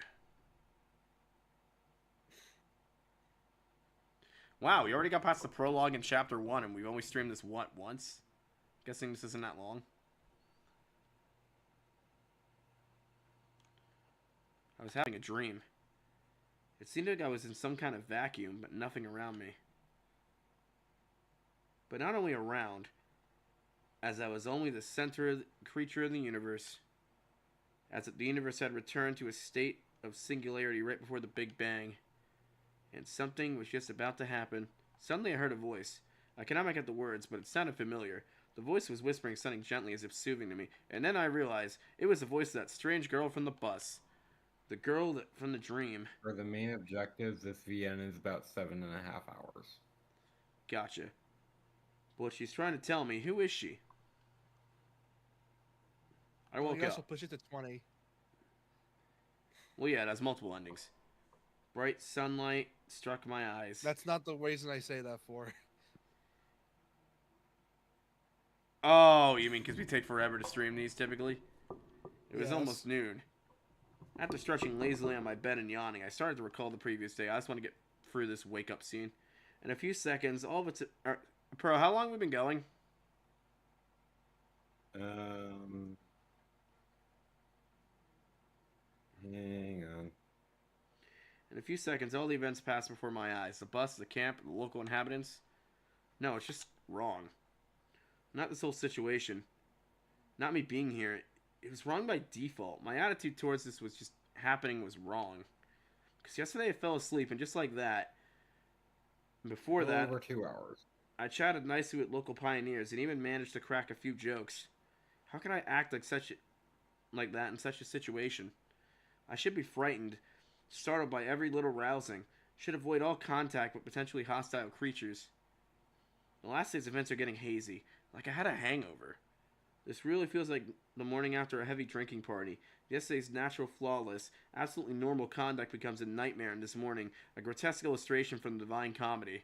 Wow, we already got past the prologue in Chapter 1, and we've only streamed this, once? Guessing this isn't that long. I was having a dream. It seemed like I was in some kind of vacuum, but nothing around me. But not only around, as I was only the creature of the universe, as if the universe had returned to a state of singularity right before the Big Bang. And something was just about to happen. Suddenly I heard a voice. I cannot make out the words, but it sounded familiar. The voice was whispering something gently as if soothing to me. And then I realized it was the voice of that strange girl from the bus. The girl from the dream. For the main objectives, this VN is about 7.5 hours. Gotcha. But what she's trying to tell me, who is she? I woke You up. also push it to 20. Well, yeah, it has multiple endings. Bright sunlight struck my eyes. That's not the reason I say that for. Oh, you mean because we take forever to stream these, typically? It was Yes. almost noon. After stretching lazily on my bed and yawning, I started to recall the previous day. I just want to get through this wake-up scene. In a few seconds, all of it's... Pro, how long have we been going? Hang on. In a few seconds, all the events passed before my eyes. The bus, the camp, the local inhabitants. No, it's just wrong. Not this whole situation. Not me being here. It was wrong by default. My attitude towards this was just happening was wrong. Because yesterday I fell asleep, and just like that, before that, over 2 hours. I chatted nicely with local pioneers and even managed to crack a few jokes. How can I act like that in such a situation? I should be frightened, startled by every little rousing. Should avoid all contact with potentially hostile creatures. The last day's events are getting hazy, like I had a hangover. This really feels like the morning after a heavy drinking party. Yesterday's natural, flawless, absolutely normal conduct becomes a nightmare in this morning, a grotesque illustration from the Divine Comedy.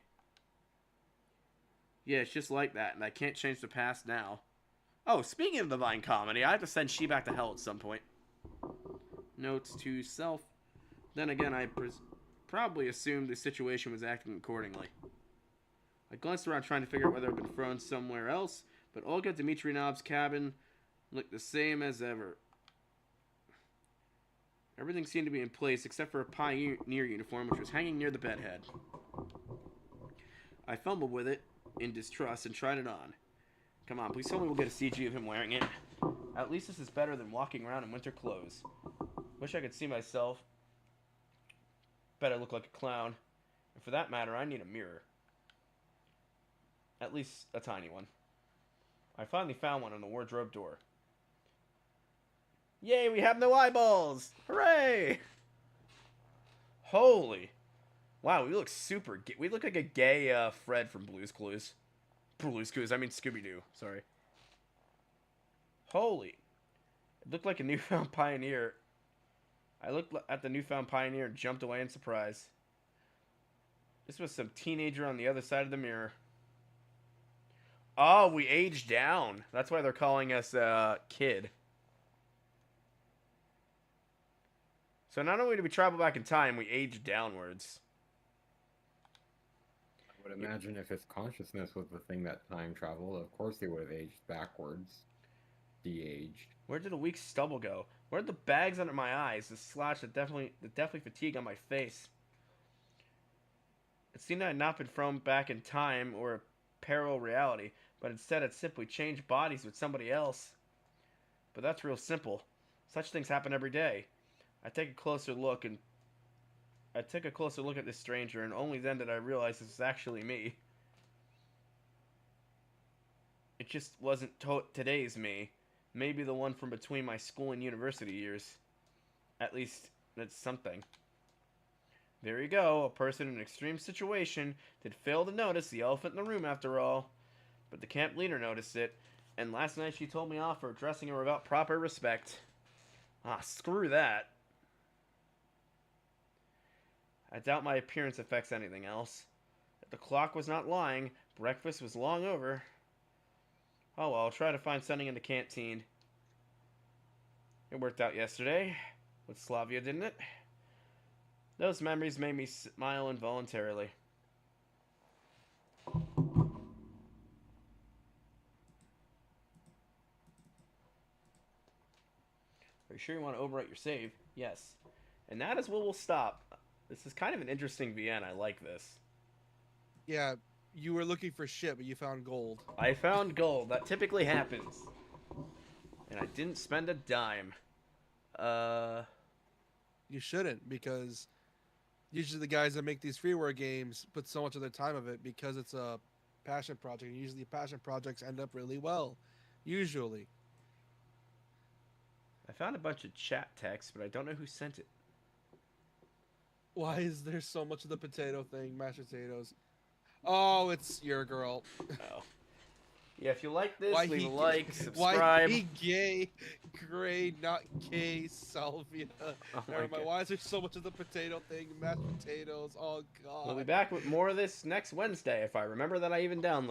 Yeah, it's just like that, and I can't change the past now. Oh, speaking of Divine Comedy, I have to send She back to hell at some point. Notes to self. Then again, I probably assumed the situation was acting accordingly. I glanced around trying to figure out whether I'd been thrown somewhere else, but Olga Dmitrienov's cabin looked the same as ever. Everything seemed to be in place except for a pioneer uniform, which was hanging near the bedhead. I fumbled with it in distrust and tried it on. Come on, please tell me we'll get a CG of him wearing it. At least this is better than walking around in winter clothes. Wish I could see myself. Bet I look like a clown. And for that matter, I need a mirror. At least a tiny one. I finally found one on the wardrobe door. Yay, we have no eyeballs! Hooray! Holy. Wow, we look super gay. We look like a gay Fred from Blue's Clues. Blue's Clues, I mean Scooby-Doo. Sorry. Holy. It looked like a newfound pioneer. I looked at the newfound pioneer and jumped away in surprise. This was some teenager on the other side of the mirror. Oh, we aged down. That's why they're calling us kid. So not only do we travel back in time, we age downwards. But imagine if his consciousness was the thing that time traveled. Of course, he would have aged backwards. De-aged. Where did the weak stubble go? Where did the bags under my eyes? The slash, the definitely fatigue on my face. It seemed I had not been thrown back in time or a parallel reality, but instead had simply changed bodies with somebody else. But that's real simple. Such things happen every day. I took a closer look at this stranger, and only then did I realize this was actually me. It just wasn't today's me. Maybe the one from between my school and university years. At least, that's something. There you go, a person in an extreme situation did fail to notice the elephant in the room after all. But the camp leader noticed it, and last night she told me off for addressing her without proper respect. Ah, screw that. I doubt my appearance affects anything else. If the clock was not lying, breakfast was long over. Oh well, I'll try to find something in the canteen. It worked out yesterday with Slavia, didn't it? Those memories made me smile involuntarily. Are you sure you want to overwrite your save? Yes. And that is where we'll stop. This is kind of an interesting VN. I like this. Yeah, you were looking for shit, but you found gold. I found gold. That typically happens. And I didn't spend a dime. You shouldn't, because usually the guys that make these freeware games put so much of their time of it because it's a passion project. And usually passion projects end up really well. Usually. I found a bunch of chat text, but I don't know who sent it. Why is there so much of the potato thing, mashed potatoes? Oh, it's your girl. Oh. Yeah, if you like this, Why leave he a like, gay- subscribe. Why he gay, gray, not gay, salvia. Oh my Never mind. God. Why is there so much of the potato thing, mashed potatoes? Oh, God. We'll be back with more of this next Wednesday, if I remember that I even downloaded.